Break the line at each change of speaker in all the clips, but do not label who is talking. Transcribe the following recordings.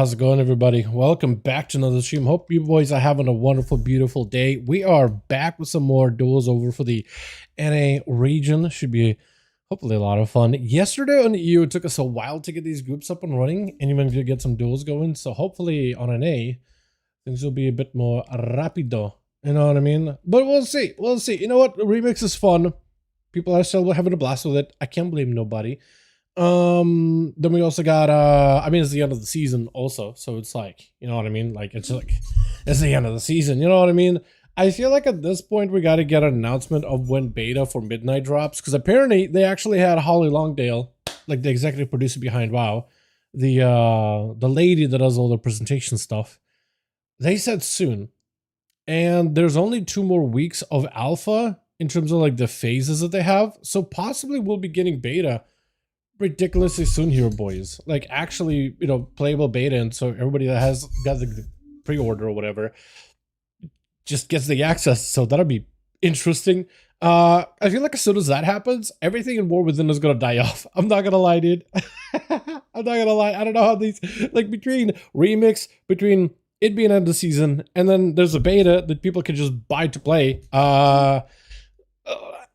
How's it going, everybody? Welcome back to another stream. Hope you boys are having a wonderful, beautiful day. We are back with some more duels over for the NA region. Should be hopefully a lot of fun. Yesterday on the EU, it took us a while to get these groups up and running and even to get some duels going. So hopefully on NA, things will be a bit more rapido. You know what I mean? But we'll see. We'll see. You know what? The remix is fun. People are still having a blast with it. I can't blame nobody. Then we also got I mean, it's the end of the season also, so it's like, you know what I mean, like it's the end of the season, you know what I mean. I feel like at this point we got to get an announcement of when beta for Midnight drops, because apparently they actually had Holly Longdale, like the executive producer behind WoW, the lady that does all the presentation stuff. They said soon, and there's only 2 more weeks of alpha in terms of like the phases that they have, so possibly we'll be getting beta ridiculously soon here, boys. Like actually, you know, playable beta, and so everybody that has got the pre-order or whatever just gets the access. So that'll be interesting. I feel like as soon as that happens, everything in War Within is gonna die off. I'm not gonna lie, dude. I'm not gonna lie. I don't know how these, like, between remix, between it being end of season, and then there's a beta that people can just buy to play. Are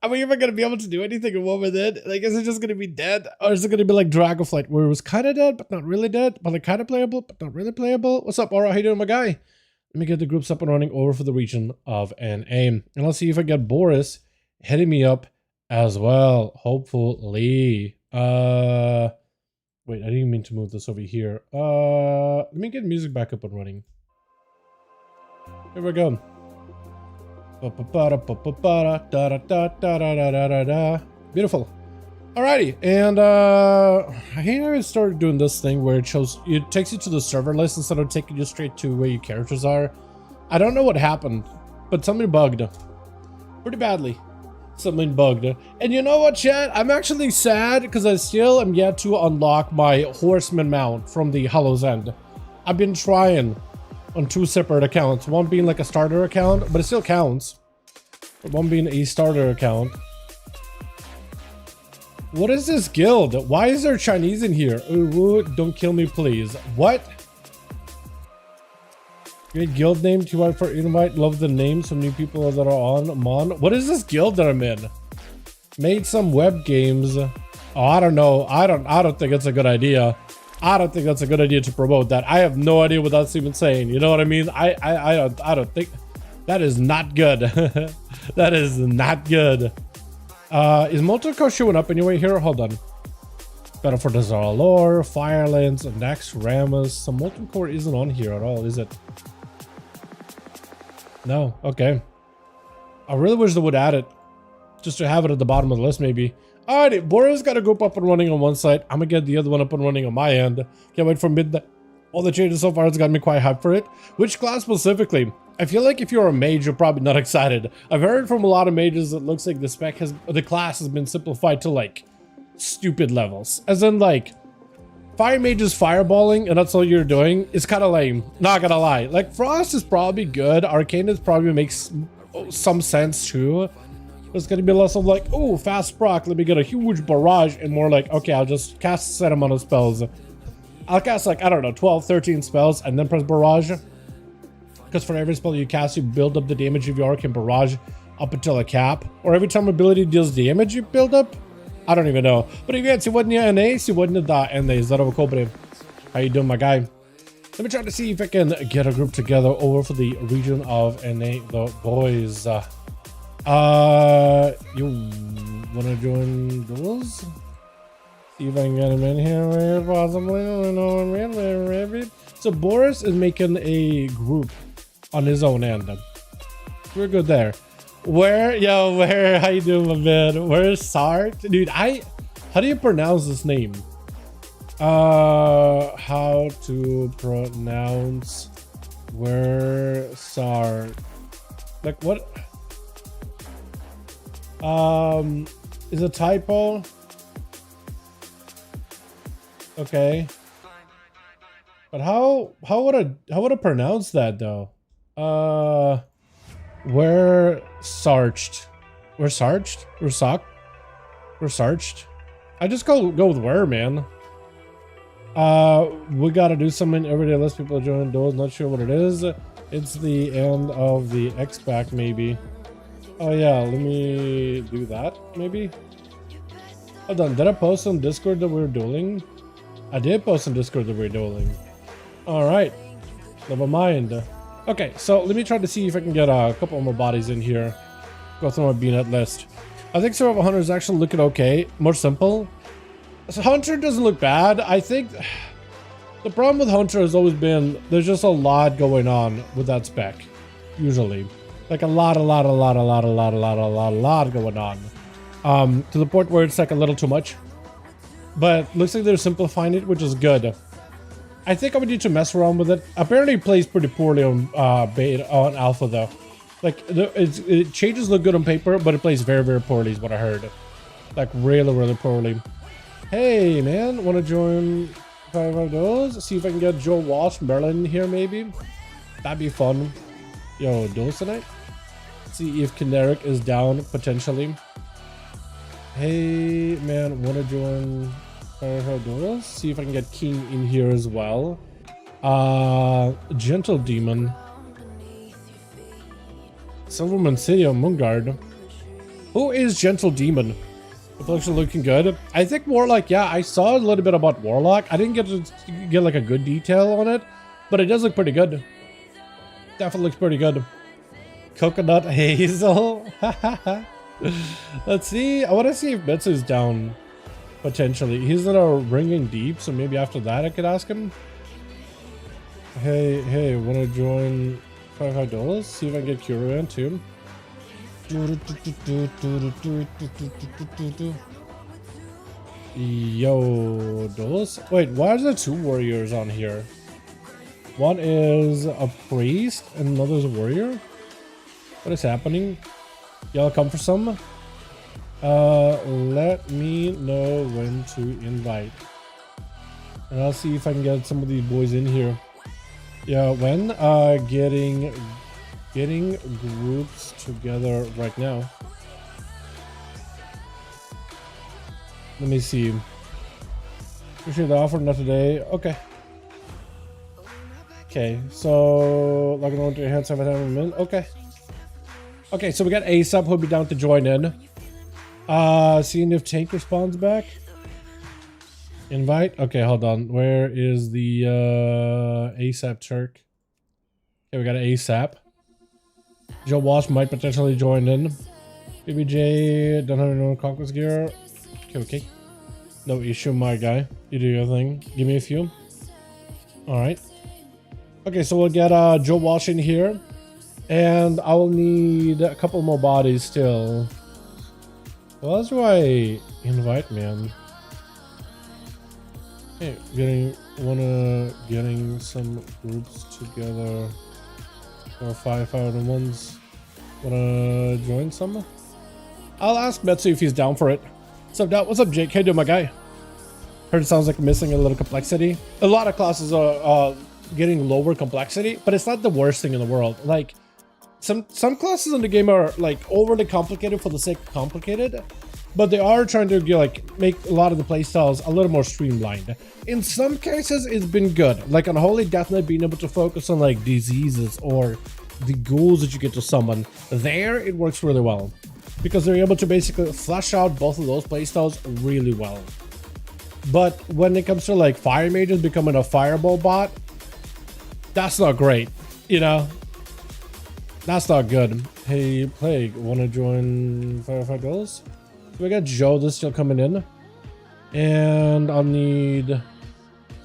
we even gonna be able to do anything in War Within? Like, is it just gonna be dead, or is it gonna be like Dragonflight, where it was kind of dead but not really dead, but like kind of playable but not really playable? What's up, Aura? How you doing, my guy? Let me get the groups up and running over for the region of NA, and let's see if I get Boris hitting me up as well. Hopefully. Wait, I didn't mean to move this over here. Let me get music back up and running. Here we go. Beautiful. Alrighty, and I think I started doing this thing where it takes you to the server list instead of taking you straight to where your characters are. I don't know what happened, but something bugged pretty badly. Something bugged. And you know what, chat? I'm actually sad because I still am yet to unlock my horseman mount from the Hollow's End. I've been trying on 2 separate accounts, one being like a starter account, but it still counts, but one being a starter account. What is this guild? Why is there Chinese in here? Ooh, don't kill me, please. What? Great guild name. Too wide for invite. Love the name. So many people that are on. Mon. What is this guild that I'm in? Made some web games. Oh, I don't know. I don't think it's a good idea. I don't think that's a good idea to promote that. I have no idea what that's even saying. You know what I mean? I don't think that is not good. That is not good. Is Molten Core showing up anyway here? Hold on. Better for Desire Lore, Firelands, Next, Ramus. Some Molten Core isn't on here at all, is it? No. Okay. I really wish they would add it, just to have it at the bottom of the list, maybe. Alrighty, Boris got a group up and running on one side. I'm gonna get the other one up and running on my end. Can't wait for midnight. All the changes so far has got me quite hyped for it. Which class specifically? I feel like if you're a mage, you're probably not excited. I've heard from a lot of mages that looks like the class has been simplified to like stupid levels. As in like fire mages fireballing and that's all you're doing is kind of lame. Not gonna lie. Like Frost is probably good. Arcanist probably makes some sense too. It's gonna be less of like, oh, fast proc, let me get a huge barrage, and more like, okay, I'll just cast a set amount of spells. I'll cast like, I don't know, 12, 13 spells and then press barrage. Because for every spell you cast, you build up the damage of your arc and barrage up until a cap. Or every time ability deals damage, you build up. I don't even know. But if сегодня NA, сегодня да, NA. Здорово, Cobra. How you doing, my guy? Let me try to see if I can get a group together over for the region of NA, the boys. You wanna join duels? See if I can get him in here, possibly. So Boris is making a group on his own end. We're good there. Where, how you doing, my man? Where's Sart? Dude, how do you pronounce this name? How to pronounce where Sart? Like what? Is a typo? Okay. But how would I pronounce that though? Where sarched? We're sarched? We're socked? We're sarched? I just go with where, man. We gotta do something every day. Less people are joining duels. Not sure what it is. It's the end of the X-Pack, maybe. Oh yeah, let me do that, maybe. Hold on, did I post on Discord that we were dueling? I did post on Discord that we were dueling. Alright, never mind. Okay, so let me try to see if I can get a couple more bodies in here. Go through my BNet list. I think Survival Hunter is actually looking okay. More simple. So Hunter doesn't look bad. I think the problem with Hunter has always been there's just a lot going on with that spec. Usually. Like a lot going on. To the point where it's like a little too much. But looks like they're simplifying it, which is good. I think I would need to mess around with it. Apparently it plays pretty poorly on beta, on alpha though. Like it changes look good on paper, but it plays very, very poorly is what I heard. Like really, really poorly. Hey man, wanna join 5V5 Duels? See if I can get Joe Walsh from Berlin in here maybe? That'd be fun. Yo, Duels tonight? See if Kineric is down potentially. Hey man, wanna join 5V5 Duels? See if I can get King in here as well. Gentle Demon. Silverman City on Moonguard. Who is Gentle Demon? It's actually looking good. I think Warlock, yeah, I saw a little bit about Warlock. I didn't get to get like a good detail on it, but it does look pretty good. Definitely looks pretty good. Coconut Hazel. Let's see. I want to see if Mitsu's down potentially. He's in a Ringing Deep, so maybe after that I could ask him. Hey, want to join 5V5 Duels? See if I can get Kuro in too. Yo, Duels. Wait, why are there two warriors on here? One is a priest and another is a warrior. What is happening? Y'all come for some? Let me know when to invite. And I'll see if I can get some of these boys in here. Yeah, when? Getting groups together right now. Let me see. Appreciate the offer, not today. Okay. Okay, so logging on to your hands, 7 minutes. Okay. Okay, so we got ASAP who'll be down to join in. Seeing if Tank responds back. Invite. Okay, hold on. Where is the ASAP Turk? Okay, we got an ASAP. Joe Walsh might potentially join in. BBJ, don't have no conquest gear. Okay. No issue, my guy. You do your thing. Give me a few. Alright. Okay, so we'll get Joe Walsh in here. And I will need a couple more bodies still. What else do I invite, man? Hey, getting some groups together for 5v5 wanna join some? I'll ask Metsu if he's down for it. What's up, Jake? How you doing, my guy? Heard it sounds like missing a little complexity. A lot of classes are getting lower complexity, but it's not the worst thing in the world. Like some classes in the game are like overly complicated for the sake of complicated, but they are trying to make a lot of the playstyles a little more streamlined. In some cases, it's been good. Like on Holy Death Knight, being able to focus on like diseases or the ghouls that you get to summon. There, it works really well because they're able to basically flesh out both of those playstyles really well. But when it comes to like fire mages becoming a fireball bot, that's not great, you know? That's not good. Hey, Plague, wanna join 5v5 Duels? So we got Joe that's still coming in. And I'll need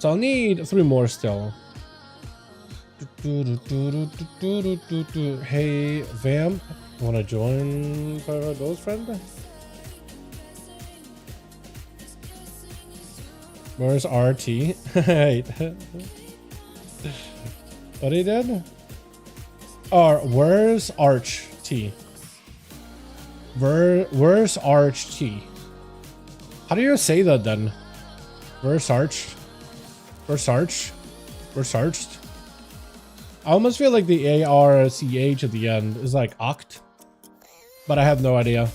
3 more still. Hey, Vamp, wanna join 5v5 Duels, friend? Where's RT? Wait. What he did? Or where's Arch T? Where's Arch T? How do you say that then? Where's Arch? Where's Arch? Where's Arched? I almost feel like the ARCH at the end is like Oct, but I have no idea.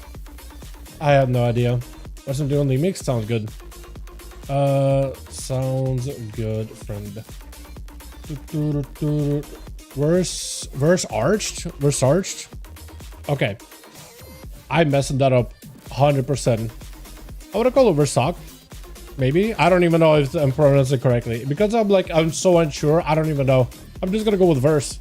I have no idea. What's I'm doing? The mix sounds good. Sounds good, friend. Where's Arched? Where's Arched? Okay. I'm messing that up 100%. I would call it Versock. Maybe. I don't even know if I'm pronouncing it correctly. Because I'm so unsure, I don't even know. I'm just gonna go with verse.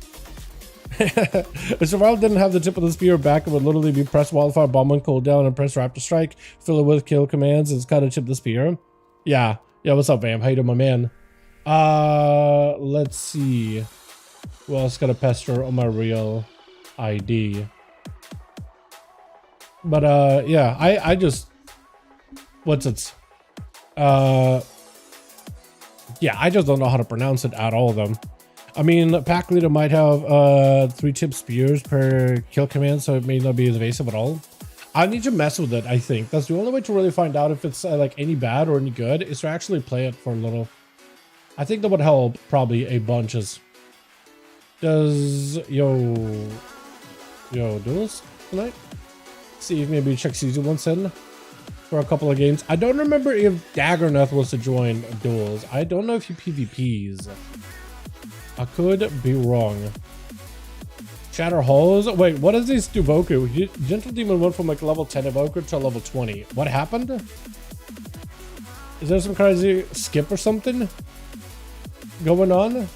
If Survival didn't have the tip of the spear back, it would literally be press wildfire, bomb on cooldown, and press raptor strike, fill it with kill commands, and it's kind of tip the spear. Yeah. Yeah, what's up, Vamp? How you doing, my man? Let's see. Who else got a pester on my real ID? But, yeah, I just... What's it? Yeah, I just don't know how to pronounce it at all, though. I mean, pack leader might have 3 tip spears per kill command, so it may not be as evasive at all. I need to mess with it, I think. That's the only way to really find out if it's like any bad or any good, is to actually play it for a little. I think that would help probably a bunches. Does duels tonight? See if maybe check season 1 in for a couple of games. I don't remember if Daggerneth was to join duels. I don't know if he PvPs. I could be wrong. Shatter Halls? Wait, what is this Duvoku? Gentle Demon went from like level 10 Evoker to level 20. What happened? Is there some crazy skip or something going on?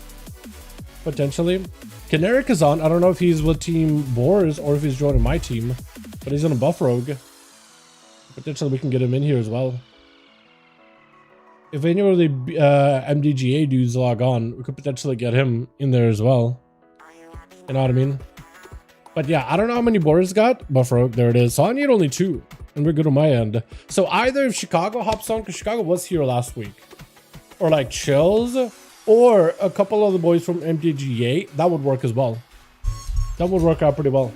Potentially. Caneric is on. I don't know if he's with Team Boars or if he's joining my team, but he's on a buff rogue. Potentially we can get him in here as well. If any of the MDGA dudes log on, we could potentially get him in there as well. You know what I mean? But yeah, I don't know how many Boars got. Buff rogue, there it is. So I need only 2, and we're good on my end. So either if Chicago hops on, because Chicago was here last week, or like Chills, or a couple of the boys from MDGA, that would work as well. That would work out pretty well.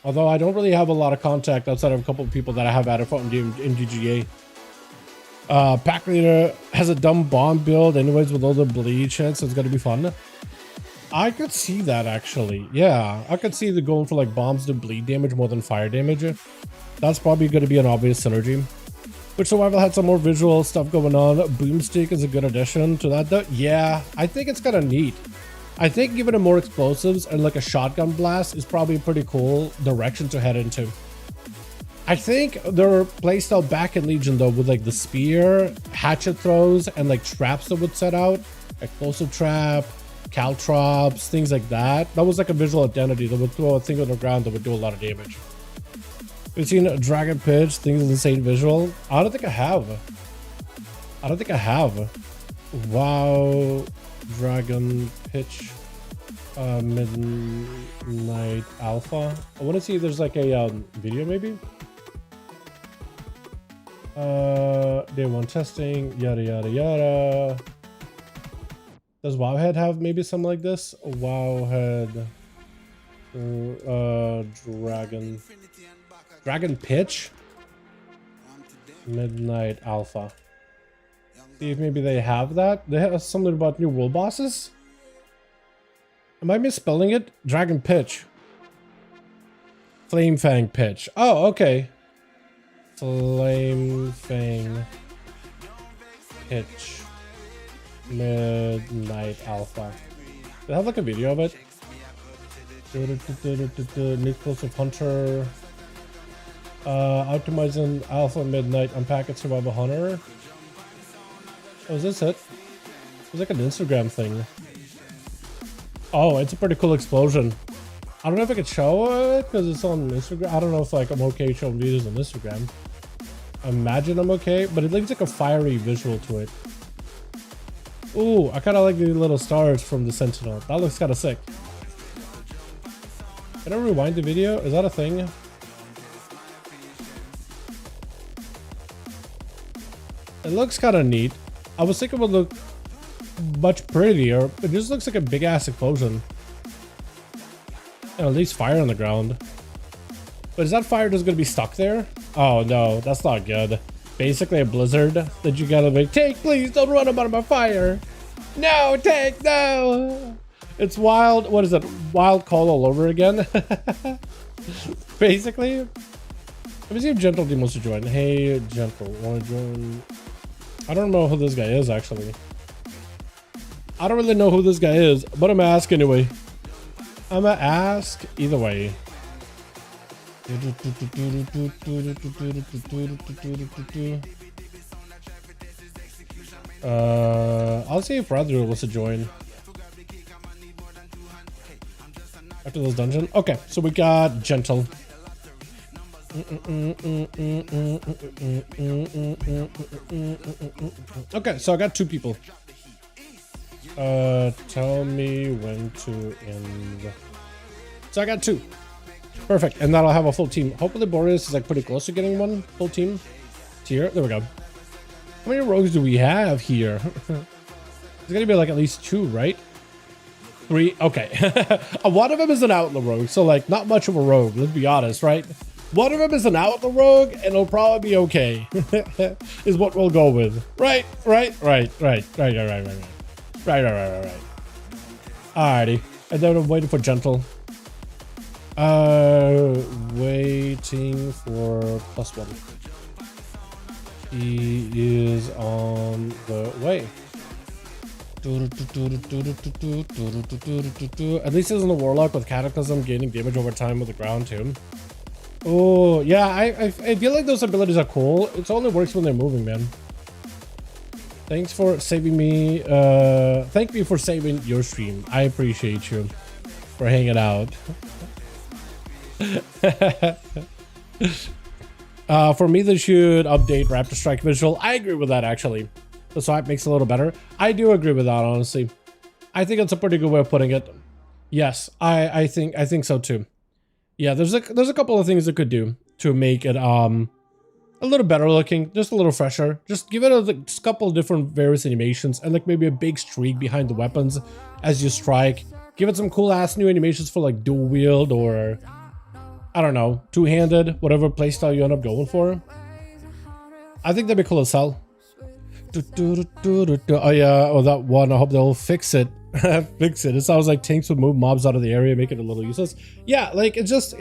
Although I don't really have a lot of contact outside of a couple of people that I have added from MDGA. Pack leader has a dumb bomb build anyways with all the bleed shit, so it's gonna be fun. I could see that actually. Yeah, I could see the going for like bombs to bleed damage more than fire damage. That's probably going to be an obvious synergy. Which Survival had some more visual stuff going on. Boomstick is a good addition to that though. Yeah, I think it's kind of neat. I think giving it more explosives and like a shotgun blast is probably a pretty cool direction to head into. I think their playstyle back in Legion though, with like the spear, hatchet throws, and like traps that would set out, explosive trap, caltrops, things like that. That was like a visual identity that would throw a thing on the ground that would do a lot of damage. We've seen Dragon Pitch, things insane visual. I don't think I have. Wow, Dragon Pitch, Midnight Alpha. I want to see if there's like a video maybe. Day 1 testing, yada yada yada. Does Wowhead have maybe something like this? Wowhead, Dragon Pitch, Midnight Alpha. See if maybe they have that. They have something about new world bosses. Am I misspelling it? Dragon Pitch, Flame Fang Pitch. Oh, okay. Flame Fang Pitch, Midnight Alpha. They have like a video of it. New Explosive Hunter. Optimizing Alpha Midnight Unpacked Survival Hunter. Oh, is this it? It's like an Instagram thing. Oh, it's a pretty cool explosion. I don't know if I could show it because it's on Instagram. I don't know if like I'm okay showing videos on Instagram. I imagine I'm okay, but it leaves like a fiery visual to it. Ooh, I kind of like the little stars from the Sentinel. That looks kind of sick. Can I rewind the video? Is that a thing? It looks kind of neat. I was thinking it would look much prettier. It just looks like a big ass explosion. And at least fire on the ground. But is that fire just going to be stuck there? Oh no, that's not good. Basically a blizzard that you gotta make. Take, please don't run out of my fire. No, take, no. It's wild. What is it? Wild call all over again. Basically. Let me see if Gentle Team wants to join. Hey, Gentle, want to join? I don't know who this guy is actually. I don't really know who this guy is, but I'm gonna ask anyway. I'm gonna ask either way. I'll see if Radru wants to join. After this dungeon. Okay, so we got gentle. Okay, so I got 2 people. Tell me when to end. So I got 2. Perfect, and that'll have a full team. Hopefully Boreas is like pretty close to getting one full team tier. There we go. How many rogues do we have here? There's gonna be like at least 2, right? 3. Okay. One of them is an outlaw rogue, so like not much of a rogue, let's be honest, right? One of them is an outlaw rogue, and it'll probably be okay. Is what we'll go with. Right. Alrighty. And then I'm waiting for gentle. Waiting for +1. He is on the way. At least he's in the warlock with cataclysm, gaining damage over time with the ground too. Oh yeah, I feel like those abilities are cool. It only works when they're moving, man. Thanks for saving me. Thank you for saving your stream. I appreciate you for hanging out. For me, they should update Raptor Strike visual. I agree with that, actually. The swipe makes it a little better. I do agree with that, honestly. I think it's a pretty good way of putting it. Yes, I think so too. Yeah, there's a couple of things it could do to make it a little better looking, just a little fresher. Just give it a couple of different various animations and like maybe a big streak behind the weapons as you strike. Give it some cool ass new animations for like dual wield or I don't know, two-handed, whatever playstyle you end up going for. I think that'd be cool as hell. Oh yeah, oh that one, I hope they'll fix it. Fix it. It sounds like tanks would move mobs out of the area, make it a little useless. Yeah, like it's just,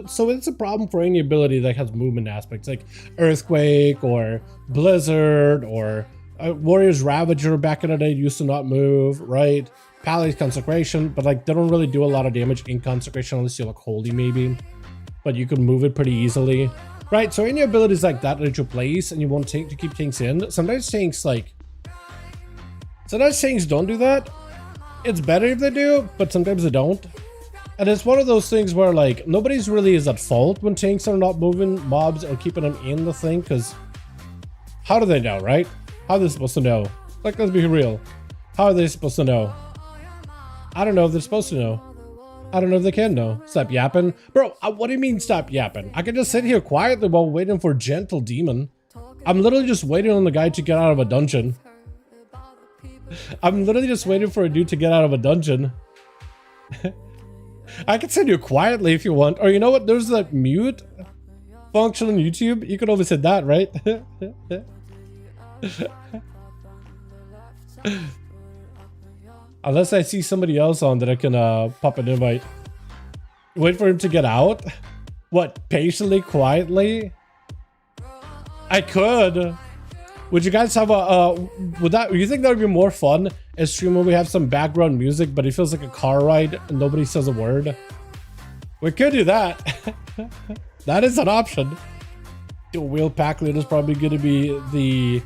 so it's a problem for any ability that has movement aspects, like Earthquake or Blizzard or Warrior's Ravager back in the day used to not move, right? Pally's Consecration, but like they don't really do a lot of damage in Consecration unless you look holy maybe. But you can move it pretty easily. Right, so any abilities like that you place and you want to keep tanks in, sometimes tanks don't do that. It's better if they do, but sometimes they don't. And it's one of those things where like nobody's really is at fault when tanks are not moving mobs or keeping them in the thing, because how do they know, right? How are they supposed to know? Like, let's be real. How are they supposed to know? I don't know if they're supposed to know. I don't know if they can know. Stop yapping. Bro, what do you mean stop yapping? I can just sit here quietly while waiting for Gentle Demon. I'm literally just waiting on the guy to get out of a dungeon. I'm literally just waiting for a dude to get out of a dungeon. I can sit here quietly if you want. Or you know what? There's that mute function on YouTube. You can always hit that, right? Unless I see somebody else on that I can pop an invite. Wait for him to get out? What, patiently, quietly? I could. Would you guys have a, would you think that would be more fun? A stream where we have some background music, but it feels like a car ride and nobody says a word? We could do that. That is an option. The wheel pack lead is probably going to be the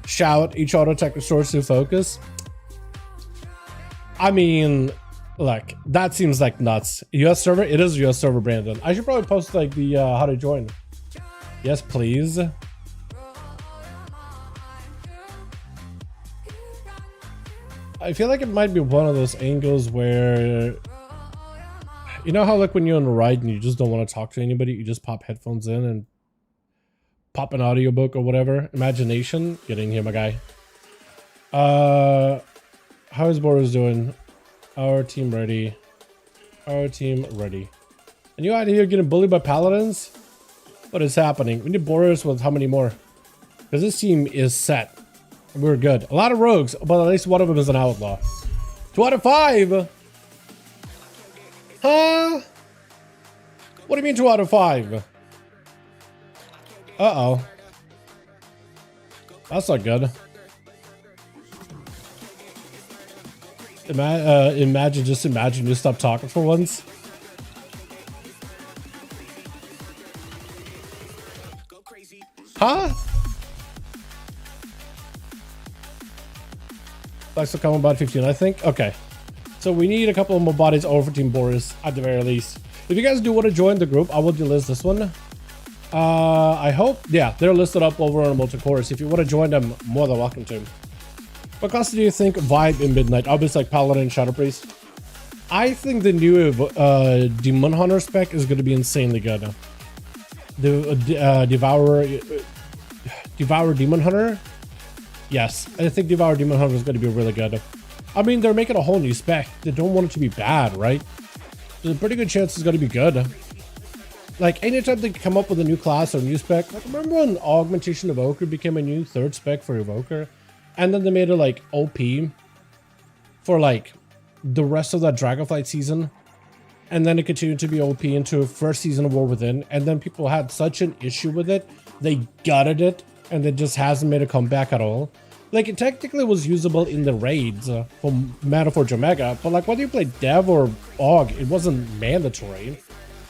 shout, each auto tech restores to focus. I mean, look, that seems like nuts. US server? It is US server, Brandon. I should probably post like the how to join. Yes, please. I feel like it might be one of those angles where, you know how like when you're on a ride and you just don't want to talk to anybody, you just pop headphones in and pop an audiobook or whatever. Imagination. Get in here, my guy. How is Boris doing? Our team ready. Our team ready. And you out here getting bullied by paladins? What is happening? We need Boris with how many more? Because this team is set. We're good. A lot of rogues, but at least one of them is an outlaw. 2 out of 5! Huh? What do you mean 2 out of 5? Uh-oh. That's not good. Imagine you stop talking for once. Huh? Likes to come about 15, I think. Okay. So we need a couple of more bodies over for Team Boris at the very least. If you guys do want to join the group, I will delist this one. I hope, yeah, they're listed up over on Molten Chorus. If you want to join them, more than welcome to. What class do you think vibe in Midnight? Obviously, like Paladin and Shadow Priest. I think the new Demon Hunter spec is going to be insanely good. The Devour Demon Hunter. Yes, I think Devour Demon Hunter is going to be really good. I mean, they're making a whole new spec. They don't want it to be bad, right? There's a pretty good chance it's going to be good. Like, anytime they come up with a new class or a new spec, like, remember when Augmentation Evoker became a new third spec for Evoker? And then they made it, like, OP for, like, the rest of that Dragonflight season. And then it continued to be OP into first season of War Within. And then people had such an issue with it, they gutted it, and it just hasn't made a comeback at all. Like, it technically was usable in the raids from Metaforge Omega, but, like, whether you play Dev or AUG, it wasn't mandatory.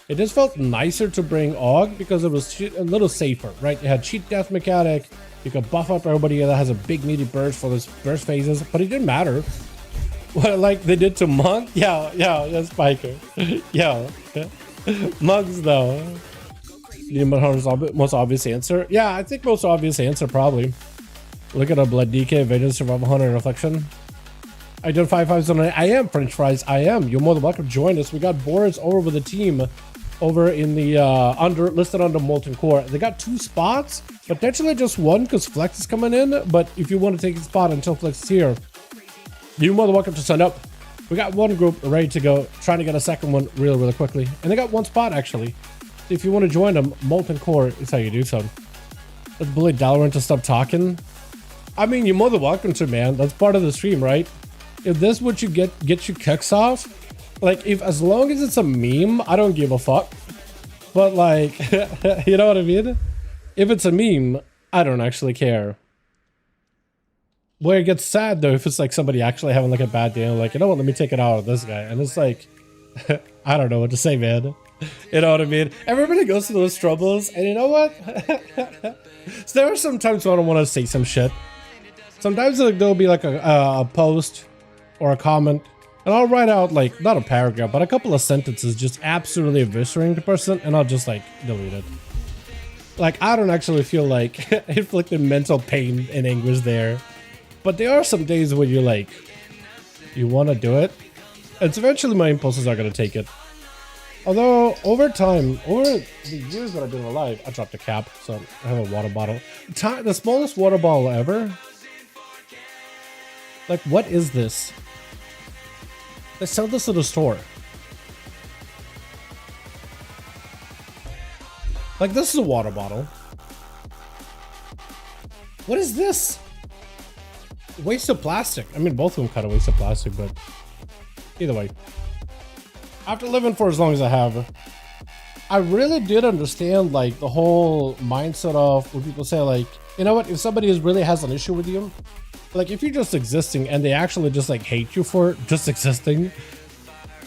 It just felt nicer to bring AUG because it was a little safer, right? It had cheat death mechanic. You could buff up everybody that has a big meaty burst for those burst phases, but it didn't matter. What, like they did to Monk? Yeah, that's Spiker. Yeah. Mugs though. Demon Hunter's most obvious answer. Yeah, I think most obvious answer probably. Look at a Blood DK, Vengeance, Survival Hunter, and Reflection. I did 5-5s. I am French Fries. I am. You're more than welcome to join us. We got Boris over with the team over in the listed under Molten Core. They got 2 spots, potentially just 1 because Flex is coming in. But if you want to take a spot until Flex is here, you're more than welcome to sign up. We got 1 group ready to go, trying to get a second one really quickly. And they got 1 spot actually. So if you want to join them, Molten Core is how you do so. Let's bully Dalaran to stop talking. I mean, you're more than welcome to, man. That's part of the stream, right? If this what you get you kicks off, like, if as long as it's a meme, I don't give a fuck. But like, you know what I mean? If it's a meme, I don't actually care. Where it gets sad though, if it's like somebody actually having like a bad day, like, you know what, let me take it out of this guy. And it's like, I don't know what to say, man. You know what I mean? Everybody goes through those troubles, and you know what? So there are some times when I don't want to say some shit. Sometimes like, there'll be like a post or a comment, and I'll write out like, not a paragraph, but a couple of sentences just absolutely eviscerating the person, and I'll just like delete it. Like, I don't actually feel like inflicting mental pain and anguish there. But there are some days when you're like, you want to do it. And eventually my impulses are going to take it. Although, over time, over the years that I've been alive, I dropped a cap, so I have a water bottle. The smallest water bottle ever. Like, what is this? They sell this at a store. Like, this is a water bottle. What is this? Waste of plastic. I mean, both of them kind of waste of plastic, but either way. After living for as long as I have, I really did understand, like, the whole mindset of when people say, like, you know what, if somebody really has an issue with you, like, if you're just existing and they actually just, like, hate you for just existing,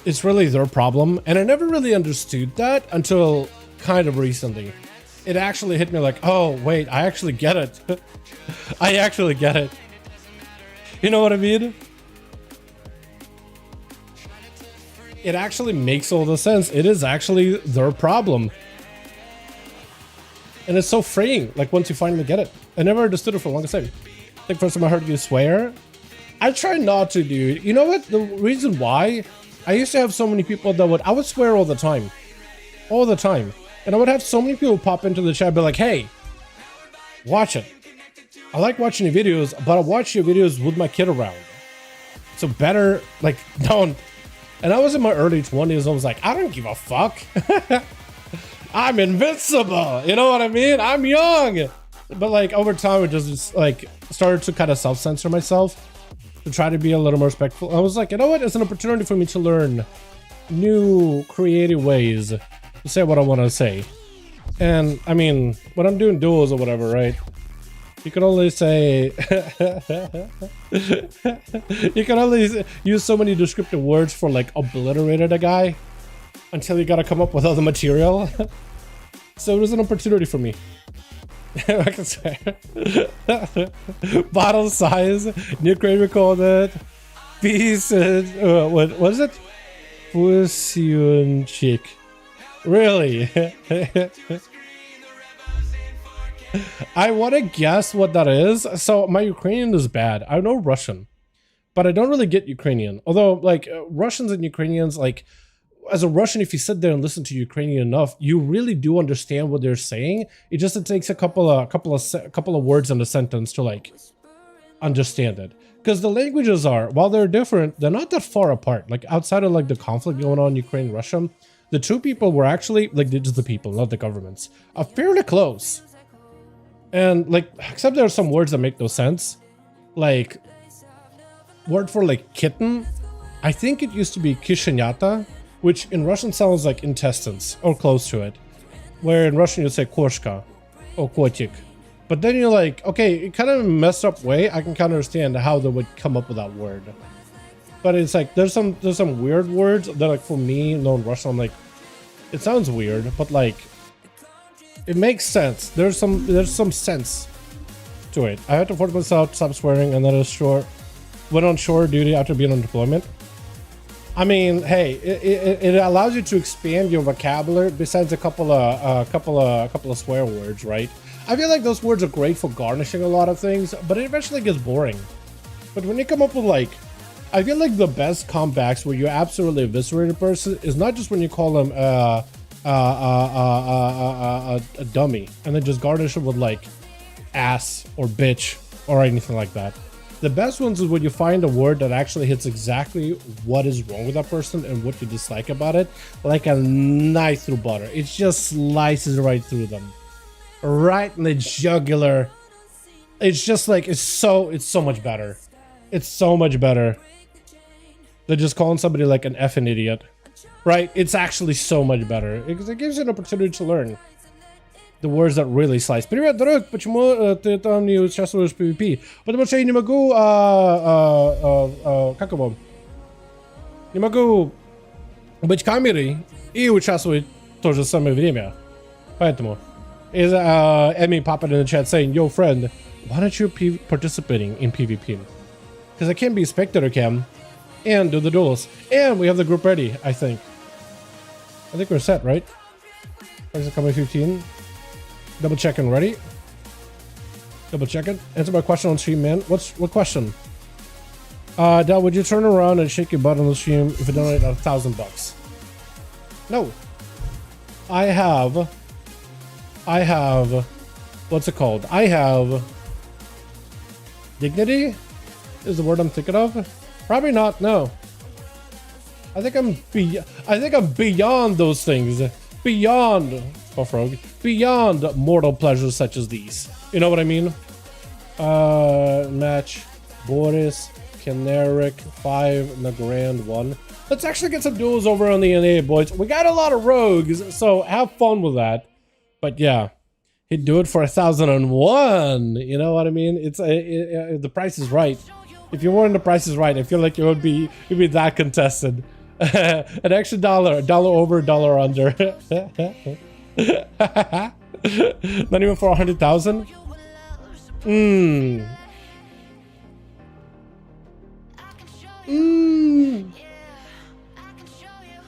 it's really their problem. And I never really understood that until kind of recently. It actually hit me like, oh, wait, I actually get it. I actually get it. You know what I mean? It actually makes all the sense. It is actually their problem. And it's so freeing, like, once you finally get it. I never understood it for the longest time. I think first time I heard you swear, I try not to, dude. You know what? The reason why? I used to have so many people that I would swear all the time. All the time. And I would have so many people pop into the chat and be like, hey, watch it. I like watching your videos, but I watch your videos with my kid around. So better, like, don't. And I was in my early 20s. I was like, I don't give a fuck. I'm invincible. You know what I mean? I'm young. But like over time, it just like started to kind of self-censor myself to try to be a little more respectful. I was like, you know what? It's an opportunity for me to learn new creative ways to say what I want to say. And I mean, when I'm doing duels or whatever, right? You can only say, you can only use so many descriptive words for like obliterated a guy until you gotta come up with other material. So it was an opportunity for me. I can say. Bottle size, new crate recorded. Peace. What was it? Fusion chick. Really? I want to guess what that is. So my Ukrainian is bad. I know Russian, but I don't really get Ukrainian. Although, like, Russians and Ukrainians, like, as a Russian, if you sit there and listen to Ukrainian enough, you really do understand what they're saying. It takes a couple of words in a sentence to like understand it. Because the languages are, while they're different, they're not that far apart. Like outside of like the conflict going on in Ukraine and Russia, the two people were actually, like, just the people, not the governments, are fairly close. And like, except there are some words that make no sense. Like, word for like kitten, I think it used to be kishenyata, which in Russian sounds like intestines or close to it. Where in Russian you say koshka or kotik. But then you're like, okay, in kind of a messed up way, I can kind of understand how they would come up with that word. But it's like, there's some weird words that, like, for me, knowing Russian, I'm like, it sounds weird, but like, it makes sense. There's some sense to it. I had to force myself to stop swearing, and then went on shore duty after being on deployment. I mean, hey, it allows you to expand your vocabulary besides a couple of swear words, right? I feel like those words are great for garnishing a lot of things, but it eventually gets boring. But when you come up with, like, I feel like the best comebacks where you absolutely eviscerate a person is not just when you call them a dummy and then just garnish them with like ass or bitch or anything like that. The best ones is when you find a word that actually hits exactly what is wrong with that person and what you dislike about it, like a knife through butter. It just slices right through them, right in the jugular. It's just like, it's so much better. It's so much better than just calling somebody like an effing idiot, right? It's actually so much better because it gives you an opportunity to learn the words that really slice. Привет, друг, почему ты там не участвуешь в PvP? Потому что я не могу, как его? Не могу быть камерой и участвовать в то же самое время. Поэтому. Is Emmy popping in the chat saying, yo friend, why aren't you participating in PvP? Because I can't be spectator cam and do the duels. And we have the group ready, I think. I think we're set, right? Is it coming 15? Double checking, ready? Double checking. Answer my question on stream, man. What question? Dal, would you turn around and shake your butt on the stream if you donate $1,000? No. I have, what's it called? I have dignity is the word I'm thinking of. Probably not. No. I think I'm beyond those things. Beyond beyond mortal pleasures such as these. You know what I mean? Match Boris, Canaric, 5, Nagrand 1. Let's actually get some duels over on the NA, boys. We got a lot of rogues, so have fun with that. But yeah, he'd do it for 1,001. You know what I mean? It's the price is right. If you weren't the price is right, I feel like you'd be that contested. An extra dollar over, dollar under. Not even for 100,000.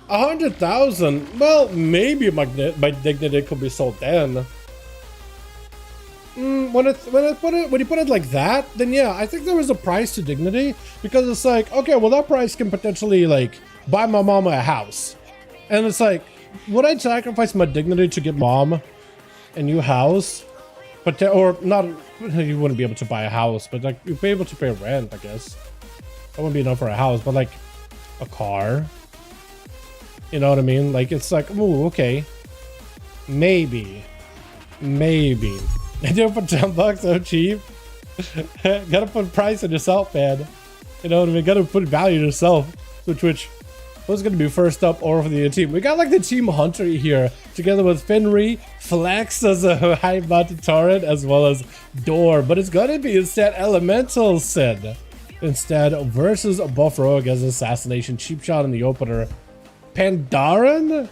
100,000. Well, maybe my dignity could be sold then. When you put it like that, then yeah, I think there is a price to dignity, because it's like, okay, well, that price can potentially like buy my mama a house, and it's like, would I sacrifice my dignity to get mom a new house? But or not, you wouldn't be able to buy a house, but like you'd be able to pay rent, I guess. That wouldn't be enough for a house, but like a car. You know what I mean? Like it's like, ooh, okay, maybe. I do it for $10, so cheap. Gotta put price on yourself, man. You know what I mean? Gotta put value on yourself. So Twitch, who's gonna be first up over for the team? We got like the team hunter here, together with Finry, Flex as a high mounted turret, as well as Door. But it's gonna be instead Elemental Sid. Instead versus Buff Rogue as assassination, cheap shot in the opener. Pandaran?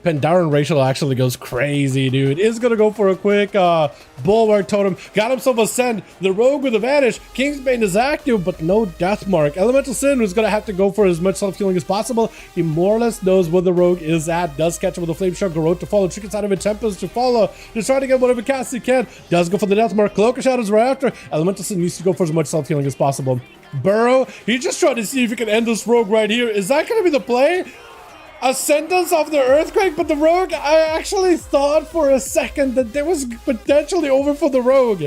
Pandaren Racial actually goes crazy, dude. Is gonna go for a quick Bulwark Totem. Got himself a Send. The Rogue with a Vanish. Kingsbane is active, but no Death Mark. Elemental Sin is gonna have to go for as much self-healing as possible. He more or less knows where the Rogue is at. Does catch him with a Flame Shock, Garrote to follow. Trick inside of it, Tempest to follow. Just trying to get whatever cast he can. Does go for the Death Mark. Cloak of Shadows right after. Elemental Sin needs to go for as much self-healing as possible. Burrow, he's just trying to see if he can end this Rogue right here. Is that gonna be the play? Ascendance of the Earthquake, but the Rogue, I actually thought for a second that there was potentially over for the Rogue.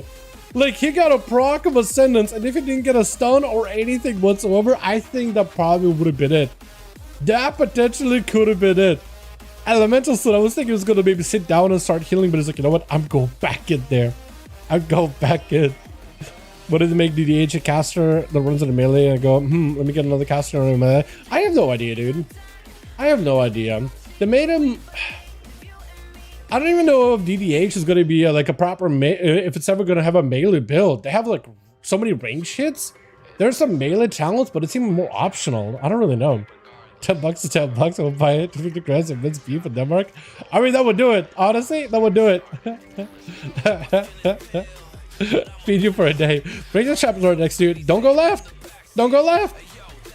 Like, he got a proc of Ascendance, and if he didn't get a stun or anything whatsoever, I think that probably would have been it. That potentially could have been it. Elemental Sin, I was thinking he was going to maybe sit down and start healing, but he's like, you know what, I'm going back in there. I'm going back in. What did they make DDH a caster that runs in a melee and go, let me get another caster in a melee? I have no idea, dude. I have no idea. They made him... I don't even know if DDH is going to be like a proper... if it's ever going to have a melee build. They have like so many range hits. There's some melee talents, but it's even more optional. I don't really know. $10 to $10. I'll buy it. 50 grams of minced beef in Denmark. I mean, that would do it. Honestly, that would do it. Feed you for a day. Bring the chapters right next to you. Don't go left. Don't go left.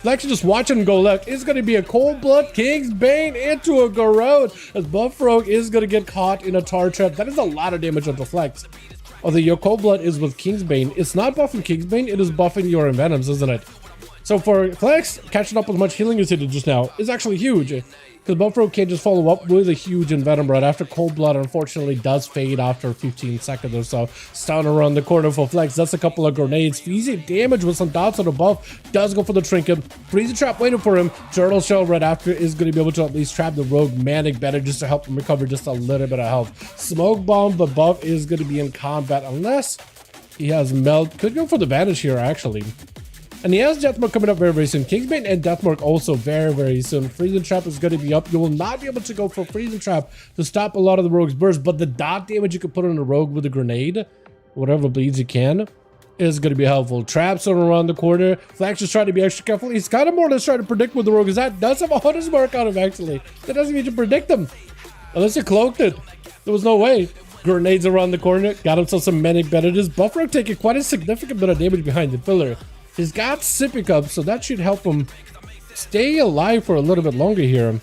Let's just watch him go left. It's going to be a Cold Blood Kingsbane into a Garrote, as Buff Rogue is going to get caught in a tar trap. That is a lot of damage on the Flex. Although your Cold Blood is with Kingsbane, it's not buffing Kingsbane, it is buffing your Envenoms, isn't it? So for Flex, catching up with as much healing as he did just now is actually huge. Because Buff Rogue can't just follow up with a huge Envenom right after. Cold Blood unfortunately does fade after 15 seconds or so. Stun around the corner for Flex. That's a couple of grenades. Easy damage with some dots on the buff. Does go for the Trinket. Freeze Trap waiting for him. Turtle Shell right after is going to be able to at least trap the Rogue Manic better just to help him recover just a little bit of health. Smoke Bomb, but Buff is going to be in combat unless he has Melt. Could go for the Vanish here actually. And he has Deathmark coming up very, very soon. Kingsbane and Deathmark also very, very soon. Freezing Trap is going to be up. You will not be able to go for Freezing Trap to stop a lot of the Rogue's burst, but the dot damage you can put on a Rogue with a grenade, whatever bleeds you can, is going to be helpful. Traps are around the corner. Flax is trying to be extra careful. He's kind of more or less trying to predict what the Rogue is at. Does have a Hunter's Mark on him, actually. That doesn't mean to predict him. Unless he cloaked it. There was no way. Grenades around the corner. Got himself some Manic Bandages. Buff Rogue taking quite a significant bit of damage behind the pillar. He's got Sippy Cup, so that should help him stay alive for a little bit longer here.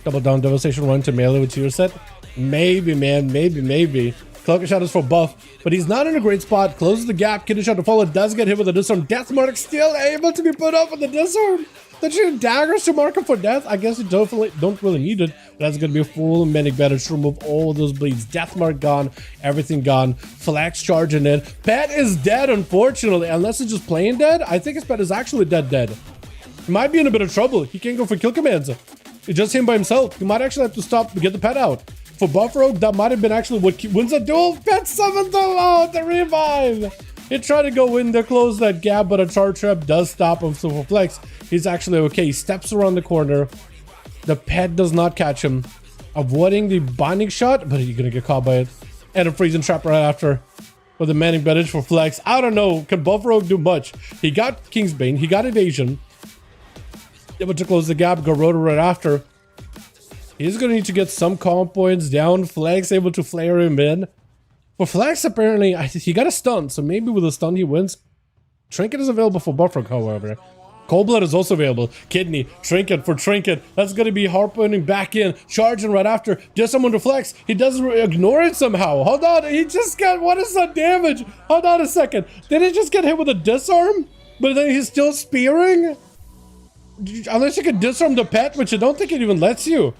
Double down Devastation run to melee with your set. Maybe, man. Maybe. Cloak of Shadows for buff, but he's not in a great spot. Closes the gap. Kidney Shot to follow. Does get hit with a Disarm. Death Mark still able to be put up with the Disarm. The two daggers to mark him for death. I guess you don't really need it. That's going to be a full Manic Bandage to remove all those bleeds. Death Mark gone. Everything gone. Flex charging in. Pet is dead, unfortunately. Unless it's just plain dead. I think his pet is actually dead. He might be in a bit of trouble. He can't go for kill commands. It's just him by himself. He might actually have to stop to get the pet out. For Buff Rogue, that might have been actually what wins a duel. Pet summoned them out. The revive. He tried to go in there, close that gap, but a charge trap does stop him. So for Flex, he's actually okay. He steps around the corner. The pet does not catch him. Avoiding the binding shot, but he's going to get caught by it. And a freezing trap right after. With the Manic Bandage for Flex. I don't know. Can Buff Rogue do much? He got Kingsbane. He got Evasion. Able to close the gap. Garrote right after. He's going to need to get some calm points down. Flex able to flare him in. For Flex, apparently, he got a stun, so maybe with a stun he wins. Trinket is available for Buff Rogue, however. Cold Blood is also available. Kidney, Trinket for Trinket. That's going to be harpooning back in. Charging right after. Just someone to Flex. He doesn't ignore it somehow. Hold on, he just got, what is that damage? Hold on a second. Did he just get hit with a disarm? But then he's still spearing? Unless you can disarm the pet, which I don't think it even lets you.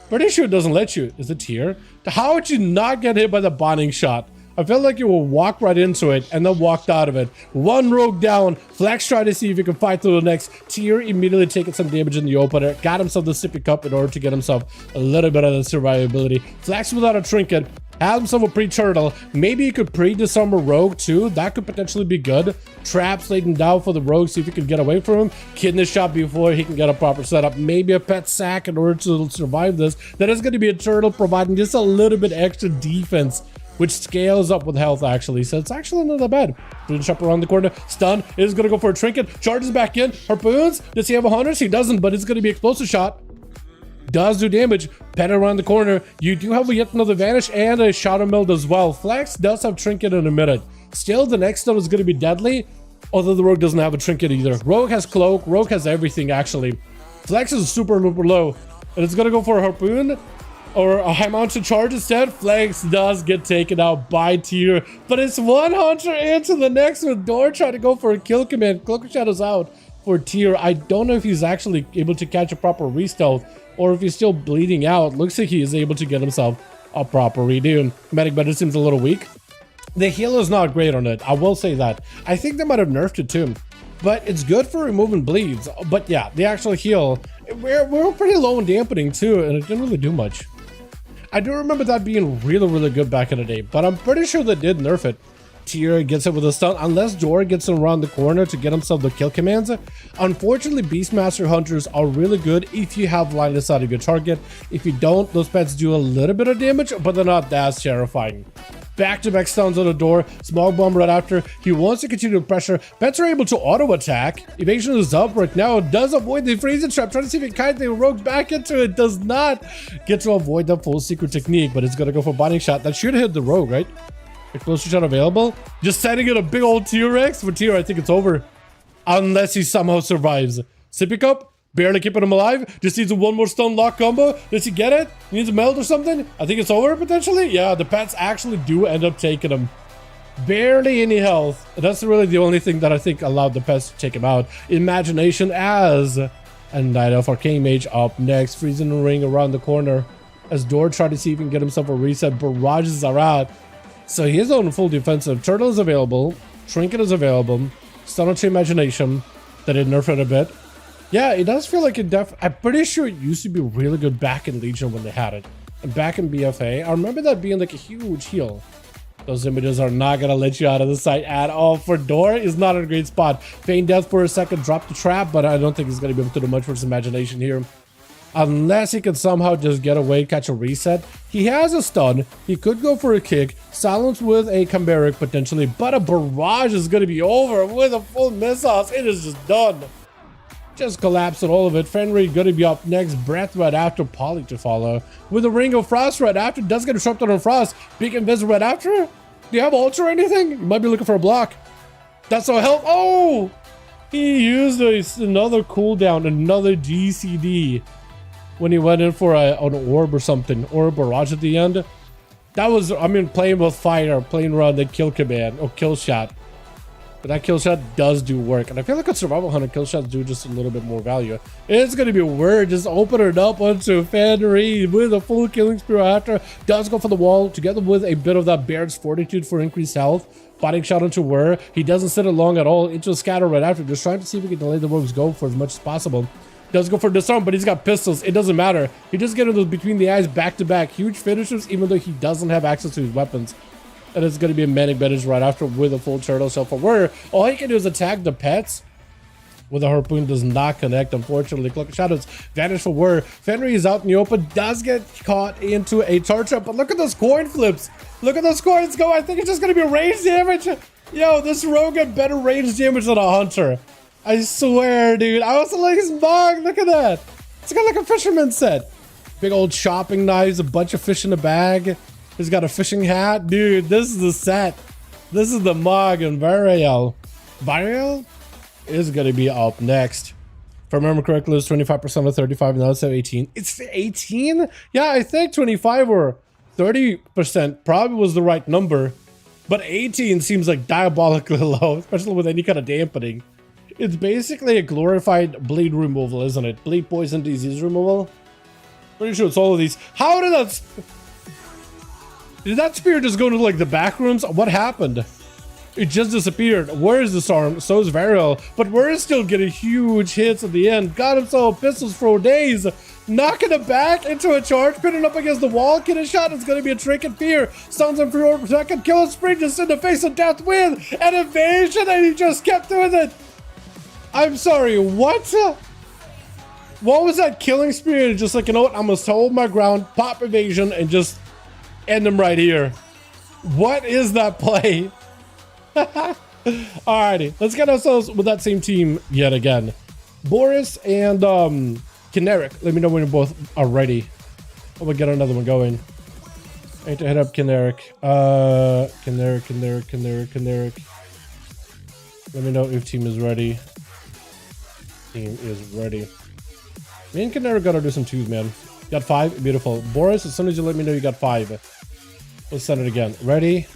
Pretty sure it doesn't let you. Is it here? How would you not get hit by the bonding shot? I felt like you will walk right into it and then walked out of it. One Rogue down. Flex tried to see if he can fight through the next. Tier immediately taking some damage in the opener. Got himself the Sippy Cup in order to get himself a little bit of the survivability. Flex without a Trinket. Had himself a pre-turtle. Maybe he could pre-disarm a Rogue too. That could potentially be good. Traps laden down for the Rogue. See if he can get away from him. Kidney Shot before he can get a proper setup. Maybe a pet sack in order to survive this. That is going to be a turtle providing just a little bit extra defense, which scales up with health actually. So it's actually not that bad. Freezing Trap around the corner. Stun is going to go for a Trinket. Charges back in. Harpoons. Does he have a Hunters? He doesn't, but it's going to be Explosive Shot. does do damage. Pet around the corner. You do have yet another vanish and a shadow meld as well. Flex does have trinket in a minute. Still, the next stun is going to be deadly, although the rogue doesn't have a trinket either. Rogue has cloak. Rogue has everything, actually. Flex is super low, and it's going to go for a harpoon or a high mounted charge instead. Flex does get taken out by tier, but it's one hunter into the next with Door trying to go for a kill command. Cloak of Shadows out for tier. I don't know if he's actually able to catch a proper re-stealth or if he's still bleeding out. Looks like he is able to get himself a proper redo. Medic better seems a little weak. The heal is not great on it, I will say that. I think they might have nerfed it too, but it's good for removing bleeds. But yeah, the actual heal, we're pretty low in dampening too, and it didn't really do much. I do remember that being really good back in the day, but I'm pretty sure they did nerf it. Tier gets it with a stun, unless Dor gets him around the corner to get himself the kill commands. Unfortunately, Beastmaster Hunters are really good if you have line of sight of your target. If you don't, those pets do a little bit of damage, but they're not that terrifying. Back-to-back stuns on the door. Smog bomb right after. He wants to continue to pressure. Pets are able to auto-attack. Evasion is up right now. Does avoid the freezing trap. Trying to see if it can the rogue back into it. Does not get to avoid the full secret technique, but it's going to go for binding shot. That should hit the rogue, right? Explosive shot available. Just setting it a big old T-Rex. For tier, I think it's over. Unless he somehow survives. Sippy Cup. Barely keeping him alive. Just needs a one more stun lock combo. Does he get it? He needs a meld or something? I think it's over potentially. Yeah, the pets actually do end up taking him. Barely any health. That's really the only thing that I think allowed the pets to take him out. Imagination as a Knight of Arcane Mage up next. Freezing the ring around the corner. As Door tried to see if he can get himself a reset. Barrages are out. So he is on full defensive. Turtle is available. Trinket is available. Stun to Imagination. They did nerf it a bit. Yeah, it does feel like I'm pretty sure it used to be really good back in Legion when they had it. And back in BFA, I remember that being like a huge heal. Those images are not going to let you out of the sight at all. For Door is not in a great spot. Feign death for a second, drop the trap, but I don't think he's going to be able to do much for his imagination here. Unless he can somehow just get away, catch a reset. He has a stun. He could go for a kick. Silence with a Chimeric potentially, but a barrage is going to be over with a full missiles. It is just done. Just collapsing all of it. Fenrir gonna be up next. Breath right after. Poly to follow. With a Ring of Frost right after. Does get disrupted on Frost. Big Invisible right after. Do you have ultra or anything? You might be looking for a block. That's no help. Oh! He used another cooldown, another GCD when he went in for an orb or something. Or a barrage at the end. That was, I mean, playing with fire, playing around the kill command or kill shot. But that kill shot does do work, and I feel like a survival hunter kill shots do just a little bit more value. It's gonna be weird. Just open it up onto Fenrir with a full killing spear after. Does go for the wall together with a bit of that Baird's Fortitude for increased health. Fighting shot onto Whir. He doesn't sit it long at all. Into a scatter right after. Just trying to see if he can delay the rogue's go for as much as possible. Does go for disarm, but he's got pistols. It doesn't matter. He just gets those between the eyes back to back. Huge finishers, even though he doesn't have access to his weapons. And it's going to be a manic bandage right after with a full turtle. So for Whir, all he can do is attack the pets. With a harpoon does not connect, unfortunately. Cloak of Shadows vanish for Whir. Fenrir is out in the open, does get caught into a charge trap. But look at those coin flips. Look at those coins go. I think it's just going to be range damage. Yo, this rogue got better range damage than a hunter. I swear, dude. I also like his mug. Look at that. It's got like a fisherman set. Big old chopping knives, a bunch of fish in a bag. He's got a fishing hat. Dude, this is the set. This is the mug and Varial. Varial is going to be up next. If I remember correctly, it's 25% of 35, now it's at 18. It's 18? Yeah, I think 25 or 30% probably was the right number. But 18 seems like diabolically low, especially with any kind of dampening. It's basically a glorified bleed removal, isn't it? Bleed, poison, disease removal. Pretty sure it's all of these. How did that... Did that spear just go into like the back rooms? What happened? It just disappeared. Where is this arm? So is Varial. But we're still getting huge hits at the end. Got himself pistols for days. Knocking it back into a charge. Putting up against the wall. Get a shot. It's going to be a trick and fear. Stuns him for a second. Kill and spree just in the face of death with an evasion. And he just kept doing it. I'm sorry. What? What was that killing spree? Just like, you know what? I'm going to hold my ground. Pop evasion and just... end him right here. What is that play? Alrighty, let's get ourselves with that same team yet again. Boris and Kineric, let me know when you both are ready. Oh, we'll get another one going. I need to hit up Kineric. Kineric. Let me know if team is ready. Team is ready. Me and Kineric gotta do some twos, man. Got 5? Beautiful. Boris, as soon as you let me know you got 5, we'll send it again. Ready?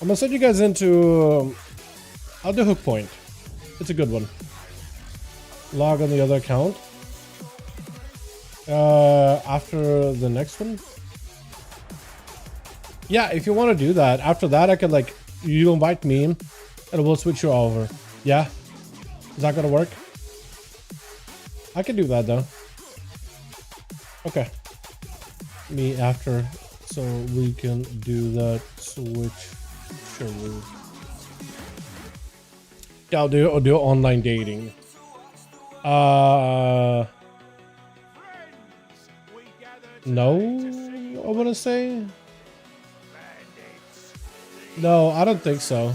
I'm gonna send you guys into... I'll do hook point. It's a good one. Log on the other account. After the next one. Yeah, if you want to do that. After that, I can like... You invite me and we'll switch you over. Yeah? Is that gonna work? I can do that though. Okay. Me after. So we can do that switch. Yeah, I'll do online dating. No, I want to say. No, I don't think so.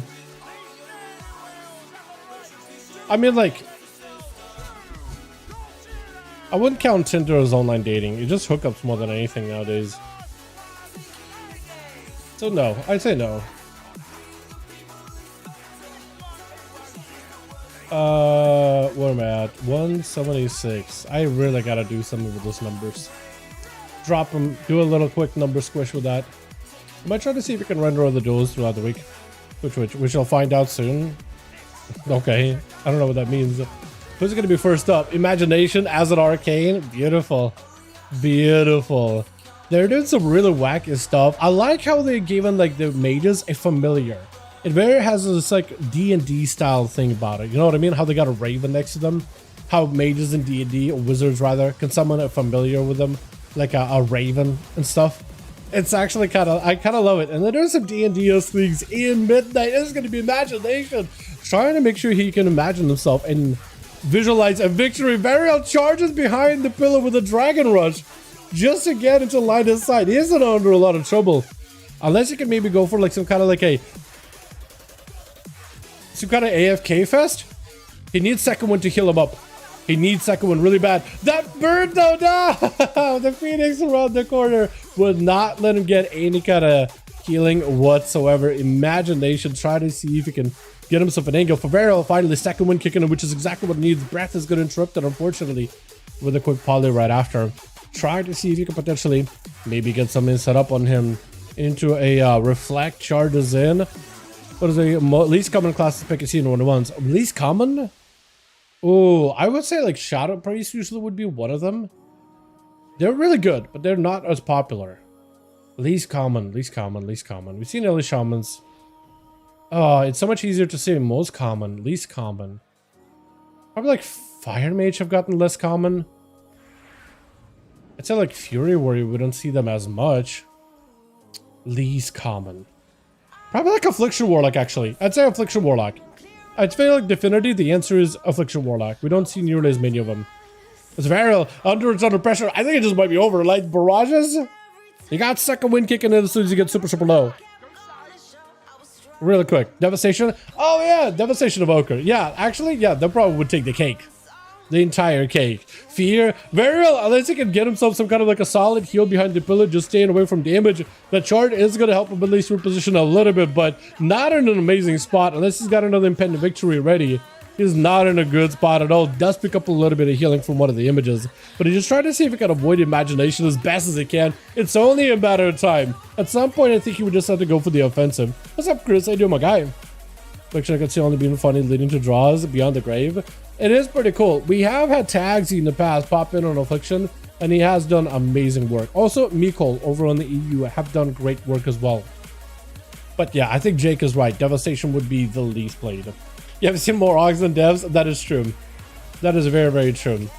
I mean, like, I wouldn't count Tinder as online dating. It's just hookups more than anything nowadays. So no, I'd say no. Where am I at? 176. I really gotta do something with those numbers. Drop them, do a little quick number squish with that. I might try to see if we can render all the duels throughout the week. Which we shall find out soon. Okay, I don't know what that means. Who's gonna be first up? Imagination as an arcane. Beautiful. Beautiful. They're doing some really wacky stuff. I like how they're giving like the mages a familiar. It very has this like D&D style thing about it. You know what I mean? How they got a raven next to them. How mages in D&D, or wizards rather, can summon a familiar with them. Like a raven and stuff. It's actually I kind of love it. And then there's some D&D things in Midnight. This is going to be imagination. Trying to make sure he can imagine himself and visualize a victory. Varial charges behind the pillar with a dragon rush. Just to get into line of sight. He isn't under a lot of trouble. Unless you can maybe go for like some kind of AFK fest. He needs second one to heal him up. He needs second one really bad. That bird though, no! The Phoenix around the corner would not let him get any kind of healing whatsoever. Imagination, try to see if he can get himself an angle. For Varel, finally second one kicking him, which is exactly what he needs. Breath is going to interrupt it, unfortunately, with a quick poly right after. Try to see if you can potentially maybe get something set up on him into a reflect charges in. What is the least common class to pick a scene one of ones? Least common? Oh, I would say like Shadow Priest usually would be one of them. They're really good, but they're not as popular. Least common. We've seen early shamans. Oh, it's so much easier to say most common, least common. Probably like Fire Mage have gotten less common. I'd say like Fury Warrior, we don't see them as much. Least common. Probably like Affliction Warlock, actually. I'd say Affliction Warlock. I'd feel like Divinity, the answer is Affliction Warlock. We don't see nearly as many of them. It's Varel, it's under pressure. I think it just might be over. Like barrages? You got second wind kicking in as soon as you get super low. Really quick. Devastation? Oh yeah, Devastation Evoker. Yeah, actually, yeah, that probably would take the cake. The entire cake. Fear. Varial, unless he can get himself some kind of like a solid heal behind the pillar, just staying away from damage. That chart is going to help him at least reposition a little bit, but not in an amazing spot. Unless he's got another impending victory ready. He's not in a good spot at all. Does pick up a little bit of healing from one of the images, but he's just trying to see if he can avoid imagination as best as he can. It's only a matter of time. At some point, I think he would just have to go for the offensive. What's up, Chris? How you doing, my guy? Picture I could see only being funny leading to draws beyond the grave. It is pretty cool. We have had tags in the past pop in on Affliction, and he has done amazing work. Also, Mikol over on the EU have done great work as well. But yeah, I think Jake is right. Devastation would be the least played. You have seen more Augs than Devs? That is true. That is very, very true.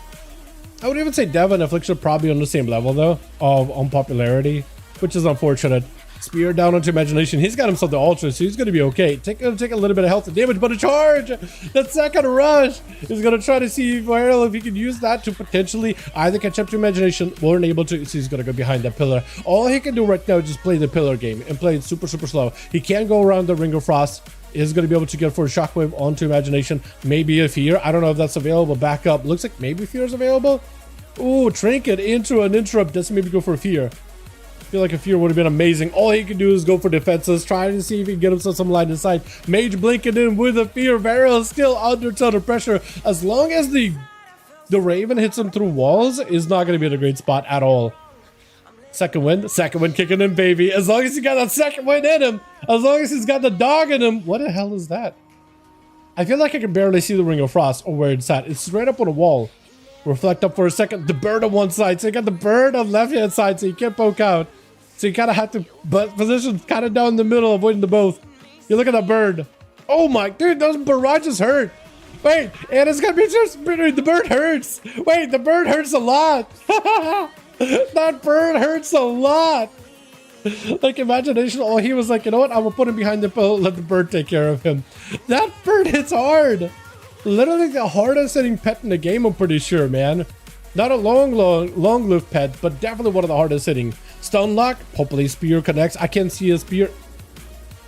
I would even say Dev and Affliction are probably on the same level, though, of unpopularity, which is unfortunate. Spear down onto Imagination. He's got himself the Ultra, so he's going to be okay. Take a little bit of health and damage, but a charge! That second rush is going to try to see if he can use that to potentially either catch up to Imagination or unable to. So he's going to go behind that pillar. All he can do right now is just play the pillar game and play it super slow. He can't go around the Ring of Frost. Is going to be able to get for a Shockwave onto Imagination. Maybe a Fear. I don't know if that's available. Back up. Looks like maybe Fear is available. Ooh, trinket into an interrupt. Doesn't maybe go for a fear. I feel like a fear would have been amazing. All he can do is go for defenses, trying to see if he can get himself some line of sight. Mage blinking in with a fear. Varel is still under a ton of pressure. As long as the Raven hits him through walls, is not going to be in a great spot at all. Second wind kicking in, baby. As long as he got that second wind in him, as long as he's got the dog in him. What the hell is that? I feel like I can barely see the Ring of Frost or where it's at. It's right up on a wall. Reflect up for a second. The bird on one side. So you got the bird on the left-hand side, so you can't poke out. So you kind of have to position kind of down the middle, avoiding the both. You look at that bird. Oh my, dude, those barrages hurt. Wait, and it's gonna be just, the bird hurts. Wait, the bird hurts a lot. That bird hurts a lot. Like imagination, oh, he was like, you know what? I'm gonna put him behind the pillow, let the bird take care of him. That bird hits hard. Literally the hardest hitting pet in the game, I'm pretty sure, man. Not a long-lived pet, but definitely one of the hardest hitting. Stun lock, hopefully spear connects. I can't see his spear.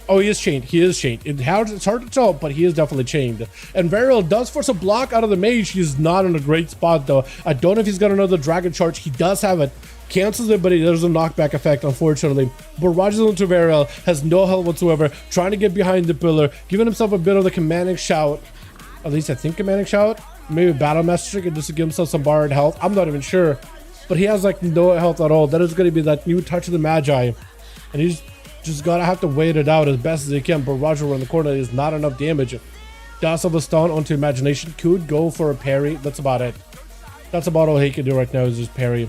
Oh, he is chained. He is chained. It's hard to tell, but he is definitely chained. And Varial does force a block out of the mage. He's not in a great spot, though. I don't know if he's got another dragon charge. He does have it. Cancels it, but there's a knockback effect, unfortunately. Barrages into Varial, has no health whatsoever. Trying to get behind the pillar, giving himself a bit of the commanding shout. At least I think commanding shout. Maybe battle master just to give himself some borrowed health. I'm not even sure. But he has like no health at all. That is going to be that new touch of the Magi. And he's just gotta have to wait it out as best as he can. But Roger in the corner is not enough damage. Does have a stun onto imagination. Could go for a parry. That's about it. That's about all he can do right now is just parry.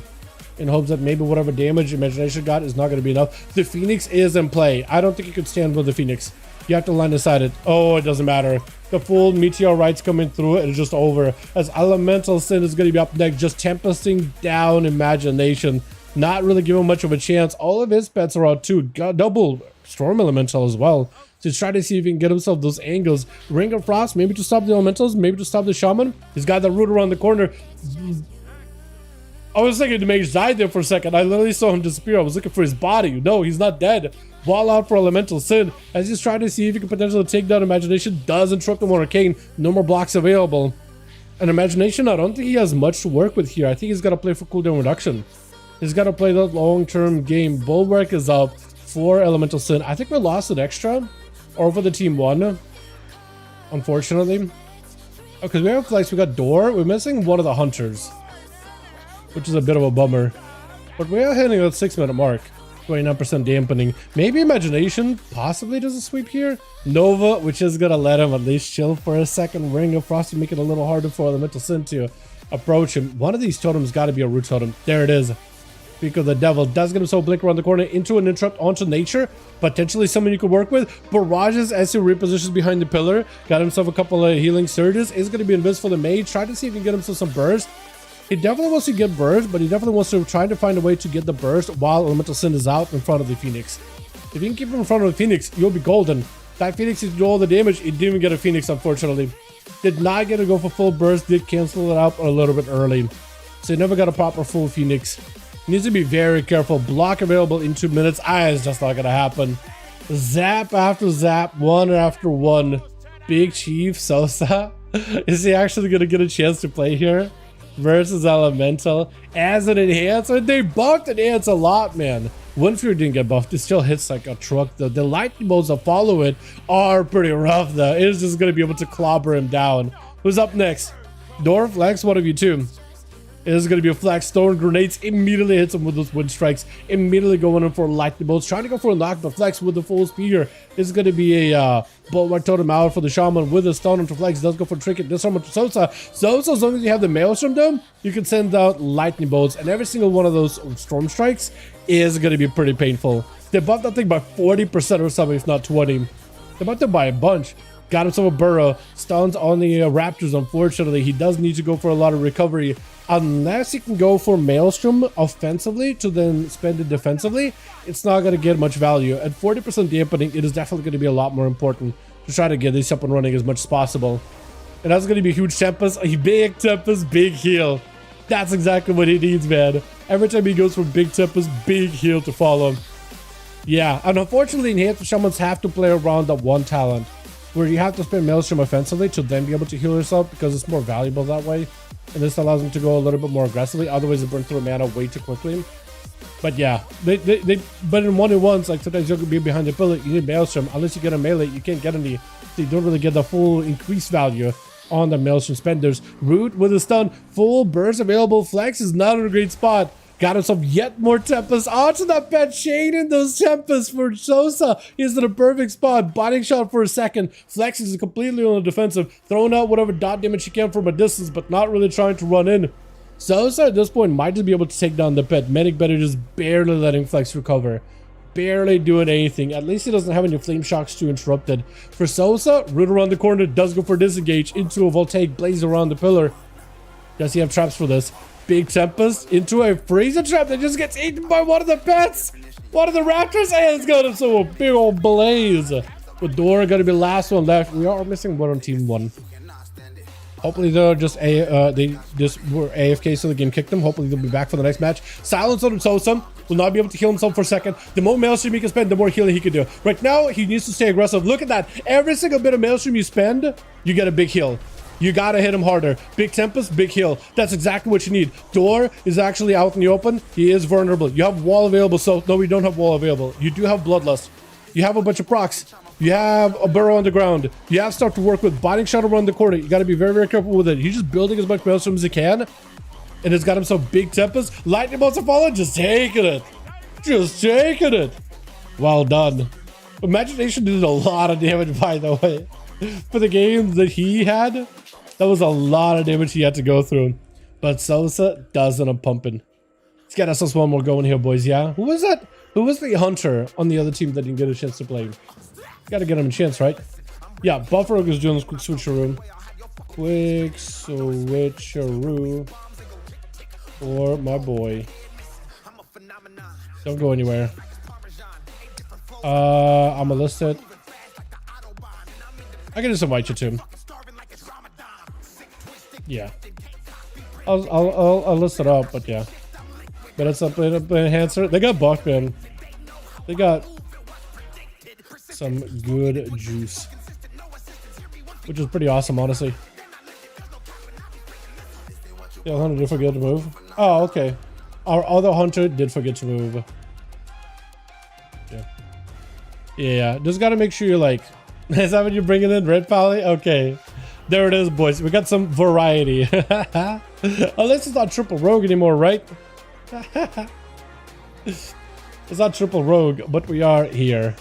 In hopes that maybe whatever damage imagination got is not going to be enough. The Phoenix is in play. I don't think you could stand with the Phoenix. You have to line aside it. Oh, it doesn't matter. The full meteorites coming through it is just over. As Elemental Sin is going to be up next, just tempesting down imagination. Not really giving much of a chance. All of his pets are out too. Got double Storm Elemental as well. So he's trying to see if he can get himself those angles. Ring of Frost, maybe to stop the Elementals, maybe to stop the Shaman. He's got the root around the corner. I was thinking the mage died there for a second. I literally saw him disappear. I was looking for his body. No, he's not dead. Ball out for Elemental Sin as he's trying to see if he can potentially take down Imagination. Does interrupt him on Arcane. No more blocks available. And Imagination, I don't think he has much to work with here. I think he's got to play for cooldown reduction. He's got to play the long-term game. Bulwark is up for Elemental Sin. I think we lost an extra. Or for the team one. Unfortunately. Oh, because we have flex. We got Door. We're missing one of the Hunters. Which is a bit of a bummer. But we are hitting a 6-minute mark. 29% dampening. Maybe Imagination possibly does a sweep here. Nova, which is going to let him at least chill for a second. Ring of Frost to make it a little harder for Elemental Sin to approach him. One of these totems got to be a root totem. There it is. Because the Devil does get himself blink around the corner into an interrupt onto nature. Potentially someone you could work with. Barrages as he repositions behind the pillar. Got himself a couple of healing surges. Is going to be invincible for the mage. Try to see if he can get himself some burst. He definitely wants to get burst, but he definitely wants to try to find a way to get the burst while Elemental Sin is out in front of the Phoenix. If you can keep him in front of the Phoenix, you'll be golden. That Phoenix did all the damage. He didn't even get a Phoenix, unfortunately. Did not get to go for full burst. Did cancel it out a little bit early. So he never got a proper full Phoenix. Needs to be very careful. Block available in 2 minutes. It's just not going to happen. Zap after zap, one after one. Big Chief Sosa. Is he actually going to get a chance to play here? Versus Elemental as an enhancer. They buffed Enhance a lot, man. Windfury didn't get buffed. It still hits like a truck though. The lightning bolts that follow it are pretty rough though. It is just going to be able to clobber him down. Who's up next? Door, Flex, one of you two. It is going to be a Flex. Throwing grenades. Immediately hits him with those wind strikes. Immediately going in for lightning bolts. Trying to go for a knock, but Flex with the full spear. This is going to be a Bulwark Totem out for the Shaman with a stun onto Flex. Does go for Trinket. This one to Sosa. Sosa, as long as you have the Maelstrom dome, you can send out lightning bolts. And every single one of those storm strikes is going to be pretty painful. They buffed that thing by 40% or something, if not 20. They buffed it by a bunch. Got himself a burrow. Stuns on the Raptors, unfortunately. He does need to go for a lot of recovery. Unless he can go for Maelstrom offensively to then spend it defensively, it's not going to get much value. At 40% dampening, it is definitely going to be a lot more important to try to get this up and running as much as possible. And that's going to be a huge Tempest, a big Tempest, big heal. That's exactly what he needs, man. Every time he goes for big Tempest, big heal to follow. Yeah, and unfortunately, Enhanced Shamans have to play around that one talent, where you have to spend Maelstrom offensively to then be able to heal yourself because it's more valuable that way. And this allows them to go a little bit more aggressively. Otherwise, they burn through mana way too quickly. But yeah, but in 1v1s, like sometimes you'll be behind the pillar, you need Maelstrom. Unless you get a melee, you can't get any. So you don't really get the full increased value on the Maelstrom spenders. Root with a stun, full burst available. Flex is not in a great spot. Got himself yet more Tempest onto that bed. Shading those Tempests for Sosa. He's in a perfect spot. Binding shot for a second. Flex is completely on the defensive. Throwing out whatever dot damage he can from a distance, but not really trying to run in. Sosa at this point might just be able to take down the pet. Medic better just barely letting Flex recover. Barely doing anything. At least he doesn't have any flame shocks to interrupt it. For Sosa, root around the corner, does go for disengage into a voltaic blaze around the pillar. Does he have traps for this? Big Tempest into a freezer trap that just gets eaten by one of the pets. One of the raptors, and it's got himself a big old blaze. With Dora gonna be the last one left. We are missing one on team 1. Hopefully they're just they just were AFK so the game kicked them. Hopefully they'll be back for the next match. Silence on Sosa will not be able to heal himself for a second. The more Maelstrom he can spend, the more healing he can do. Right now, he needs to stay aggressive. Look at that. Every single bit of Maelstrom you spend, you get a big heal. You gotta hit him harder. Big Tempest, big heal. That's exactly what you need. Door is actually out in the open. He is vulnerable. You have wall available. So no, we don't have wall available. You do have Bloodlust. You have a bunch of procs. You have a burrow on the ground. You have stuff to work with. Binding shot around the corner. You gotta be very, very careful with it. He's just building as much Maelstrom as he can. And it's got himself big Tempest. Lightning bolts are falling. Just taking it. Just taking it. Well done. Imagination did a lot of damage, by the way. For the games that he had, that was a lot of damage he had to go through. But Sosa does end up pumping. Let's get us one more going here, boys. Yeah. Who was that? Who was the hunter on the other team that didn't get a chance to play? Gotta get him a chance, right? Yeah, Buffalo is doing this quick switcheroo. Quick switcheroo for my boy. Don't go anywhere. I'm gonna list it. I can just invite you to him. Yeah. I'll list it up, but yeah. But it's up in enhancer. They got buck, man. They got some good juice, which is pretty awesome, honestly. Yeah, Hunter did forget to move. Oh, okay. Our other Hunter did forget to move. Yeah. Yeah, just gotta make sure you're like, is that what you're bringing in? Red Pally? Okay. There it is, boys. We got some variety. Unless it's not triple rogue anymore, right? It's not triple rogue, but we are here.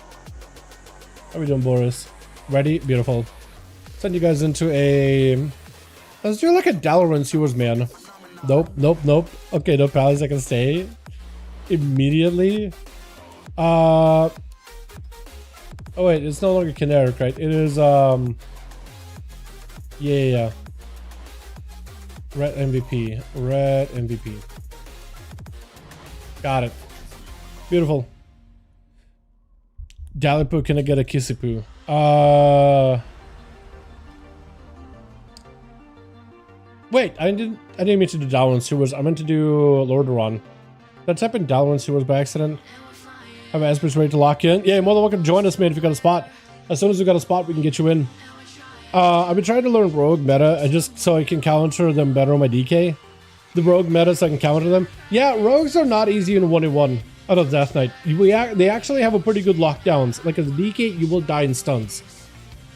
How are we doing, Boris? Ready? Beautiful. Send you guys into a... Let's do like a Dalaran Sewers, man. Nope, nope, nope. Okay, no pals, I can stay immediately. Oh wait, it's no longer Kineric, right? It is yeah. Red MVP. Red MVP. Got it. Beautiful. Dalipu, can I get a Kissipu? Wait, I didn't mean to do Dalaran Sewers. I meant to do Lordaeron. Did I type in Dalaran Sewers by accident? Have Esper's ready to lock in? Yeah, you're more than welcome to join us, man, if you got a spot. As soon as we got a spot, we can get you in. I've been trying to learn Rogue meta, just so I can counter them better on my DK. The Rogue meta, so I can counter them. Yeah, Rogues are not easy in 1v1 out of Death Knight. They actually have a pretty good lockdowns. Like as a DK, you will die in stuns.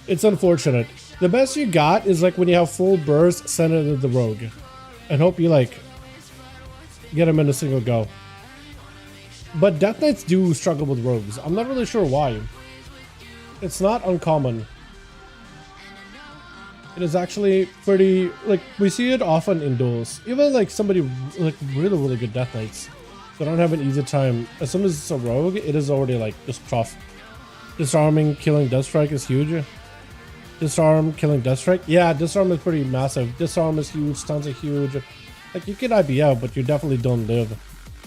It's unfortunate. The best you got is like when you have full burst, send it to the Rogue. And hope you like get them in a single go. But Death Knights do struggle with Rogues. I'm not really sure why. It's not uncommon. It is actually pretty, like, we see it often in duels. Even like somebody, like really, really good Death Knights. They don't have an easy time. As soon as it's a Rogue, it is already like just tough. Disarming, killing Deathstrike is huge. Disarm, killing Deathstrike. Yeah, disarm is pretty massive. Disarm is huge, stuns are huge. Like you can IB out, but you definitely don't live.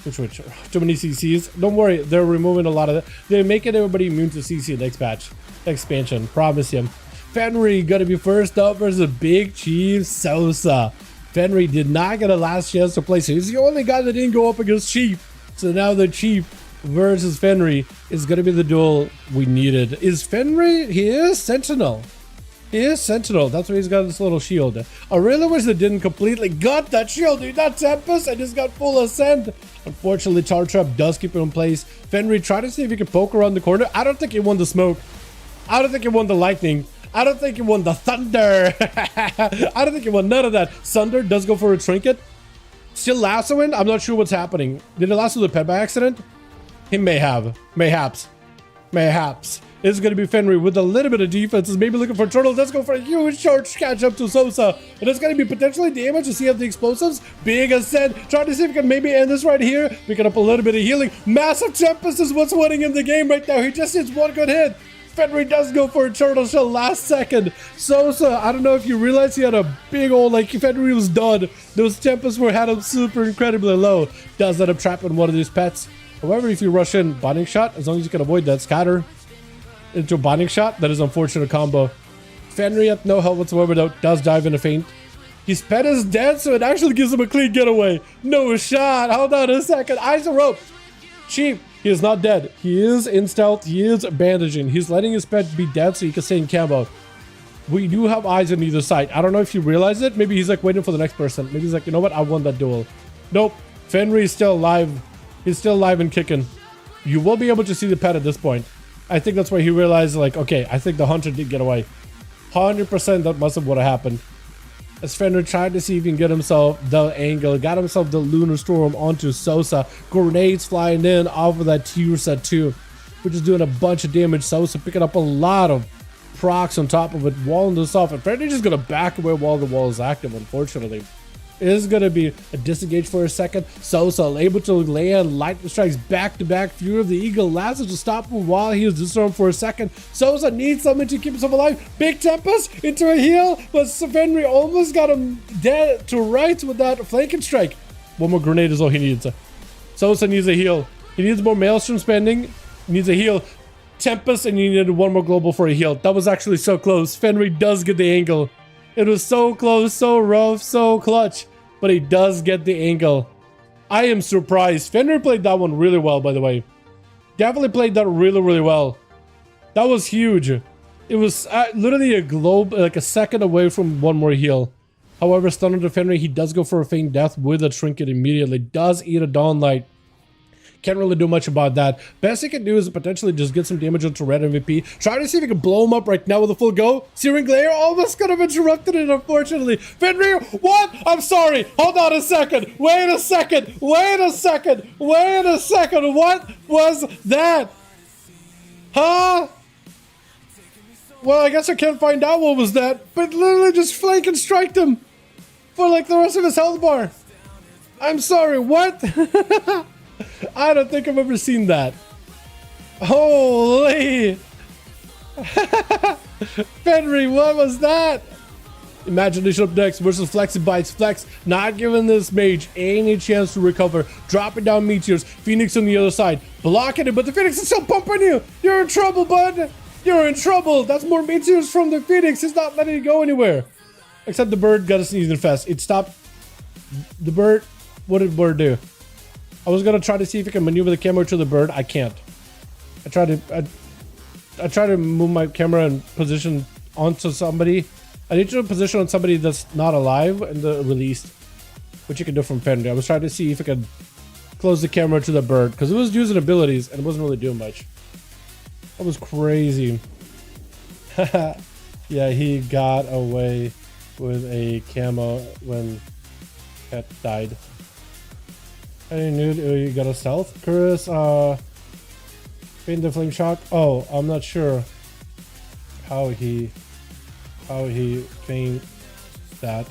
Which, too many CCs. Don't worry, they're removing a lot of that. They're making everybody immune to CC next patch. Expansion, promise you. Fenry gonna be first up versus Big Chief Sosa. Fenry did not get a last chance to play, so he's the only guy that didn't go up against Chief. So now the Chief versus Fenry is gonna be the duel we needed. Is Fenry? He is Sentinel. He is Sentinel. That's why he's got this little shield. I really wish they didn't completely gut that shield, dude. That Tempest, I just got full ascent. Unfortunately, Tar Trap does keep it in place. Fenrir, try to see if he can poke around the corner. I don't think he won the smoke. I don't think he won the lightning. I don't think he won the thunder. I don't think he won none of that. Sunder does go for a trinket. Still lassoing? I'm not sure what's happening. Did it lasso the pet by accident? He may have. Mayhaps. Mayhaps. It's going to be Fenrir with a little bit of defense. Is maybe looking for Turtle. Let's go for a huge charge catch up to Sosa. And it's going to be potentially damage to see if the explosives. Big ascent. Trying to see if we can maybe end this right here. Picking up a little bit of healing. Massive Tempest is what's winning in the game right now. He just hits one good hit. Fenrir does go for a turtle shell last second. Sosa, I don't know if you realize he had a big old, like, Fenrir was done. Those Tempests had him super incredibly low. Does end up trapping one of these pets. However, if you rush in binding shot, as long as you can avoid that scatter into a binding shot, that is unfortunate combo. Fenrir at no health whatsoever though, does dive in a feint. His pet is dead, so it actually gives him a clean getaway. No shot. Hold on a second. Eyes are rope. Cheap. He is not dead. He is in stealth. He is bandaging. He's letting his pet be dead so he can stay in camo. We do have eyes on either side. I don't know if you realize it. Maybe he's like waiting for the next person. Maybe he's like, you know what? I won that duel. Nope. Fenrir is still alive. He's still alive and kicking. You will be able to see the pet at this point. I think that's why he realized, like, okay, I think the hunter did get away. 100% that must have what happened. As Fenrir tried to see if he can get himself the angle, got himself the Lunar Storm onto Sosa. Grenades flying in off of that Tirsa too, which is doing a bunch of damage. Sosa picking up a lot of procs on top of it, walling this off. And Fenrir just gonna back away while the wall is active, unfortunately. It is going to be a disengage for a second. Sosa able to land lightning strikes back to back. Fury of the Eagle lasts to stop him while he is disarmed for a second. Sosa needs something to keep himself alive. Big Tempest into a heal, but Fenrir almost got him dead to rights with that flanking strike. One more grenade is all he needs. Sosa needs a heal. He needs more Maelstrom spending. He needs a heal. Tempest, and he needed one more global for a heal. That was actually so close. Fenrir does get the angle. It was so close, so rough, so clutch, but he does get the angle. I am surprised. Fenrir played that one really well, by the way. Definitely played that really, really well. That was huge. It was literally a globe, like a second away from one more heal. However, Stunner to Fenrir, he does go for a feint death with a trinket immediately. Does eat a Dawnlight. Can't really do much about that. Best he can do is potentially just get some damage onto Red MVP. Try to see if he can blow him up right now with a full go. Searing Glare almost could have interrupted it, unfortunately. Fenrir, what? I'm sorry. Hold on a second. Wait a second. Wait a second. Wait a second. What was that? Huh? Well, I guess I can't find out what was that, but literally just flank and strike him for like the rest of his health bar. I'm sorry, what? I don't think I've ever seen that. Holy! Fenrir, what was that? Imagination up next versus Flexi Bites. Flex not giving this mage any chance to recover. Dropping down meteors. Phoenix on the other side. Blocking it, but the Phoenix is still pumping you. You're in trouble, bud. You're in trouble. That's more meteors from the Phoenix. It's not letting you go anywhere. Except the bird got a sneeze infest. It stopped. The bird. What did bird do? I was gonna try to see if I can maneuver the camera to the bird. I can't. I try to move my camera and position onto somebody. I need to position on somebody that's not alive and released, which you can do from Fenrir. I was trying to see if I could close the camera to the bird because it was using abilities and it wasn't really doing much. That was crazy. Yeah, he got away with a camo when Pet died. I knew you got a stealth. Chris, feint the flame shock. Oh, I'm not sure how he feint that.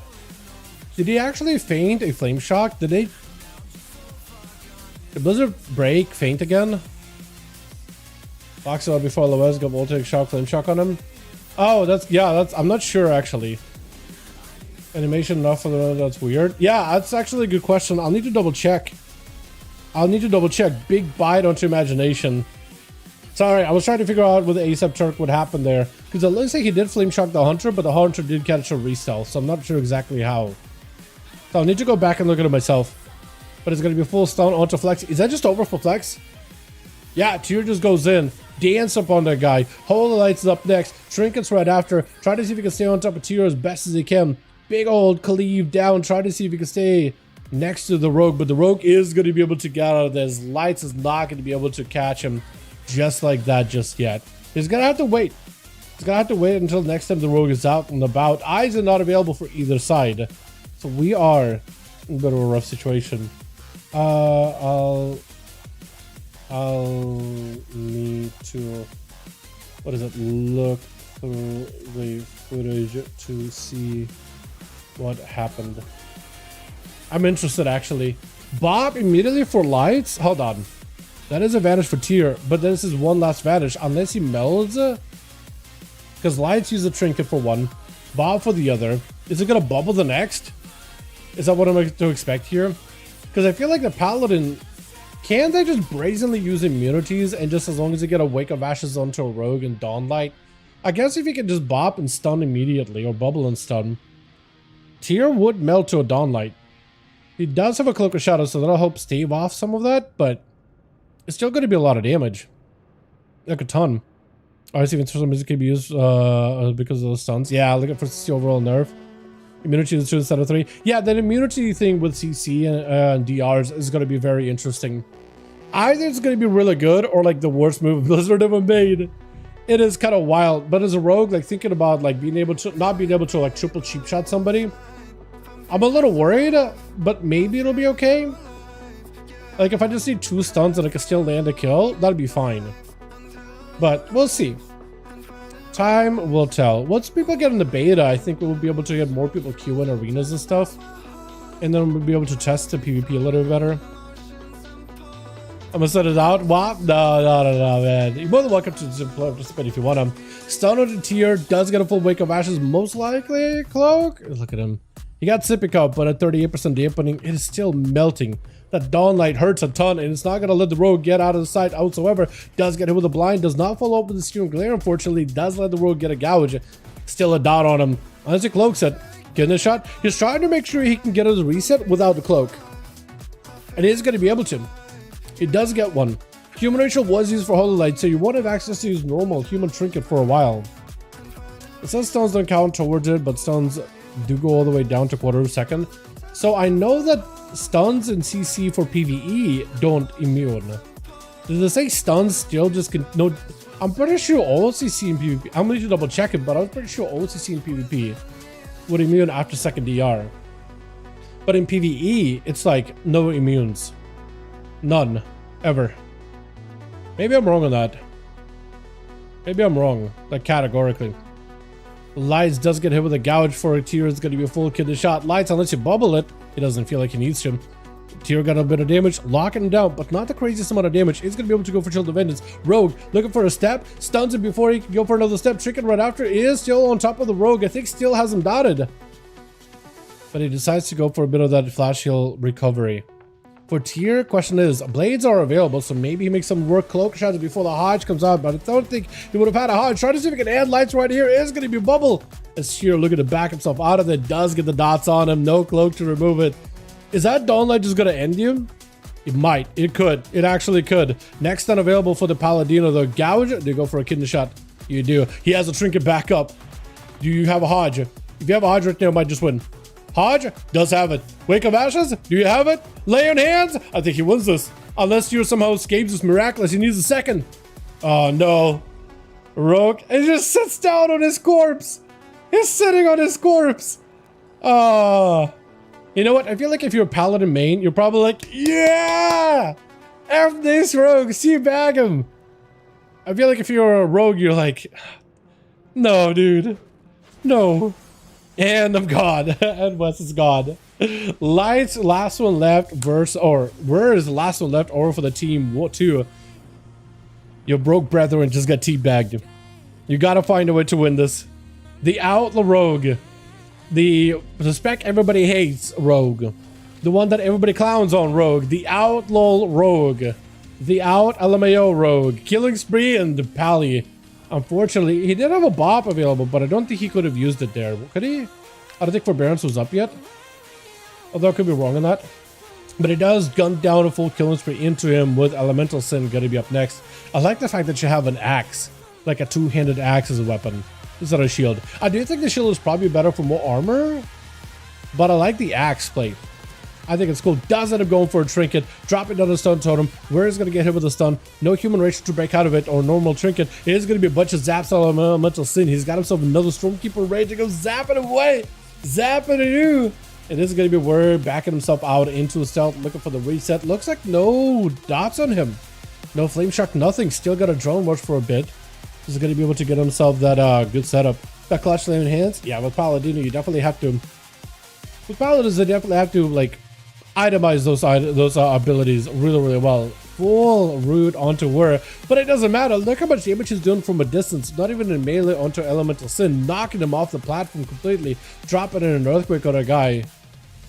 Did he actually feint a flame shock? Did Blizzard break feint again? Box out before Loez got voltaic shock, flame shock on him. Oh, that's I'm not sure actually. Animation enough for the that's weird. Yeah, that's actually a good question. I'll need to double check. Big bite onto imagination. Sorry, I was trying to figure out with the ASAP Turk what happened there. Because it looks like he did flame shock the hunter, but the hunter did catch a restyle, so I'm not sure exactly how. So I'll need to go back and look at it myself. But it's going to be full stun onto Flex. Is that just over for Flex? Yeah, Tyr just goes in. Dance up on that guy. Holy Lights is up next. Trinkets right after. Try to see if he can stay on top of Tyr as best as he can. Big old Khalif down. Try to see if he can stay next to the Rogue, but the Rogue is going to be able to get out of this. Lights is not going to be able to catch him just like that just yet. He's going to have to wait. He's going to have to wait until next time the Rogue is out and about. Eyes are not available for either side. So we are in a bit of a rough situation. I'll need to, what is it, look through the footage to see what happened. I'm interested actually. Bob immediately for Lights? Hold on. That is a vanish for Tyr, but this is one last vanish unless he melds. Because Lights use a trinket for one, Bob for the other. Is it gonna bubble the next? Is that what I'm to expect here? Because I feel like the Paladin, can't they just brazenly use immunities and just as long as they get a Wake of Ashes onto a Rogue and Dawnlight? I guess if he can just bop and stun immediately or bubble and stun, Tyr would melt to a Dawnlight. He does have a Cloak of Shadow, so that'll help stave off some of that, but it's still going to be a lot of damage. Like a ton. Obviously, for some reason, it can be used because of the stuns. Yeah, looking for the overall nerf. Immunity to 2 instead of 3. Yeah, that immunity thing with CC and DRs is going to be very interesting. Either it's going to be really good or like the worst move Blizzard ever made. It is kind of wild, but as a rogue, like thinking about like being able to, not being able to like triple cheap shot somebody, I'm a little worried, but maybe it'll be okay. Like if I just need 2 stuns and I can still land a kill, that'd be fine. But we'll see. Time will tell. Once people get in the beta, I think we'll be able to get more people queue in arenas and stuff. And then we'll be able to test the PvP a little bit better. I'm gonna set it out. What? No, man. You're more than welcome to participate if you want to. Stun on the Tyr does get a full Wake of Ashes, most likely. Cloak. Look at him. He got Sippy Cup, but at 38% dampening, it is still melting. That Dawnlight hurts a ton, and it's not going to let the Rogue get out of the sight whatsoever. Does get hit with a blind, does not follow up with the Searing Glare, unfortunately. Does let the Rogue get a gouge. Still a dot on him. Honestly, Cloak said, getting a shot. He's trying to make sure he can get his reset without the Cloak. And he is going to be able to. He does get one. Human Ritual was used for Holy Light, so you won't have access to use normal Human Trinket for a while. It says stuns don't count towards it, but stuns do go all the way down to quarter of a second. So I know that stuns and CC for PvE don't immune. Does it say stuns still just can? No, I'm pretty sure all CC in PvP. I'm going to double check it, but I'm pretty sure all CC in PvP would immune after second DR. But in PvE, it's like no immunes. None. Ever. Maybe I'm wrong on that. Maybe I'm wrong. Like categorically. Lights does get hit with a gouge for a Tyr. It's going to be a full kidney shot. Lights, unless you bubble it, he doesn't feel like he needs to. Tyr got a bit of damage, locking him down, but not the craziest amount of damage. He's going to be able to go for Chill of Vengeance. Rogue looking for a step, stuns him before he can go for another step. Trinket right after is still on top of the Rogue. I think still has him dotted. But he decides to go for a bit of that flash heal recovery. For Tyr, question is, blades are available, so maybe he makes some work cloak shots before the Hodge comes out, but I don't think he would have had a Hodge. Try to see if he can add lights right here. Is going to be bubble. As Tyr looking to back himself out of it, does get the dots on him. No cloak to remove it. Is that Dawnlight just going to end you? It might. It could. It actually could. Next unavailable for the Paladino, the gouge. Do you go for a kidney shot? You do. He has a trinket back up. Do you have a Hodge? If you have a Hodge right now, might just win. Hodge does have it. Wake of Ashes? Do you have it? Lay on hands? I think he wins this. Unless Tyr somehow escapes this miraculous. He needs a second. Oh no. Rogue. He just sits down on his corpse. He's sitting on his corpse. Oh. You know what? I feel like if you're a Paladin main, you're probably like, yeah! F this Rogue. See you bag him. I feel like if you're a Rogue, you're like, no, dude. No. And I'm God. And Wes is God. Lights, last one left versus, or where is the last one left over for the team? What two? Your broke brethren just got teabagged. You gotta find a way to win this. The Outlaw Rogue. The spec everybody hates Rogue. The one that everybody clowns on Rogue. The Outlaw Rogue. The Out LMAO Rogue. Killing Spree and the Pally. Unfortunately, he did have a bop available, but I don't think he could have used it there. Could he? I don't think Forbearance was up yet. Although I could be wrong on that. But it does gun down a full killing spree into him with Elemental Sin gonna be up next. I like the fact that you have an axe, like a two-handed axe as a weapon instead of a shield. I do think the shield is probably better for more armor, but I like the axe plate. I think it's cool. Does end up going for a trinket, dropping down the stun totem. Where is going to get hit with a stun? No human race to break out of it, or normal trinket. It is going to be a bunch of zaps on Elemental Sin. He's got himself another Stormkeeper rage to go zapping away. Zapping it you. And this is going to be where backing himself out into a stealth, looking for the reset. Looks like no dots on him. No flame shock, nothing. Still got a drone rush for a bit. He's going to be able to get himself that good setup. That clutch flame in hands. Yeah, with Paladino, you definitely have to. With Paladins, they definitely have to like itemize those abilities really well. Full root onto Whir, but it doesn't matter. Look how much damage he's doing from a distance, not even in melee onto Elemental Sin, knocking him off the platform completely, dropping in an earthquake on a guy.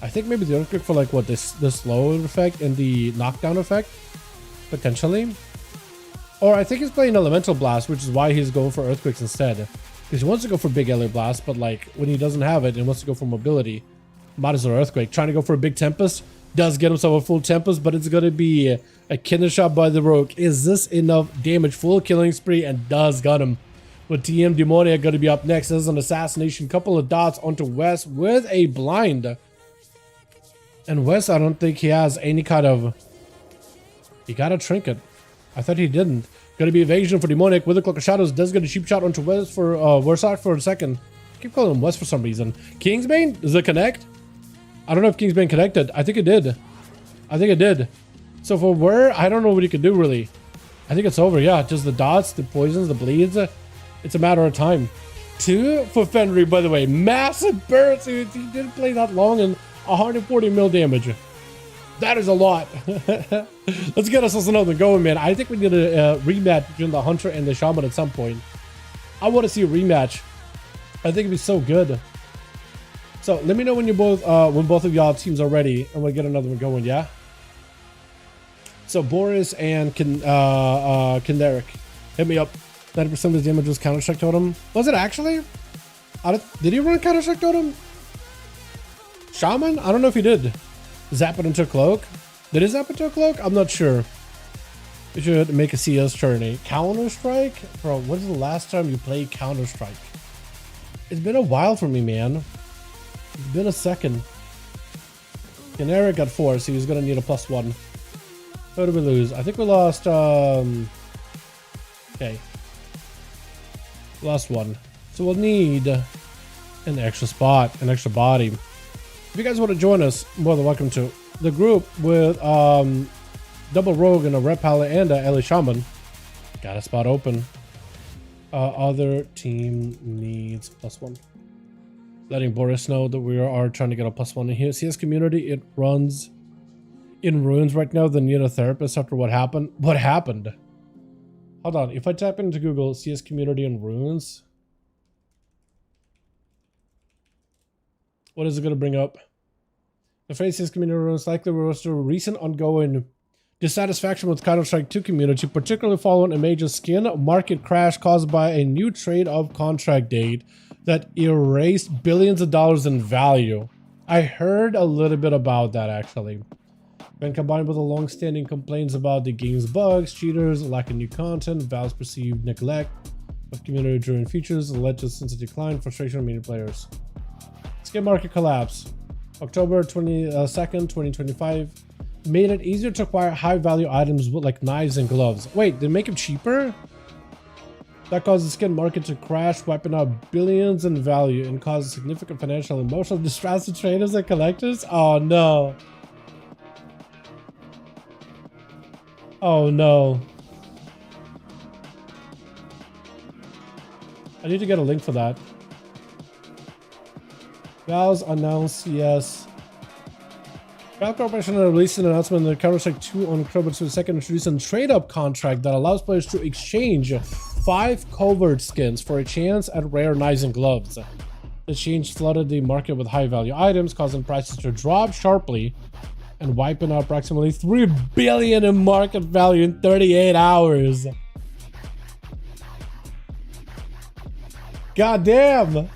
I think maybe the earthquake for like what, the slow effect and the knockdown effect, potentially. Or I think he's playing Elemental Blast, which is why he's going for earthquakes instead, because he wants to go for big LA Blast, but like when he doesn't have it and wants to go for mobility, might as well earthquake. Trying to go for a big Tempest, does get himself a full Tempest, but it's gonna be a killer shot by the Rogue. Is this enough damage? Full killing spree, and does got him. With TM Demonia gonna be up next. This is an assassination, couple of dots onto Wes with a blind. And Wes, I don't think he has any kind of, he got a trinket. I thought he didn't. Gonna be evasion for Demonic with a Cloak of Shadows. Does get a cheap shot onto Wes for Warsaw for a second. I keep calling him Wes for some reason. Kingsbane, does it connect? I don't know if Kingsbane connected. I think it did. I think it did. So for Whir, I don't know what he could do really. I think it's over. Yeah, just the dots, the poisons, the bleeds. It's a matter of time. 2 for Fenrir, by the way. Massive burst. He didn't play that long and 140 mil damage. That is a lot. Let's get us another going, man. I think we need a rematch between the Hunter and the Shaman at some point. I want to see a rematch. I think it'd be so good. So let me know when both of y'all teams are ready, and we'll get another one going. Yeah. So Boris and Kenderic, hit me up. 90% of his damage was Counter-Strike Totem. Was it actually? Did he run Counter-Strike Totem? Shaman? I don't know if he did. Zap it into Cloak. Did he zap into a Cloak? I'm not sure. We should make a CS journey. Counter-Strike? Bro, when was the last time you played Counter-Strike? It's been a while for me, man. It's been a second. Kenderic got 4, so he's gonna need a +1. How did we lose? I think we lost, okay. Lost 1. So we'll need an extra spot, an extra body. If you guys want to join us, more than welcome to. The group with Double Rogue and a Red Palette and a LA Shaman. Got a spot open. Other team needs +1. Letting Boris know that we are trying to get a +1 in here. CS community, it runs in ruins right now. They need a therapist after what happened. What happened? Hold on. If I type into Google CS community in ruins, what is it going to bring up? The phrase CS community ruins likely refers to a recent ongoing dissatisfaction with Counter-Strike 2 community, particularly following a major skin market crash caused by a new trade of contract date that erased billions of dollars in value. I heard a little bit about that actually. When combined with the long-standing complaints about the game's bugs, cheaters, lack of new content, Valve's perceived neglect of community-driven features led to sense of decline, frustration of many players. Skin market collapse. October 22nd, 2025 made it easier to acquire high-value items with like knives and gloves. Wait, did it make them cheaper? That caused the skin market to crash, wiping out billions in value and caused significant financial and emotional distress to traders and collectors. Oh no. Oh no. I need to get a link for that. Valve's announced CS. Valve Corporation released an announcement that Counter-Strike 2 on October 22nd introduced a trade-up contract that allows players to exchange 5 covert skins for a chance at rare knives and gloves. The change flooded the market with high-value items, causing prices to drop sharply and wiping out approximately $3 billion in market value in 38 hours. God damn!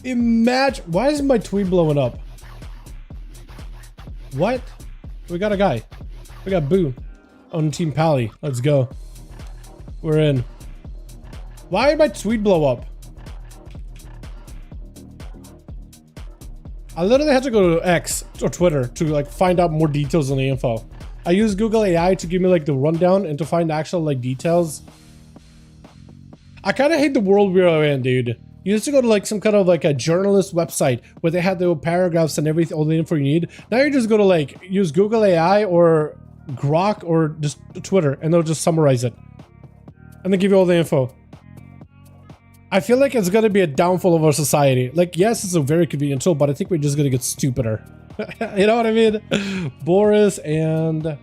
Imagine, why is my tweet blowing up? What? We got a guy. We got Boo on Team Pally. Let's go. We're in. Why did my tweet blow up? I literally had to go to X or Twitter to like find out more details on the info. I use Google AI to give me like the rundown and to find actual like details. I kind of hate the world we're in, dude. You used to go to like some kind of like a journalist website where they had the paragraphs and everything, all the info you need. Now you just go to like use Google AI or Grok or just Twitter and they'll just summarize it. And then give you all the info. I feel like it's going to be a downfall of our society. Like, yes, it's a very convenient tool, but I think we're just going to get stupider. You know what I mean? Boris and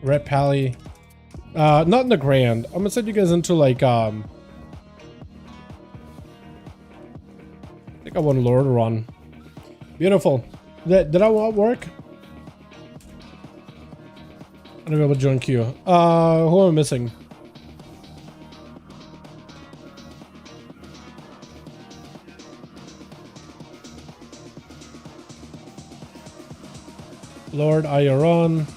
Red Pally. Not in the grand. I'm going to send you guys into like, I think I want Lord run. Beautiful. Did I work? I don't know about join queue. Who am I missing? Lord Ayaron.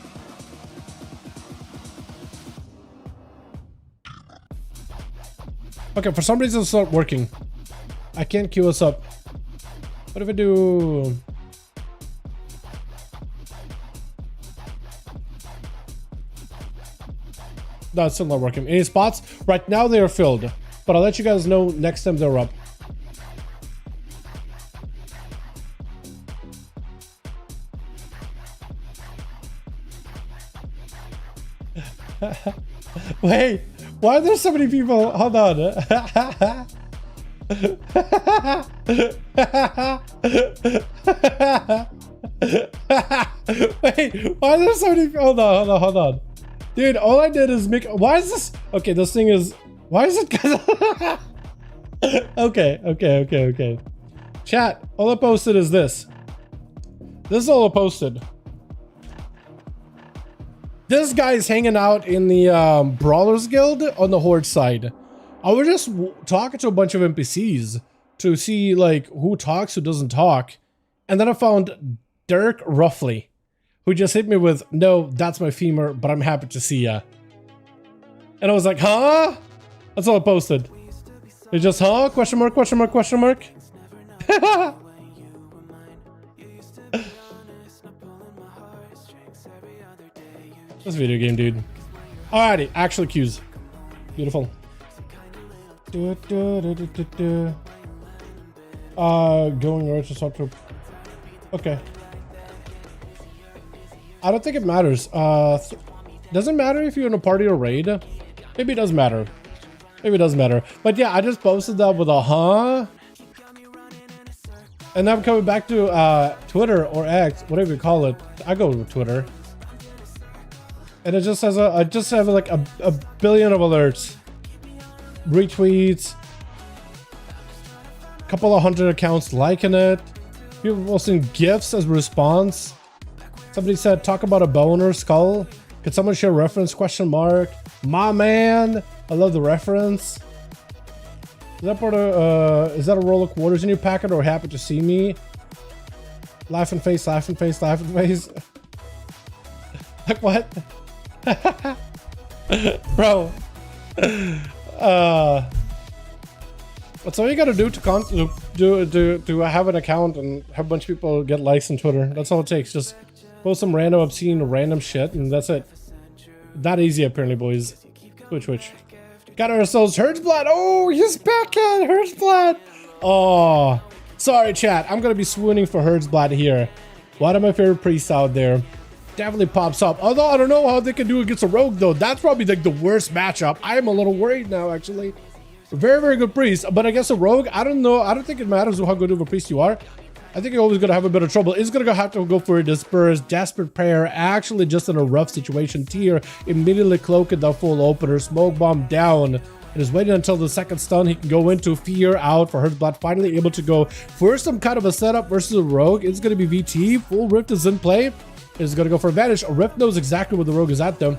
Okay, for some reason it's not working. I can't queue us up. What if I do? No, it's still not working. Any spots? Right now they are filled. But I'll let you guys know next time they're up. Wait, why are there so many people? Hold on. Wait, why are there so many people? Hold on. Dude, all I did is make. Why is this? Okay, this thing is. Why is it? Okay. Chat, all I posted is this. This is all I posted. This guy's hanging out in the Brawlers Guild on the Horde side. I was just talking to a bunch of NPCs to see like who talks, who doesn't talk. And then I found Dirk Roughly, who just hit me with, "No, that's my femur, but I'm happy to see ya." And I was like, huh? That's all I posted. It just, huh? Question mark, question mark, question mark. This video game, dude. Alrighty, actual cues. Beautiful. Going right to start troop. Okay. I don't think it matters. Doesn't matter if you're in a party or raid. Maybe it does matter. Maybe it does matter. But yeah, I just posted that with a huh. And now I'm coming back to Twitter or X, whatever you call it. I go with Twitter. And it just has I just have like a billion of alerts, retweets, a couple of hundred accounts liking it, people posting GIFs as response. Somebody said, talk about a boner skull. Could someone share reference? Question mark. My man, I love the reference. Is that part of is that a roll of quarters in your packet or happy to see me? Laughing face, laughing face, laughing face. Like what? Bro, that's all you gotta do to have an account and have a bunch of people get likes on Twitter. That's all it takes. Just post some random obscene random shit and that's it. That easy apparently, boys. Which got ourselves Hertzblatt. Oh, he's back at Hertzblatt. Oh, sorry chat, I'm gonna be swooning for Hertzblatt here. One of my favorite priests out there. Definitely pops up. Although I don't know how they can do against a rogue though. That's probably like the worst matchup. I'm a little worried now actually. Very, very good priest. But I guess a rogue, I don't know. I don't think it matters how good of a priest you are. I think you're always gonna have a bit of trouble. It's gonna have to go for a disperse, desperate prayer, actually just in a rough situation. Tier immediately cloaking the full opener, smoke bomb down. And is waiting until the second stun he can go into. Fear out for Hertzblatt, finally able to go for some kind of a setup versus a rogue. It's gonna be VT. Full Rift is in play. Is going to go for advantage. A Rift knows exactly where the rogue is at though.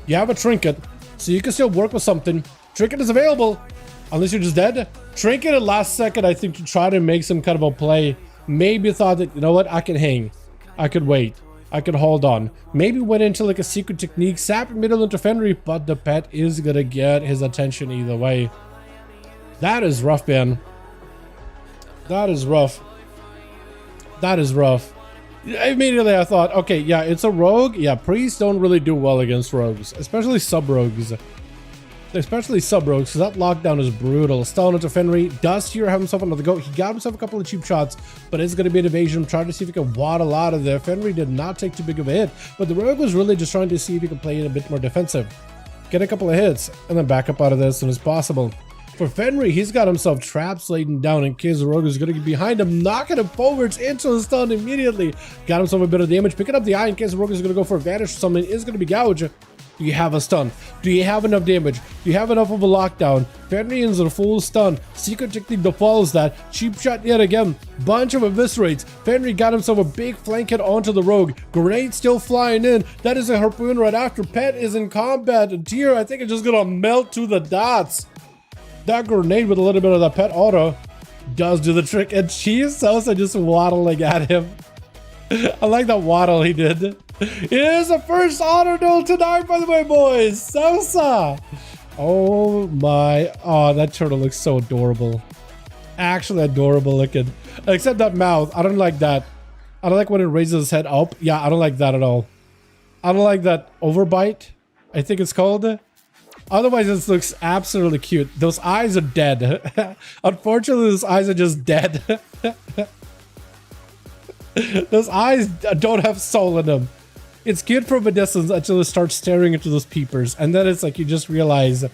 You have a trinket, so you can still work with something. Trinket is available, unless you're just dead. Trinket at last second, I think, to try to make some kind of a play. Maybe thought that, you know what, I can hang. I could wait. I could hold on. Maybe went into like a secret technique, sap middle into Fenry, but the pet is gonna get his attention either way. That is rough, man. That is rough. That is rough. Immediately I thought, okay, yeah, it's a rogue. Yeah, priests don't really do well against rogues, especially sub-rogues. Especially sub-rogues, because that lockdown is brutal. Stone into Fenry, does here have himself another go. He got himself a couple of cheap shots, but it's going to be an evasion. Trying to see if he can waddle out of there. Fenry did not take too big of a hit, but the rogue was really just trying to see if he could play it a bit more defensive. Get a couple of hits, and then back up out of there as soon as possible. For Fenry, he's got himself traps laden down in case the rogue is going to get behind him, knocking him forwards into the stun immediately. Got himself a bit of damage, picking up the eye in case the rogue is going to go for a vanish or something. Is going to be gouge. Do you have a stun? Do you have enough damage? Do you have enough of a lockdown? Fenrians are full stun. Secret technique that follows that. Cheap shot yet again. Bunch of eviscerates. Fenry got himself a big flank hit onto the rogue. Grenade still flying in. That is a harpoon right after. Pet is in combat. And Tier, I think it's just going to melt to the dots. That grenade with a little bit of that pet auto does do the trick. And she's Sosa just waddling at him. I like that waddle he did. It is the first honor duel tonight, by the way, boys. Sosa. Oh my. Oh, that turtle looks so adorable. Actually adorable looking. Except that mouth. I don't like that. I don't like when it raises its head up. Yeah, I don't like that at all. I don't like that overbite, I think it's called. Otherwise, this looks absolutely cute. Those eyes are dead. Unfortunately, those eyes are just dead. Those eyes don't have soul in them. It's cute from a distance until it starts staring into those peepers, and then it's like you just realize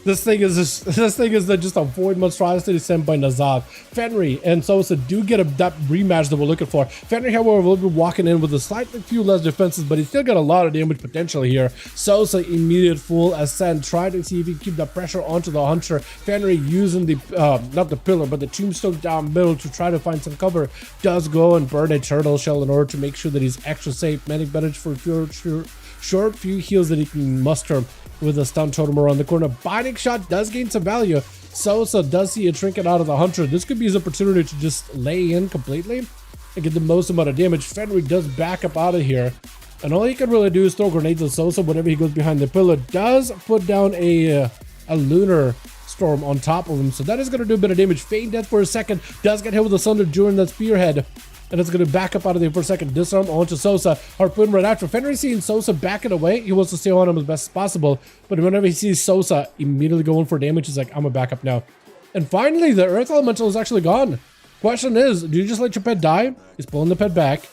this thing is just a void monstrosity sent by Nazab. Fenry and Sosa do get that rematch that we're looking for. Fenry, however, will be walking in with a slightly few less defenses, but he's still got a lot of damage potential here. Sosa immediate full ascent, trying to see if he can keep the pressure onto the hunter. Fenry using the not the pillar, but the tombstone down middle to try to find some cover. Does go and burn a turtle shell in order to make sure that he's extra safe. Medic bandage for short few heals that he can muster with a stun totem around the corner. Binding shot does gain some value. Sosa does see a trinket out of the hunter. This could be his opportunity to just lay in completely and get the most amount of damage. Fenry does back up out of here, and all he can really do is throw grenades at Sosa whenever he goes behind the pillar. Does put down a lunar storm on top of him, so that is going to do a bit of damage. Feign death for a second. Does get hit with a thunder during that spearhead, and it's going to back up out of there for a second. Disarm onto Sosa. Harpoon right after. Fenry seeing Sosa backing away. He wants to stay on him as best as possible. But whenever he sees Sosa immediately going for damage, he's like, I'm going to back up now. And finally, the Earth Elemental is actually gone. Question is, do you just let your pet die? He's pulling the pet back.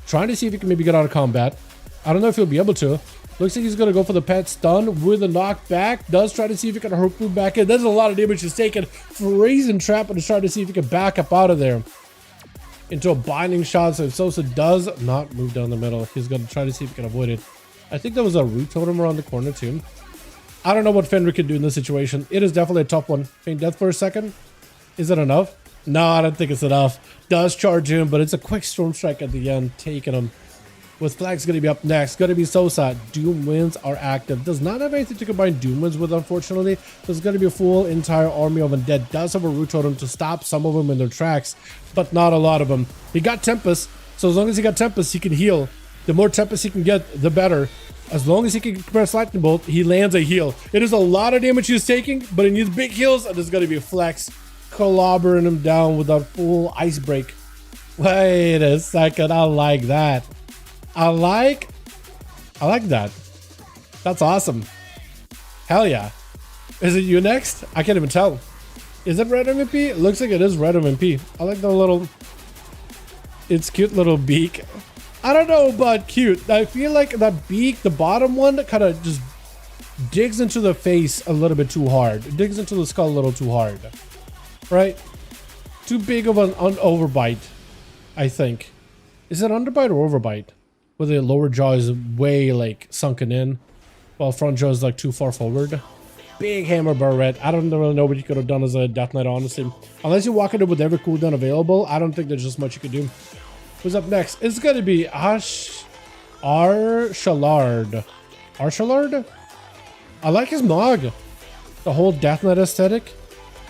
Trying to see if he can maybe get out of combat. I don't know if he'll be able to. Looks like he's going to go for the pet stun with a knockback. Does try to see if he can harpoon back in. There's a lot of damage he's taken. Freezing trap and is trying to see if he can back up out of there into a binding shot. So if Sosa does not move down the middle, he's going to try to see if he can avoid it. I think there was a root totem around the corner too. I don't know what Fenry can do in this situation. It is definitely a tough one. Feign death for a second. Is it enough? No, I don't think it's enough. Does charge him, but it's a quick storm strike at the end, taking him. With Flags going to be up next. Going to be Sosa. Doom winds are active. Does not have anything to combine Doom winds with, unfortunately. There's going to be a full entire army of undead. Does have a root totem to stop some of them in their tracks, but not a lot of them. He got Tempest, so as long as he got Tempest, he can heal. The more Tempest he can get, the better. As long as he can press Lightning Bolt, he lands a heal. It is a lot of damage he's taking, but he needs big heals, and there's going to be a Flex clobbering him down with a full ice break. Wait a second, I like that. I like that. That's awesome. Hell yeah. Is it you next? I can't even tell. Is it red MVP? It looks like it is red MVP. I like the little, it's cute little beak. I don't know about cute. I feel like that beak, the bottom one, kind of just digs into the face a little bit too hard. It digs into the skull a little too hard. Right? Too big of an overbite, I think. Is it underbite or overbite? Where the lower jaw is way like sunken in, while front jaw is like too far forward. Big hammer barret. I don't really know what you could have done as a Death Knight, honestly. Unless you walk into with every cooldown available, I don't think there's just much you could do. Who's up next? It's gonna be Arshalard. Arshalard? I like his Mog. The whole Death Knight aesthetic.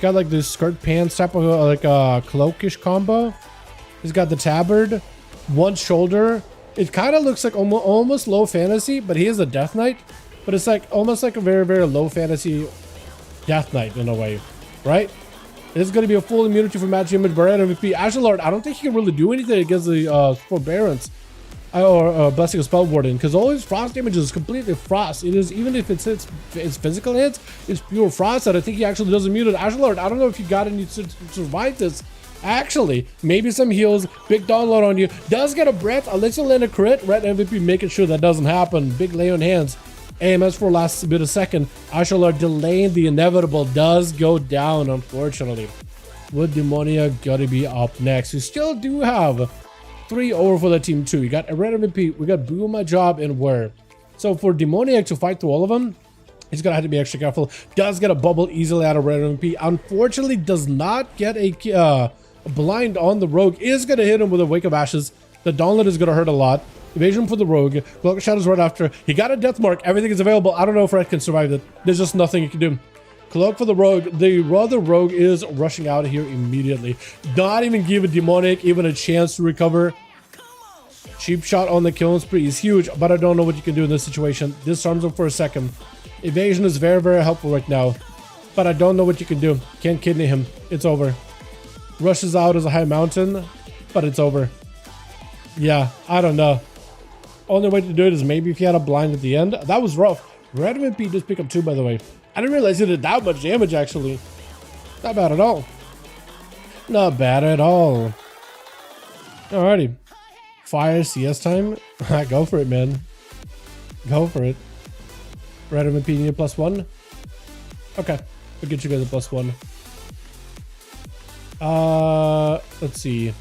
Got like this skirt pants type of like a cloakish combo. He's got the tabard. one shoulder. It kind of looks like almost low fantasy, but he is a Death Knight. But it's like almost like a very, very low fantasy Death Knight in a way, right? It's going to be a full immunity from match image Baron MVP. Ashen Lord, I don't think he can really do anything against the Forbearance or Blessing of Spell Warden, because all his frost damage is completely frost. It is, even if it's physical hits, it's pure frost, and I think he actually does immune it. Ashen Lord, I don't know if you got any to survive this. Actually, maybe some heals, big download on you. Does get a breath, unless you land a crit. Red MVP making sure that doesn't happen. Big lay on hands. AMS for last bit of second. Ashen Lord delaying the inevitable. Does go down, unfortunately. With Demonia gotta be up next. We still do have 3 over for the team too. We got a red MVP, we got Boo My Job, and Where. So for Demoniac to fight through all of them, he's gonna have to be extra careful. Does get a bubble easily out of red MVP. Unfortunately, does not get a blind on the Rogue. Is gonna hit him with a Wake of Ashes. The Dawnlet is gonna hurt a lot. Evasion for the Rogue. Cloak of Shadows right after. He got a Death Mark. Everything is available. I don't know if Red can survive it. There's just nothing you can do. Cloak for the Rogue. The other Rogue is rushing out here immediately. Not even give a Demonic even a chance to recover. Cheap shot on the killing spree is huge, but I don't know what you can do in this situation. Disarms him for a second. Evasion is very, very helpful right now, but I don't know what you can do. Can't kidney him. It's over. Rushes out as a high mountain, but it's over. Yeah, I don't know. Only way to do it is maybe if he had a blind at the end. That was rough. Red MP just picked up 2, by the way. I didn't realize he did that much damage, actually. Not bad at all. Not bad at all. Alrighty. Fire CS time. Go for it, man. Go for it. Red MP need a +1. Okay. We'll get you guys a +1. Let's see.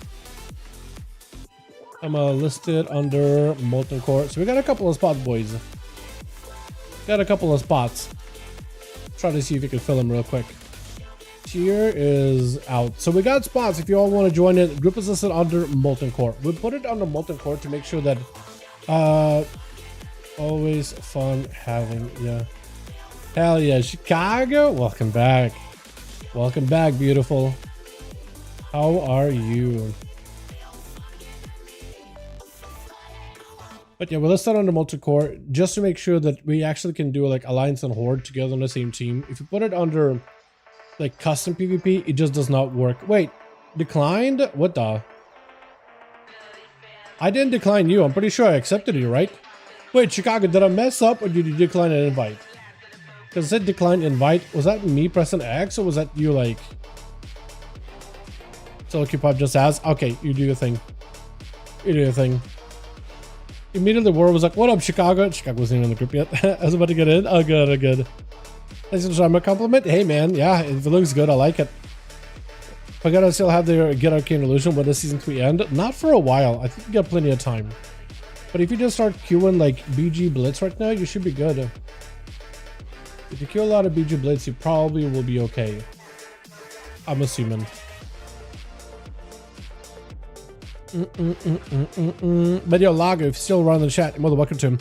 I'm listed under Molten Core. So we got a couple of spots, boys. Got a couple of spots. Try to see if you can fill them real quick. Tier is out. So we got spots. If you all want to join it, group is listed under Molten Core. We put it under Molten Core to make sure that always fun having you. Hell yeah, Chicago. Welcome back. Welcome back, beautiful. How are you? But yeah, well, let's start under multi-core just to make sure that we actually can do like Alliance and Horde together on the same team. If you put it under like custom PvP, it just does not work. Wait, declined? What the? I didn't decline you. I'm pretty sure I accepted you, right? Wait, Chicago, did I mess up or did you decline an invite? Because it said decline invite. Was that me pressing X or was that you like... So Pop just asked. Okay, you do your thing. You do your thing. Immediately War was like, what up, Chicago? Chicago wasn't even in the group yet. I was about to get in. Oh, good, oh, good. Thanks for trying my compliment. Hey, man. Yeah, if it looks good, I like it. I gotta still have the Get Arcane Illusion when the season 3 end. Not for a while. I think you got plenty of time. But if you just start queuing like BG Blitz right now, you should be good. If you queue a lot of BG Blitz, you probably will be okay. I'm assuming. But yo, Lago, if you're still around the chat, you're more than welcome to him.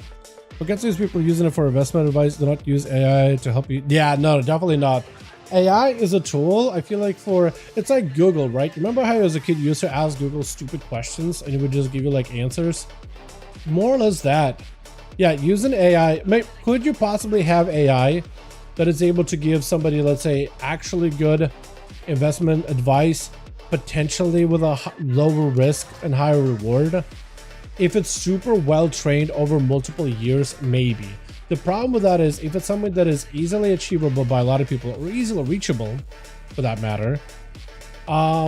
Forget these people using it for investment advice. Do not use AI to help you. Yeah, no, definitely not. AI is a tool, I feel like, for... It's like Google, right? Remember how as a kid you used to ask Google stupid questions and it would just give you like answers? More or less that. Yeah, using AI... Could you possibly have AI that is able to give somebody, let's say, actually good investment advice, potentially with a lower risk and higher reward? If it's super well trained over multiple years, maybe. The problem with that is if it's something that is easily achievable by a lot of people, or easily reachable for that matter, I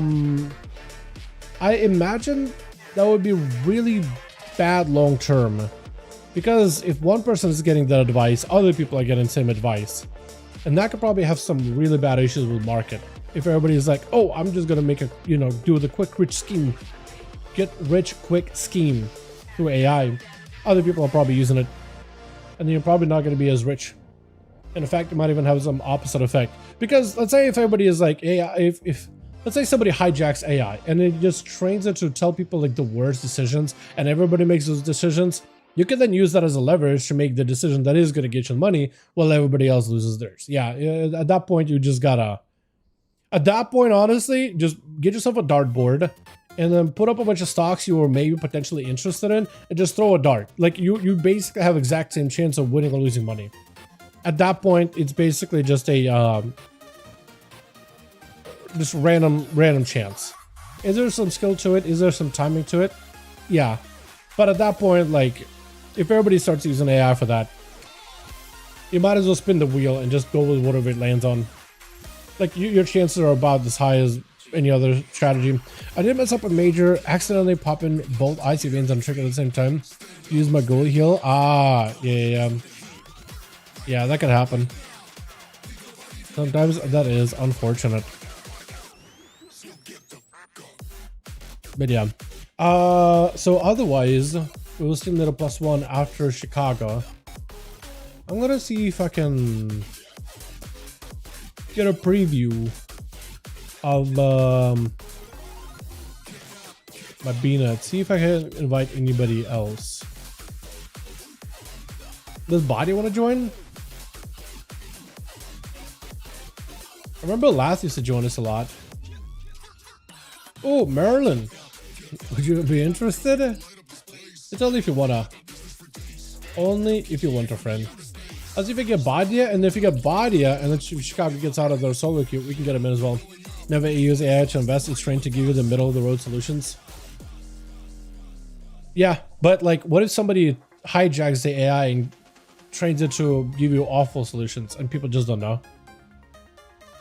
imagine that would be really bad long term, because if one person is getting that advice, other people are getting the same advice, and that could probably have some really bad issues with market. If everybody is like, oh, I'm just gonna make a, you know, do the quick rich scheme, get rich quick scheme through AI, other people are probably using it, and then you're probably not going to be as rich. And in fact, it might even have some opposite effect, because let's say if everybody is like AI, if let's say somebody hijacks AI and it just trains it to tell people like the worst decisions, and everybody makes those decisions, you can then use that as a leverage to make the decision that is going to get you money while everybody else loses theirs. Yeah, at that point, you just gotta... At that point, honestly, just get yourself a dartboard and then put up a bunch of stocks you were maybe potentially interested in, and just throw a dart. Like you basically have exact same chance of winning or losing money. At that point, it's basically just a just random chance. Is there some skill to it? Is there some timing to it? Yeah, but at that point, like, if everybody starts using AI for that, you might as well spin the wheel and just go with whatever it lands on. Like, your chances are about as high as any other strategy. I did mess up a major, accidentally popping both icy veins on trigger at the same time. Use my goalie heal. Ah, yeah. Yeah, that could happen. Sometimes that is unfortunate. But yeah. So otherwise, we will still need a +1 after Chicago. I'm gonna see if I can get a preview of my BNet. See if I can invite anybody else. Does Body want to join? I remember Last used to join us a lot. Oh, Marilyn. Would you be interested? It's only if you wanna. Only if you want a friend. I'll see if I get Badia, and if you get Badia, and then Chicago gets out of their solo queue, we can get him in as well. Never use AI to invest. It's trained to give you the middle of the road solutions. Yeah, but like, what if somebody hijacks the AI and trains it to give you awful solutions, and people just don't know?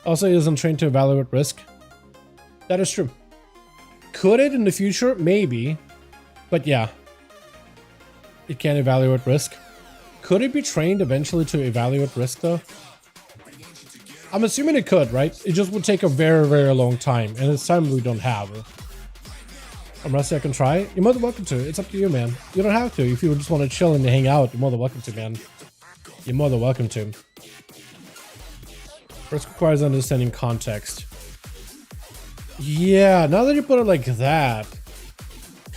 Also, it isn't trained to evaluate risk. That is true. Could it in the future? Maybe. But yeah. It can't evaluate risk. Could it be trained eventually to evaluate risk though? I'm assuming it could, right? It just would take a very long time. And it's time we don't have. I'm rusty, I can try. You're more than welcome to. It's up to you, man. You don't have to. If you just want to chill and hang out, you're more than welcome to, man. You're more than welcome to. Risk requires understanding context. Yeah, now that you put it like that,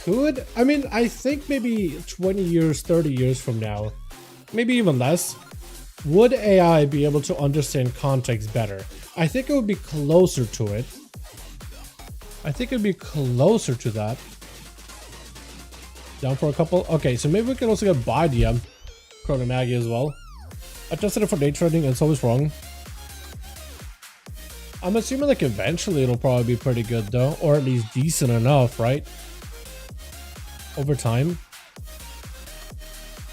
could, I mean, I think maybe 20 years, 30 years from now, maybe even less, would AI be able to understand context better? I think it would be closer to it. I think it'd be closer to that. Down for a couple. Okay, so maybe we can also get Badia, Chronomagi as well. I tested it for day trading and it's always wrong. I'm assuming like eventually it'll probably be pretty good though, or at least decent enough, right? Over time.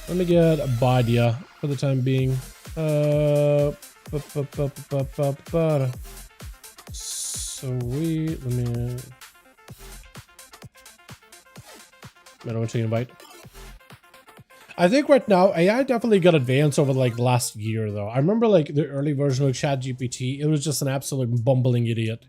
Let me get Badia for the time being. Sweet. Let me. I don't want to invite. I think right now AI definitely got advanced over like last year though. I remember like the early version of ChatGPT, it was just an absolute bumbling idiot.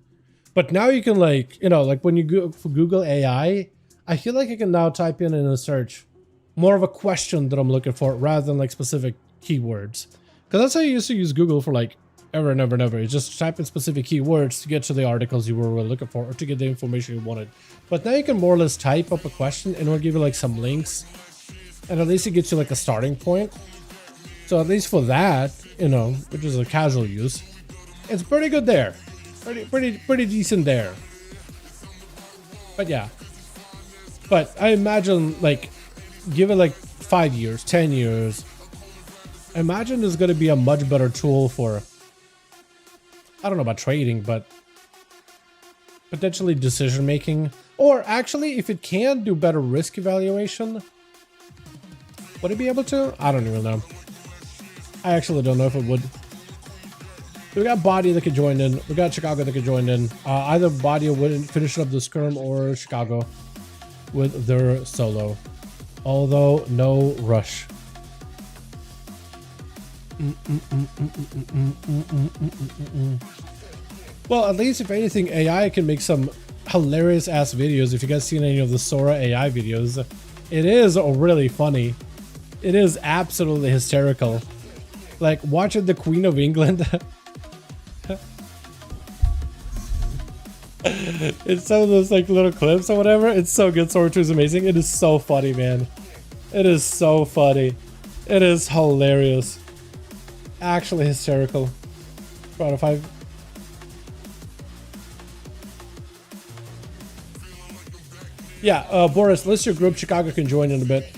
But now you can like, you know, like when you go for Google AI, I feel like I can now type in a search more of a question that I'm looking for rather than like specific keywords. Because that's how you used to use Google for like ever and ever and ever. You just type in specific keywords to get to the articles you were really looking for or to get the information you wanted. But now you can more or less type up a question and it'll give you like some links. And at least it gets you like a starting point. So at least for that, you know, which is a casual use, it's pretty good there. Pretty decent there. But yeah. But I imagine like, give it like 5 years, 10 years. I imagine there's going to be a much better tool for, I don't know about trading, but potentially decision making. Or actually, if it can do better risk evaluation, would it be able to? I don't even know. I actually don't know if it would. We got Body that could join in. We got Chicago that could join in. Either Body would finish up the skirm or Chicago with their solo. Although, no rush. Well, at least if anything, AI can make some hilarious ass videos. If you guys seen any of the Sora AI videos, it is really funny. It is absolutely hysterical. Like watching the Queen of England. It's some of those like little clips or whatever. It's so good. Sora 2 is amazing. It is so funny, man. It is so funny. It is hilarious. Actually hysterical. 4 out of 5. Yeah, Boris, list your group. Chicago can join in a bit.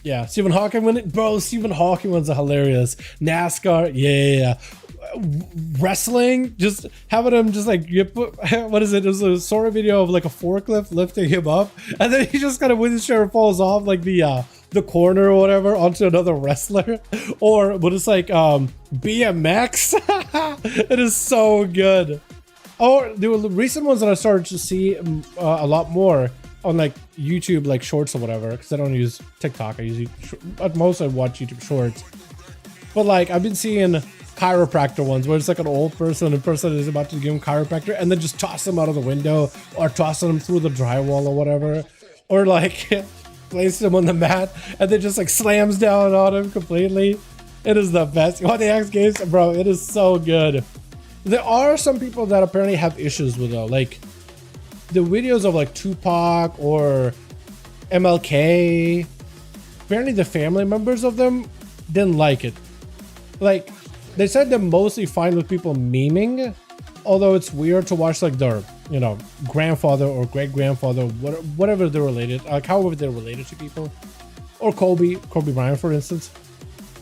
Yeah, Stephen Hawking win it, bro. Stephen Hawking ones are hilarious. NASCAR, yeah. Wrestling, just having him just like what is it? There's a sort of video of like a forklift lifting him up, and then he just kind of wheelchair falls off like the corner or whatever onto another wrestler, or what is like BMX. It is so good. Oh, there were recent ones that I started to see a lot more on like YouTube, like shorts or whatever, because I don't use TikTok. I usually at most I watch YouTube shorts, but like I've been seeing chiropractor ones where it's like an old person, a person is about to give him chiropractor and then just toss them out of the window or tossing them through the drywall or whatever, or like place him on the mat and then just like slams down on him completely. It is the best. What the X Games, bro, it is so good. There are some people that apparently have issues with though, like the videos of like Tupac or MLK. Apparently the family members of them didn't like it. Like they said they're mostly fine with people memeing, although it's weird to watch like their, you know, grandfather or great grandfather, whatever they're related, like however they're related to people, or Kobe Bryant, for instance,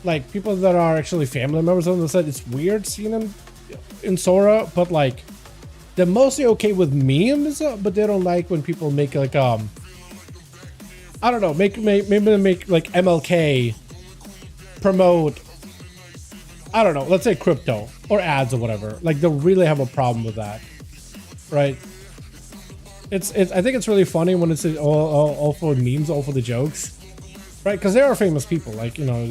like people that are actually family members of them said it's weird seeing them in Sora, but like they're mostly okay with memes, but they don't like when people make like I don't know, maybe make like MLK promote, I don't know, let's say crypto or ads or whatever. Like they'll really have a problem with that, right? It's I think it's really funny when it's all for memes, all for the jokes, right? Because they are famous people, like you know,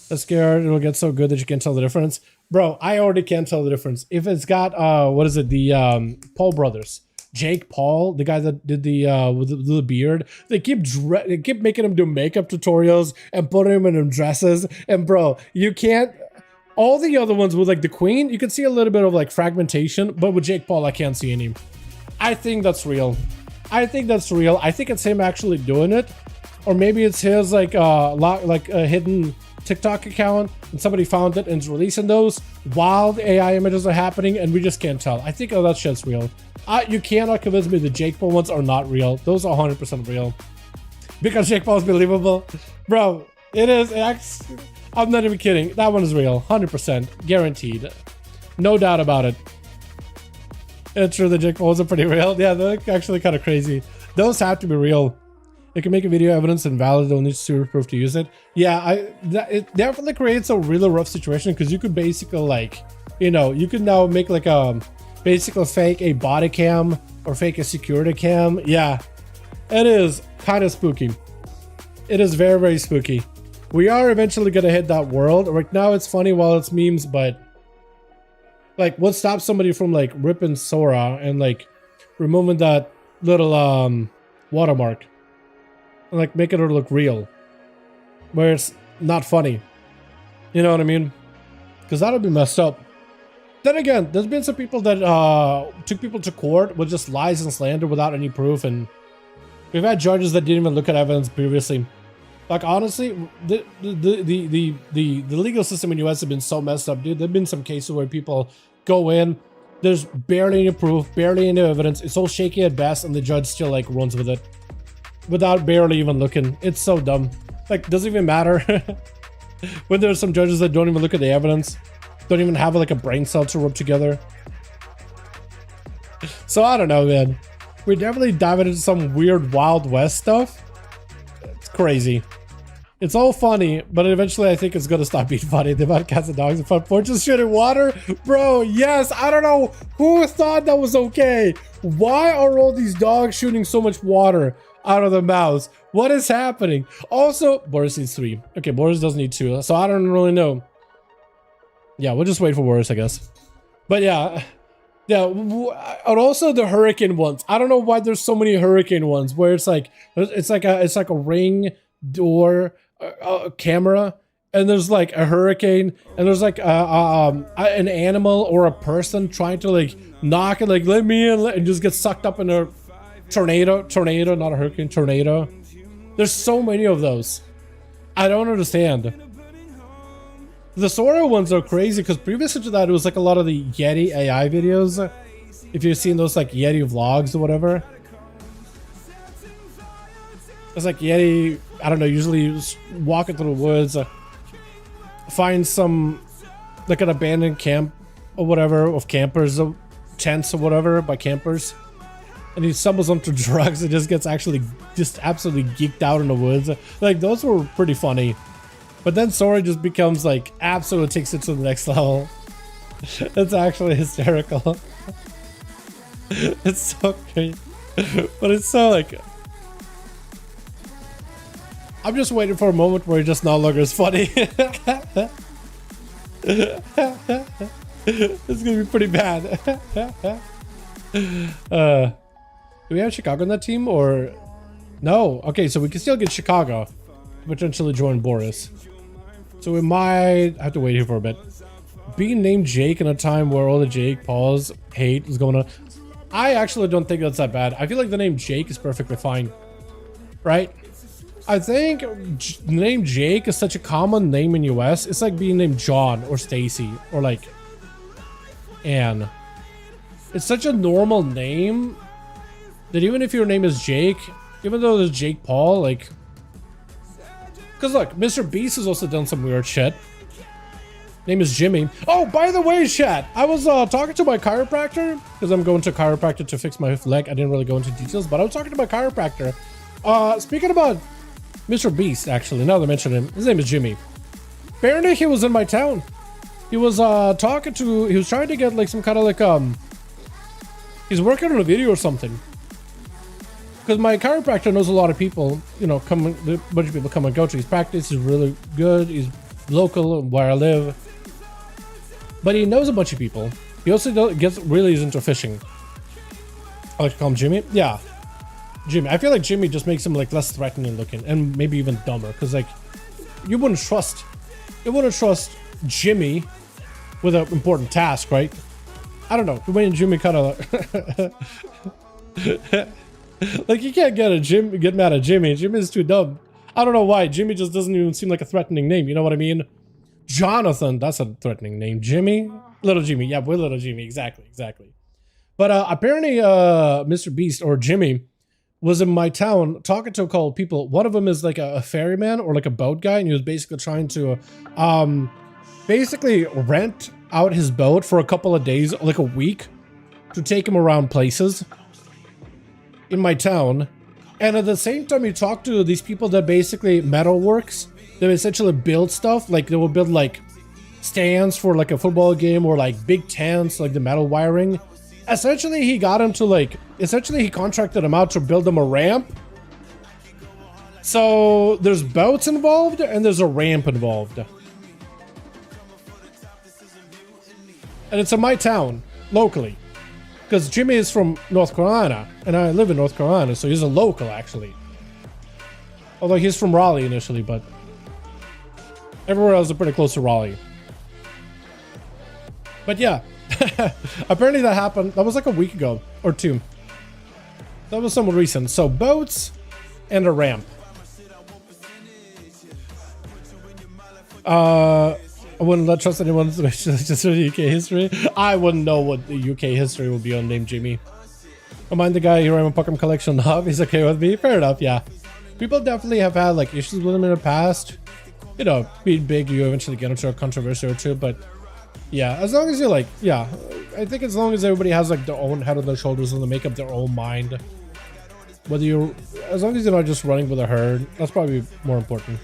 they're scared it'll get so good that you can't tell the difference. Bro, I already can't tell the difference. If it's got what is it, the Paul brothers, Jake Paul, the guy that did the with the beard, they keep making him do makeup tutorials and putting him in them dresses. And bro, you can't. All the other ones with like the Queen, you can see a little bit of like fragmentation, but with Jake Paul, I can't see any. I think that's real. I think it's him actually doing it, or maybe it's his like a hidden TikTok account and somebody found it and is releasing those while the AI images are happening and we just can't tell. I think that shit's real. You cannot convince me the Jake Paul ones are not real. Those are 100% real. Because Jake Paul is believable. Bro, it is. I'm not even kidding. That one is real. 100%. Guaranteed. No doubt about it. It's true that Jake Paul's are pretty real. Yeah, they're actually kind of crazy. Those have to be real. It can make a video evidence invalid, don't need super proof to use it. Yeah, it definitely creates a really rough situation because you could basically like, you know, you could now make like basically fake a body cam or fake a security cam. Yeah, it is kind of spooky. It is very, very spooky. We are eventually going to hit that world. Right now it's funny while it's memes, but like what stops somebody from like ripping Sora and like removing that little watermark? And like making it look real, where it's not funny. You know what I mean? Because that would be messed up. Then again, there's been some people that took people to court with just lies and slander without any proof, and we've had judges that didn't even look at evidence previously. Like honestly, the legal system in the US has been so messed up, dude. There've been some cases where people go in, there's barely any proof, barely any evidence. It's all shaky at best, and the judge still like runs with it. Without barely even looking. It's so dumb. Like, doesn't even matter. When there's some judges that don't even look at the evidence, don't even have like a brain cell to rub together. So I don't know, man. We're definitely diving into some weird Wild West stuff. It's crazy. It's all funny, but eventually I think it's gonna stop being funny. The amount of cats and dogs and fun porches shooting water. Bro, yes, I don't know who thought that was okay. Why are all these dogs shooting so much water out of the mouths? What is happening? Also, Boris needs 3. Okay, Boris doesn't need 2, so I don't really know. Yeah, we'll just wait for Boris, I guess. But yeah, and also the hurricane ones. I don't know why there's so many hurricane ones where it's like a ring door camera, and there's like a hurricane, and there's like an animal or a person trying to like knock and like let me in, and just get sucked up in a tornado, not a hurricane, tornado. There's so many of those. I don't understand. The Sora ones are crazy because previous to that, it was like a lot of the Yeti AI videos. If you've seen those like Yeti vlogs or whatever. It's like Yeti, I don't know, usually just walking through the woods, find some, like an abandoned camp or whatever of campers, tents or whatever by campers. And he stumbles onto drugs and just gets actually just absolutely geeked out in the woods. Like those were pretty funny. But then Sora just becomes like absolutely takes it to the next level. It's actually hysterical. It's so great. But it's so like, I'm just waiting for a moment where he just no longer is funny. It's gonna be pretty bad. Do we have Chicago on that team or no? Okay, so we can still get Chicago to potentially join Boris. So we might have to wait here for a bit. Being named Jake in a time where all the Jake Paul's hate is going on. I actually don't think that's that bad. I feel like the name Jake is perfectly fine. Right? I think the name Jake is such a common name in US. It's like being named John or Stacy or like Anne. It's such a normal name that even if your name is Jake, even though there's Jake Paul, like, because look, Mr. Beast has also done some weird shit. Name is Jimmy. Oh, by the way, chat, I was talking to my chiropractor because I'm going to a chiropractor to fix my leg. I didn't really go into details, but I was talking to my chiropractor. Speaking about Mr. Beast, actually, now that I mention him, his name is Jimmy. Apparently, he was in my town. He was he was trying to get like some kind of like he's working on a video or something. Because my chiropractor knows a lot of people, you know, a bunch of people come and go to his practice. He's really good. He's local where I live. But he knows a bunch of people. He also really is into fishing. I like to call him Jimmy. Yeah. Jimmy. I feel like Jimmy just makes him like less threatening looking and maybe even dumber. Because like, you wouldn't trust Jimmy with an important task, right? I don't know. The way Jimmy kind of like, you can't get mad at Jimmy. Jimmy's too dumb. I don't know why. Jimmy just doesn't even seem like a threatening name. You know what I mean? Jonathan, that's a threatening name. Jimmy? Little Jimmy. Yeah, we're Little Jimmy. Exactly. But apparently Mr. Beast or Jimmy was in my town talking to a couple of people. One of them is like a ferryman or like a boat guy. And he was basically trying to basically rent out his boat for a couple of days, like a week, to take him around places in my town. And at the same time, you talk to these people that basically metalworks. They essentially build stuff. Like they will build like stands for like a football game or like big tents, like the metal wiring. Essentially, he got him to like, he contracted him out to build him a ramp. So there's boats involved and there's a ramp involved. And it's in my town, locally. Because Jimmy is from North Carolina, and I live in North Carolina, so he's a local, actually. Although he's from Raleigh initially, but everywhere else is pretty close to Raleigh. But yeah, apparently that happened. That was like a week ago, or two. That was somewhat recent. So boats and a ramp. I wouldn't trust anyone to just read UK history. I wouldn't know what the UK history would be on name Jimmy. I mind the guy here. I'm a Pokemon collection hub. He's okay with me. Fair enough. Yeah, people definitely have had like issues with him in the past. You know, being big, you eventually get into a controversy or two. But yeah, as long as you're like, yeah, I think as long as everybody has like their own head on their shoulders and they make up their own mind. As long as you're not just running with a herd, that's probably more important.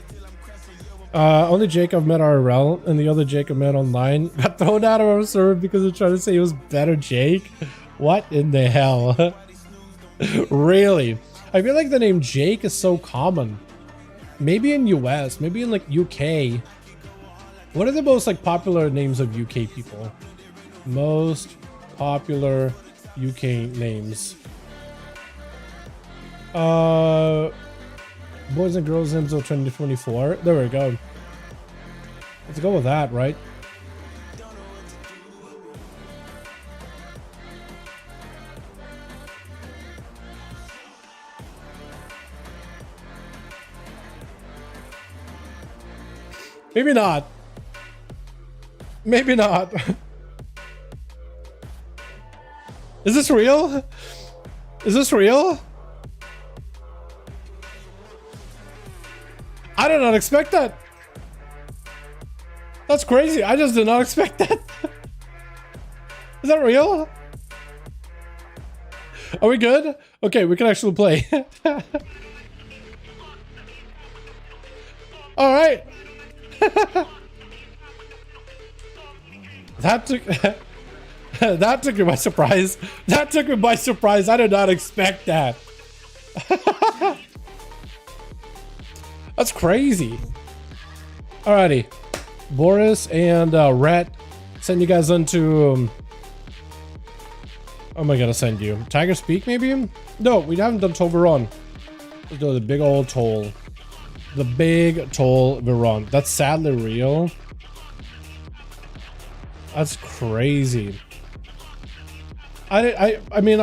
Only Jake I've met IRL, and the other Jake I met online got thrown out of our server because they're trying to say he was better Jake. What in the hell? Really? I feel like the name Jake is so common. Maybe in US, maybe in like UK. What are the most like popular names of UK people? Most popular UK names. Boys and Girls Hymns of 2024. There we go. Let's go with that, right? Maybe not. Maybe not. Is this real? Is this real? I did not expect that. That's crazy. I just did not expect that. Is that real? Are we good? Okay, we can actually play. All right. That took that took me by surprise. That took me by surprise. I did not expect that. That's crazy. Alrighty, Boris and Rhett, send you guys into. Oh my god, I send you Tiger's Peak maybe? No, we haven't done Toll Veron. Let's do the big old toll. The big Toll Veron. That's sadly real. That's crazy. I mean,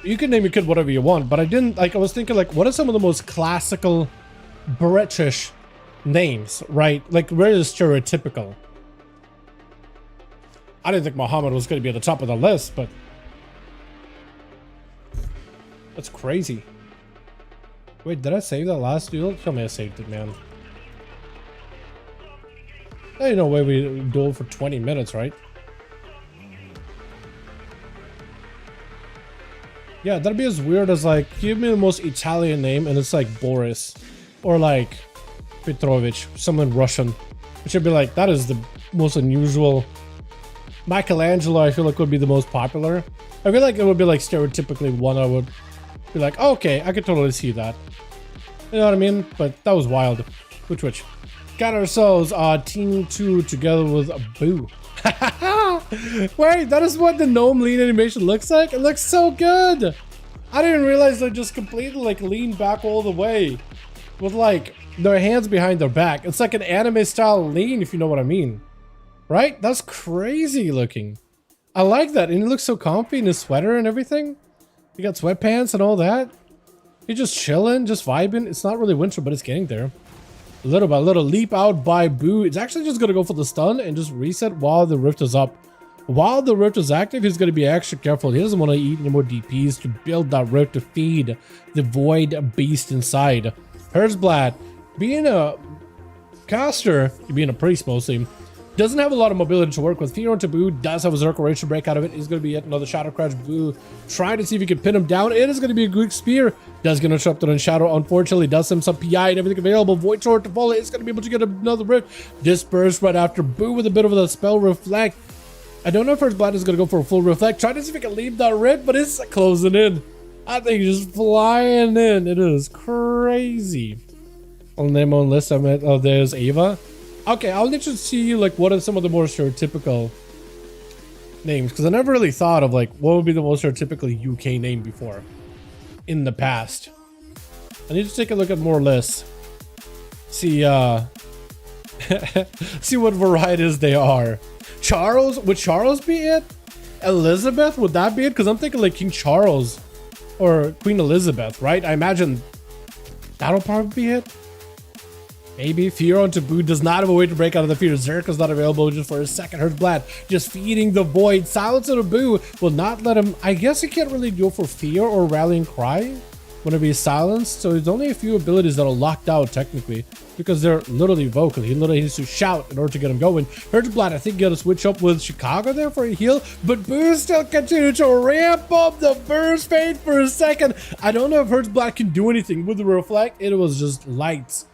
you can name your kid whatever you want, but I didn't like. I was thinking like, what are some of the most classical British names, right? Like very stereotypical. I didn't think Muhammad was going to be at the top of the list, but that's crazy. Wait, did I save that last duel? Tell me I saved it, man. There ain't no way we duel for 20 minutes, right? Yeah, that'd be as weird as like, give me the most Italian name and it's like Boris. Or like Petrovich, someone Russian. Which would be like, that is the most unusual. Michelangelo, I feel like would be the most popular. I feel like it would be like stereotypically one I would be like, oh, okay, I could totally see that. You know what I mean? But that was wild. Which. Got ourselves Team 2 together with Boo. Wait, that is what the gnome lean animation looks like? It looks so good! I didn't realize they just completely like lean back all the way. With like their hands behind their back. It's like an anime style lean, if you know what I mean. Right? That's crazy looking. I like that, and he looks so comfy in his sweater and everything. He got sweatpants and all that. He's just chilling, just vibing. It's not really winter, but it's getting there. Little by little, leap out by Boo. It's actually just gonna go for the stun and just reset while the rift is up. While the rift is active, he's gonna be extra careful. He doesn't want to eat any more DPs to build that rift to feed the void beast inside. Herzblad, being a caster, being a priest mostly, doesn't have a lot of mobility to work with. Fear onto Boo does have a Zerker Rage to break out of it. He's going to be yet another Shadow Crash. Boo trying to see if he can pin him down. It is going to be a Greek Spear. Does get interrupted on Shadow. Unfortunately, does him some PI and everything available. Void Sword to fall. It's going to be able to get another Rift. Disperse right after Boo with a bit of a spell Reflect. I don't know if First Blood is going to go for a full Reflect. Trying to see if he can leave that Rift, but it's closing in. I think he's just flying in. It is crazy. On name on list, I met, oh, there's Ava. Okay, I'll let you see like what are some of the more stereotypical names, because I never really thought of like what would be the most stereotypical UK name before in the past. I need to take a look at more lists. See see what varieties they are. Charles, would Charles be it? Elizabeth, would that be it? Because I'm thinking like King Charles or Queen Elizabeth, right? I imagine that'll probably be it. Maybe Fear on Taboo does not have a way to break out of the fear. Zerka's not available just for a second. Herzblad just feeding the void. Silence on Taboo will not let him. I guess he can't really go for Fear or Rallying Cry whenever he's silenced. So there's only a few abilities that are locked out technically because they're literally vocal. He literally needs to shout in order to get him going. Herzblad, I think, got to switch up with Chicago there for a heal, but Boo still continues to ramp up the burst fade for a second. I don't know if Herzblad can do anything with the Reflect. It was just lights.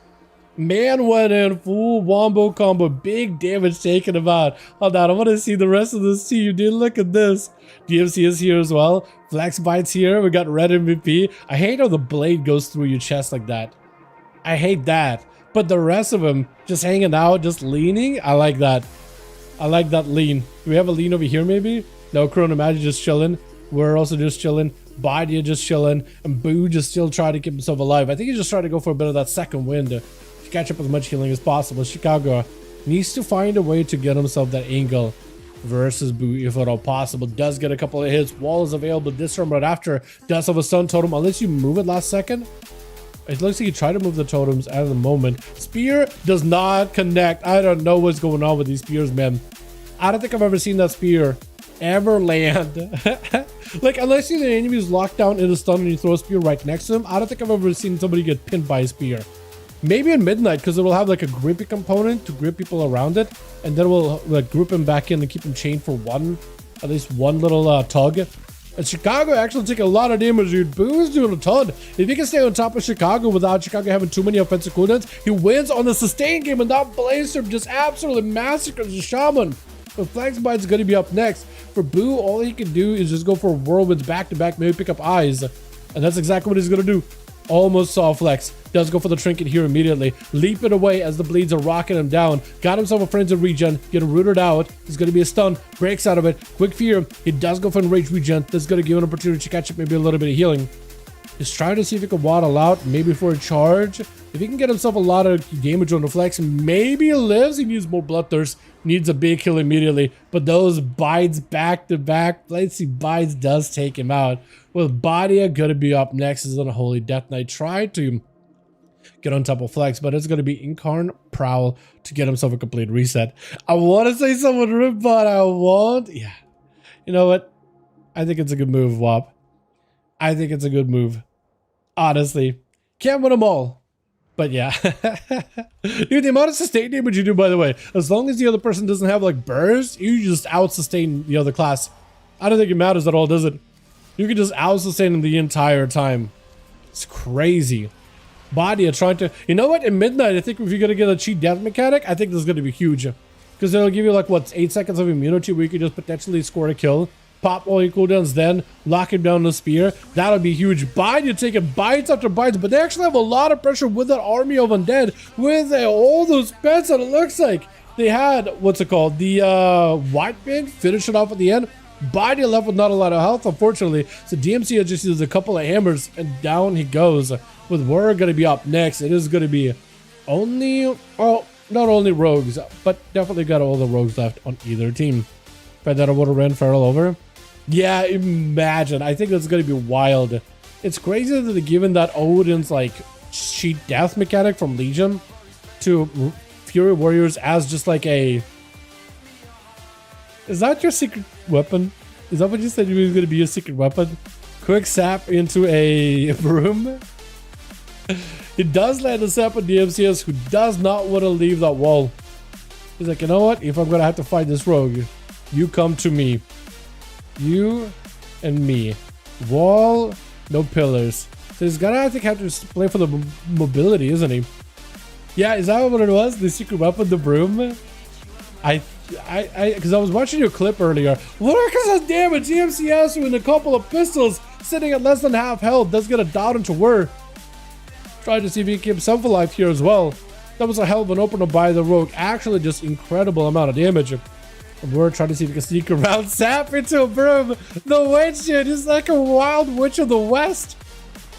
Man went in full wombo combo, big damage taken him out. Hold on, I want to see the rest of this team, dude. Look at this. DMC is here as well. Flex Bites here. We got Red MVP. I hate how the blade goes through your chest like that. I hate that. But the rest of them just hanging out, just leaning. I like that. I like that lean. Do we have a lean over here maybe? No, Chrono Magic just chilling. We're also just chilling. Badia just chilling. And Boo just still trying to keep himself alive. I think he's just trying to go for a bit of that second wind. Catch up with as much healing as possible. Chicago Needs to find a way to get himself that angle versus Boo if at all possible. Does get a couple of hits. Wall is available this round right after. Does have a stun totem unless you move it last second. It looks like you try to move the totems at the moment. Spear does not connect. I don't know what's going on with these spears, man. I don't think I've ever seen that spear ever land. Like, unless the enemy is locked down in a stun and you throw a spear right next to him, I don't think I've ever seen somebody get pinned by a spear. Maybe in Midnight, because it will have like a grippy component to grip people around it, and then we'll like group him back in and keep him chained for at least one little tug. And Chicago actually take a lot of damage, dude. Boo is doing a ton. If he can stay on top of Chicago without Chicago having too many offensive cooldowns, he wins on the sustain game, and that Blazer just absolutely massacres the Shaman. But Flex Bite's going to be up next. For Boo, all he can do is just go for whirlwinds back to back, maybe pick up eyes. And that's exactly what he's going to do. Almost saw Flex. Does go for the trinket here immediately. Leap it away as the bleeds are rocking him down. Got himself a frenzied regen. Getting rooted out. He's going to be a stun. Breaks out of it. Quick fear. He does go for enraged regen. That's going to give an opportunity to catch up maybe a little bit of healing. He's trying to see if he can waddle out, maybe for a charge. If he can get himself a lot of damage on the Flex, maybe he lives. He needs more Bloodthirst. Needs a big kill immediately. But those bites back to back. Let's see, bites does take him out. With Badia going to be up next as on a Holy Death Knight. Try to get on top of Flex, but it's going to be Incarn Prowl to get himself a complete reset. I want to say someone ripped, but I won't. Yeah. You know what? I think it's a good move, Wop. I think it's a good move. Honestly. Can't win them all. But yeah. Dude, the amount of sustain damage you do, by the way, as long as the other person doesn't have like burst, you just out-sustain the other class. I don't think it matters at all, does it? You can just out-sustain them the entire time. It's crazy. Badia trying to... You know what? In Midnight, I think if you're going to get a cheat death mechanic, I think this is going to be huge. Because it'll give you like, what, 8 seconds of immunity where you can just potentially score a kill. Pop all your cooldowns, then lock him down the spear. That'll be huge. Badia taking bites after bites, but they actually have a lot of pressure with that army of undead. With all those pets that it looks like. They had, what's it called? The white man finish it off at the end. Badia left with not a lot of health, unfortunately. So DMC just uses a couple of hammers and down he goes. With Warrior going to be up next, it is going to be only, well, not only rogues, but definitely got all the rogues left on either team. That would have ran Feral over. Yeah, imagine. I think that's going to be wild. It's crazy that they're giving that Odin's like cheat death mechanic from Legion to Fury Warriors as just like a... Is that your secret weapon? Is that what you said you was going to be your secret weapon? Quick sap into a broom. It does land a sap on DMCS who does not want to leave that wall. He's like, you know what? If I'm going to have to fight this rogue, you come to me. You and me. Wall, no pillars. So he's gonna, I think, have to play for the mobility, isn't he? Yeah, is that what it was? The secret weapon, the broom? Because I was watching your clip earlier. Look at this damage. DMCS with a couple of pistols sitting at less than half health. Does get a dot into Whir. Trying to see if he can keep himself alive here as well. That was a hell of an opener by the rogue. Actually, just incredible amount of damage. We're trying to see if we can sneak around Sap into a broom. The witch, dude, is like a wild witch of the west.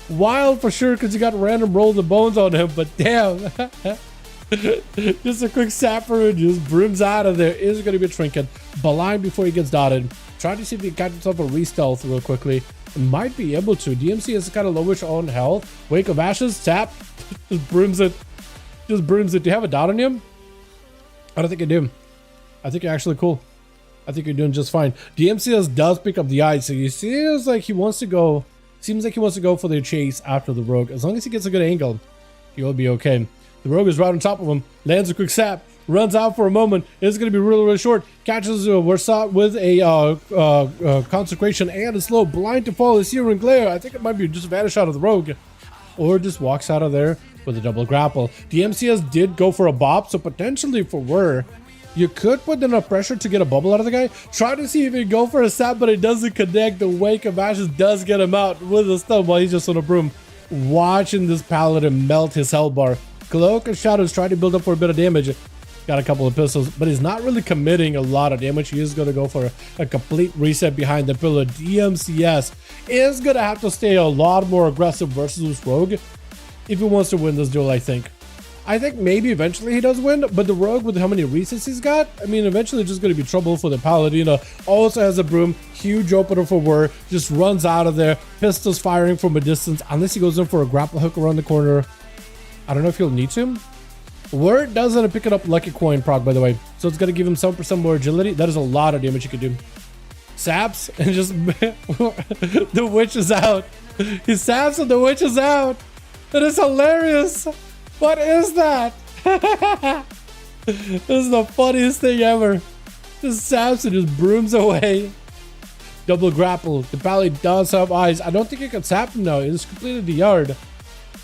Wild for sure, because you got random rolls of bones on him, but damn. Just a quick sapper and just brooms out of there. Is going to be a trinket. Blind before he gets dotted. Trying to see if he can catch himself a re-stealth real quickly. Might be able to. DMC is kind of lowish on health. Wake of Ashes, Sap. Just brooms it. Just brooms it. Do you have a dot on him? I don't think I do. I think you're actually cool. I think you're doing just fine. DMCS does pick up the eye, so you see it's like he wants to go. Seems like he wants to go for the chase after the rogue. As long as he gets a good angle, he will be okay. The rogue is right on top of him. Lands a quick sap. Runs out for a moment. It's going to be really, really short. Catches Warsat with a consecration and a slow blind to fall. Is here in glare. I think it might be just vanish out of the rogue, or just walks out of there with a double grapple. DMCS did go for a bop, so potentially for Whir. You could put enough pressure to get a bubble out of the guy. Try to see if he can go for a sap, but it doesn't connect. The Wake of Ashes does get him out with a stun while he's just on a broom. Watching this paladin melt his health bar. Cloak of Shadows trying to build up for a bit of damage. Got a couple of pistols, but he's not really committing a lot of damage. He is going to go for a complete reset behind the pillar. DMCS is going to have to stay a lot more aggressive versus this rogue if he wants to win this duel, I think. I think maybe eventually he does win, but the rogue with how many resets he's got, I mean, eventually just going to be trouble for the Paladino. Also has a broom, huge opener for Whir, just runs out of there, pistols firing from a distance, unless he goes in for a grapple hook around the corner. I don't know if he'll need to. Whir does end up picking up Lucky Coin proc, by the way, so it's going to give him 7% more agility. That is a lot of damage you could do. Saps, and just the witch is out. He saps and the witch is out. That is hilarious. What is that? This is the funniest thing ever. Just saps and just brooms away. Double grapple. The Pally does have eyes. I don't think you can sap him now. It's completed the yard.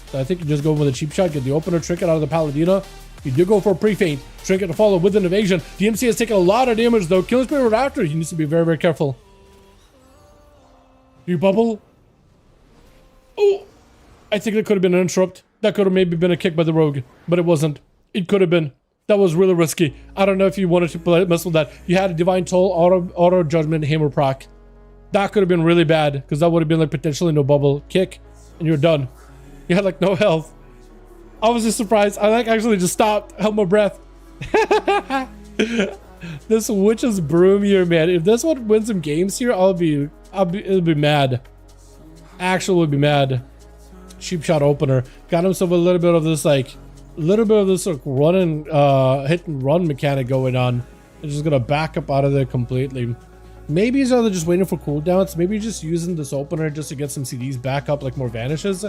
So I think you just go with a cheap shot, get the opener trinket out of the Paladino. You do go for a pre-feint. Trinket to follow with an evasion. DMC has taken a lot of damage though. Killing Spree right after. He needs to be very, very careful. You bubble. Oh, I think it could have been an interrupt. That could have maybe been a kick by the rogue, but it wasn't. It could have been. That was really risky. I don't know if you wanted to mess with that. You had a Divine Toll, auto judgment, hammer proc. That could have been really bad because that would have been like potentially no bubble kick, and you're done. You had like no health. I was just surprised. I like actually just stopped, held my breath. This witch's broom here, man. If this one wins some games here, it'll be mad. Actually, would be mad. Cheap shot opener. Got himself a little bit of this like run and hit and run mechanic going on. And just gonna back up out of there completely. Maybe he's either just waiting for cooldowns. Maybe he's just using this opener just to get some CDs back up like more vanishes,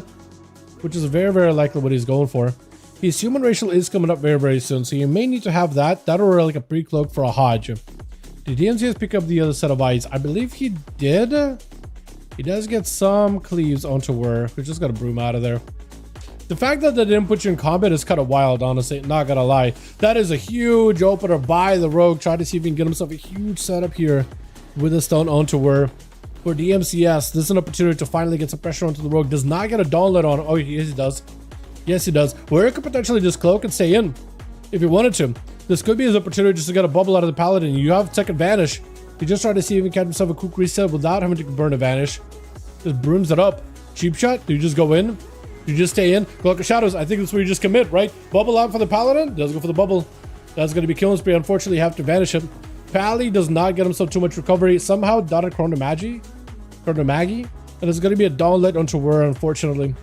which is very, very likely what he's going for. His human racial is coming up very, very soon, so you may need to have that. That or like a pre-cloak for a Hodge. Did DMCS pick up the other set of eyes? I believe he did. He does get some cleaves onto Whir. We just got a broom out of there. The fact that they didn't put you in combat is kind of wild, honestly. Not gonna lie. That is a huge opener by the rogue. Try to see if he can get himself a huge setup here with a stun onto Whir. For DMCS, this is an opportunity to finally get some pressure onto the rogue. Does not get a Dawnlet on. Oh, yes, he does. Yes, he does. Whir could potentially just cloak and stay in if he wanted to. This could be his opportunity just to get a bubble out of the Paladin. You have second vanish. He just tried to see if he can catch himself a quick reset without having to burn a vanish. Just brooms it up. Cheap shot. Do you just go in? You just stay in. Cloak of Shadows. I think that's where you just commit, right? Bubble out for the Paladin. Does go for the bubble. That's going to be killing spree. Unfortunately, you have to vanish him. Pally does not get himself too much recovery. Somehow dotted Chronomagi. And it's going to be a Dawnlet onto Whir, unfortunately.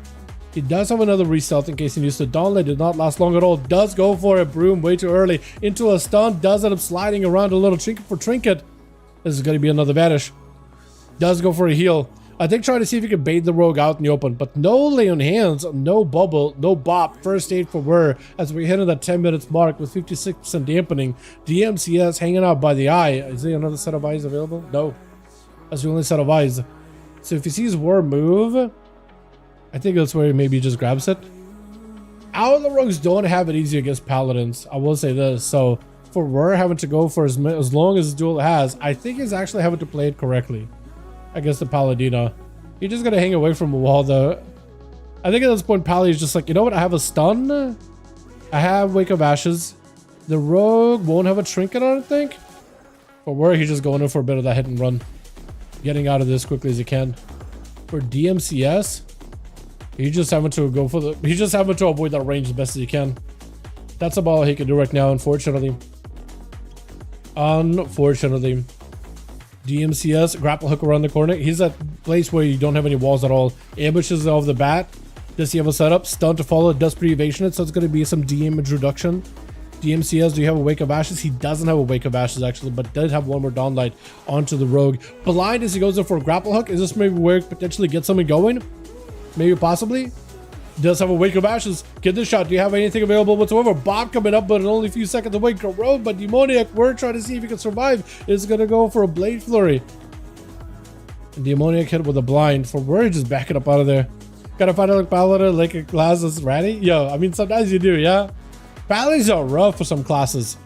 He does have another restealth in case he needs to. Dawnlet did not last long at all. Does go for a broom way too early. Into a stun. Does end up sliding around a little trinket for trinket. This is going to be another vanish. Does go for a heal. I think trying to see if he can bait the rogue out in the open, but no lay on hands, no bubble, no bop. First aid for Whir as we hit that 10 minutes mark with 56% dampening. DMCS hanging out by the eye. Is there another set of eyes available? No. That's the only set of eyes. So if he sees Whir move, I think that's where he maybe just grabs it. Outlaw rogues don't have it easy against paladins. I will say this. So for Whir having to go for as long as his duel has, I think he's actually having to play it correctly against the Paladino. He's just gonna hang away from a wall though. I think at this point Pally is just like, you know what, I have a stun, I have Wake of Ashes, the rogue won't have a trinket, I don't think. For Whir, he's just going in for a bit of that hit and run, getting out of this quickly as he can. For DMCS, he's just having to go for the, he's just having to avoid that range as best as he can. That's about all he can do right now, unfortunately. DMCS, grapple hook around the corner. He's at a place where you don't have any walls at all. Ambushes off the bat. Does he have a setup? Stun to follow, does pre-evasion it, so it's going to be some damage reduction. DMCS, do you have a Wake of Ashes? He doesn't have a Wake of Ashes actually, but does have one more Dawnlight onto the rogue. Blind as he goes in for a grapple hook. Is this maybe where potentially get something going? Maybe possibly. Does have a Wake of Ashes. Get this shot. Do you have anything available whatsoever? Bob coming up, but in only a few seconds away. Rogue, but Demoniac, we're trying to see if he can survive. Is going to go for a Blade Flurry. And Demoniac hit with a blind. For Whir, just backing up out of there. Gotta find out like Paladin, like a class that's ready. Yo, I mean, sometimes you do, yeah? Paladins are rough for some classes.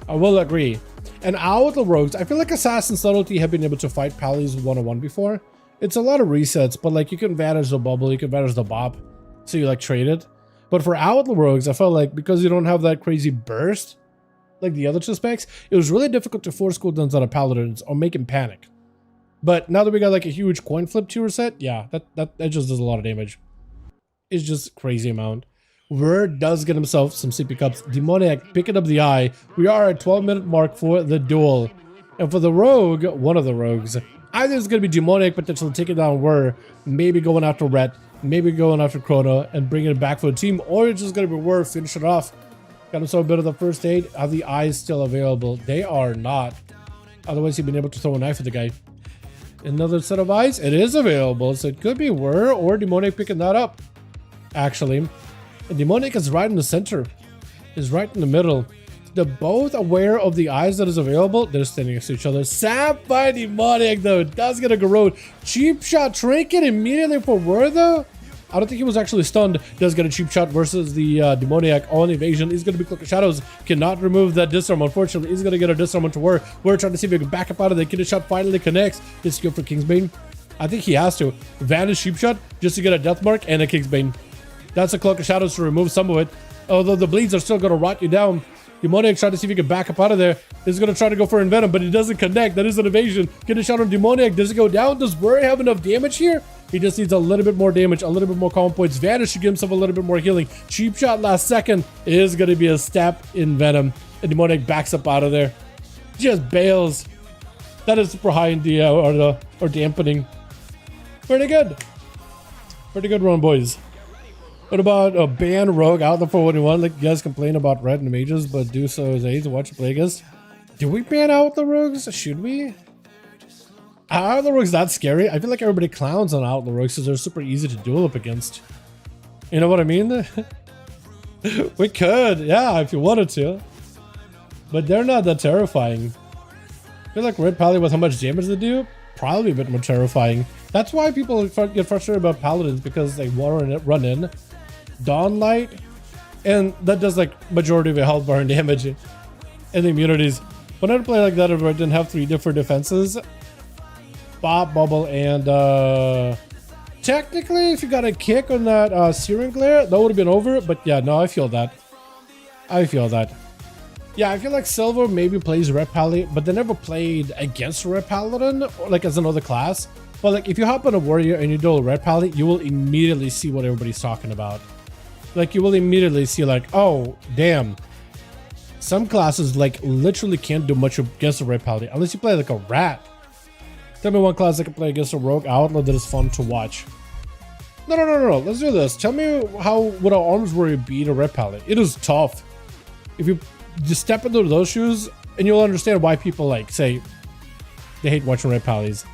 I will agree. And Outlaw Rogues, I feel like Assassin Subtlety have been able to fight Paladins one-on-one before. It's a lot of resets, but like you can vanish the bubble, you can vanish the bop. So you like trade it. But for Outlaw Rogues, I felt like because you don't have that crazy burst like the other two specs, it was really difficult to force cooldowns out of Paladins or make him panic. But now that we got like a huge coin flip to reset, yeah, that just does a lot of damage. It's just crazy amount. Word does get himself some CP cups. Demoniac picking up the eye. We are at 12-minute mark for the duel. And for the rogue, one of the rogues, either it's going to be Demoniac potentially taking down Word, maybe going after Rhett, maybe going after Chrono and bringing it back for the team, or it's just going to be Word finish it off. Got himself a bit of the first aid. Are the eyes still available? They are not. Otherwise, he'd been able to throw a knife at the guy. Another set of eyes. It is available, so it could be Word or Demoniac picking that up. Actually, and Demoniac is right in the center. Is right in the middle. They're both aware of the eyes that is available. They're standing next to each other. Sapped by Demoniac, though. Does get a Garrote. Cheap shot trinket immediately for Word, though. I don't think he was actually stunned. Does get a cheap shot versus the Demoniac on evasion. He's going to be Cloak of Shadows. Cannot remove that disarm. Unfortunately, he's going to get a disarm onto Word. We're trying to see if he can back up out of the Kid shot. Finally connects. His skill for Kingsbane. I think he has to. Vanish cheap shot just to get a death mark and a Kingsbane. That's a Cloak of Shadows to remove some of it. Although the bleeds are still going to rot you down. Demoniac trying to see if he can back up out of there. He's going to try to go for Envenom, but he doesn't connect. That is an evasion. Get a shot on Demoniac. Does it go down? Does Word have enough damage here? He just needs a little bit more damage, a little bit more common points. Vanish to give himself a little bit more healing. Cheap shot last second is going to be a step in Venom. And Demoniac backs up out of there. Just bails. That is super high in DL or dampening. Pretty good. Pretty good run, boys. What about a ban Rogue out the 411? Like, you guys complain about Red and Mages, but do so as aids. Watch play, guys. Do we ban out the Rogues? Should we? Are the Rogues that scary? I feel like everybody clowns on Outlaw Rogues because they're super easy to duel up against. You know what I mean? We could, yeah, if you wanted to. But they're not that terrifying. I feel like Red Pally with how much damage they do, probably a bit more terrifying. That's why people get frustrated about Paladins, because they run in Dawnlight, and that does like majority of your health bar and damage and the immunities. When I play like that, if I didn't have 3 different defenses, Bob, Bubble, and technically, if you got a kick on that Searing Glare, that would have been over. But yeah, no, I feel that. I feel that. Yeah, I feel like Silver maybe plays Red Pally, but they never played against Red Paladin, or like as another class. But like, if you hop on a Warrior and you duel Red Pally, you will immediately see what everybody's talking about. Like, you will immediately see like, oh, damn. Some classes like literally can't do much against a Red Pally unless you play like a Rat. Tell me one class that can play against a Rogue Outlaw that is fun to watch. No. Let's do this. Tell me how would an Arms Warrior beat a Red Pally? It is tough. If you just step into those shoes, and you'll understand why people like say they hate watching Red Pallies.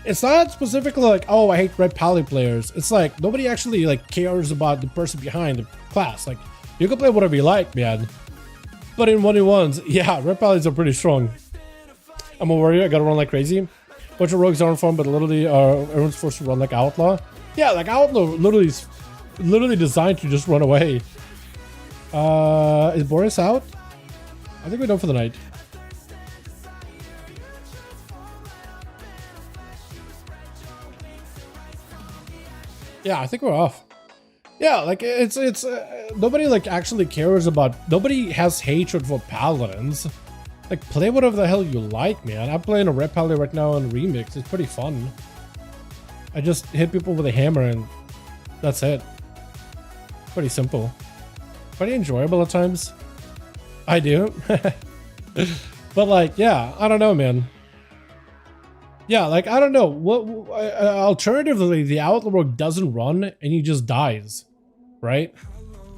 It's not specifically like, oh, I hate Red Pally players. It's like nobody actually like cares about the person behind the class. Like, you can play whatever you like, man. But in 1v1s, yeah, Red Pallies are pretty strong. I'm a Warrior. I gotta run like crazy. Bunch of rogues aren't fun, but literally everyone's forced to run like Outlaw. Yeah, like Outlaw literally designed to just run away. Is Boris out? I think we're done for the night. Yeah, I think we're off. Yeah, like it's nobody like actually cares about. Nobody has hatred for Paladins. Like, play whatever the hell you like, man. I'm playing a Red Pally right now on Remix. It's pretty fun. I just hit people with a hammer and that's it. Pretty simple. Pretty enjoyable at times. I do. But like, yeah, I don't know, man. Yeah, like, I don't know. What alternatively, the Outlaw Rogue doesn't run and he just dies, right?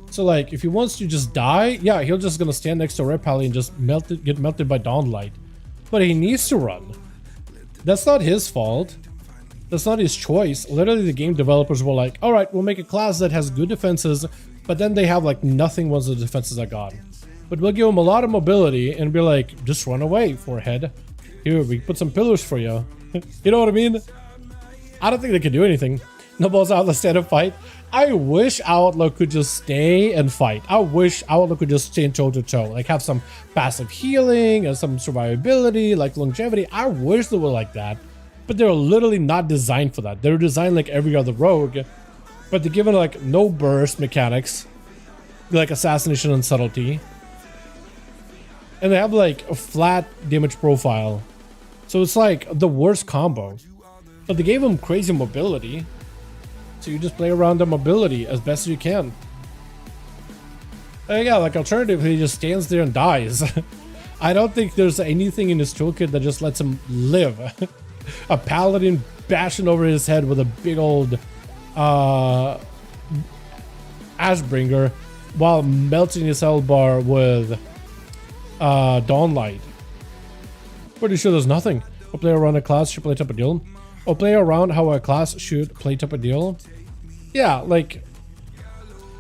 So like, if he wants to just die, yeah, he'll just gonna stand next to Red Pally and just get melted by Dawnlight. But he needs to run. That's not his fault. That's not his choice. Literally, the game developers were like, all right, we'll make a class that has good defenses, but then they have like nothing once the defenses are gone. But we'll give him a lot of mobility and be like, just run away, forehead. Here, we put some pillars for you. You know what I mean? I don't think they can do anything. No balls out, let's stand and fight. I wish Outlaw could just stay and fight. I wish Outlaw could just stay toe to toe. Like, have some passive healing and some survivability, like longevity. I wish they were like that. But they're literally not designed for that. They're designed like every other rogue. But they're given like no burst mechanics. Like assassination and subtlety. And they have like a flat damage profile. So it's like the worst combo. But they gave them crazy mobility. So you just play around the mobility as best as you can. Yeah, like alternatively, he just stands there and dies. I don't think there's anything in his toolkit that just lets him live. A paladin bashing over his head with a big old Ashbringer while melting his health bar with Dawnlight. Pretty sure there's nothing. A player around a class should play type of deal. Or play around how a class should play type of deal. Yeah, like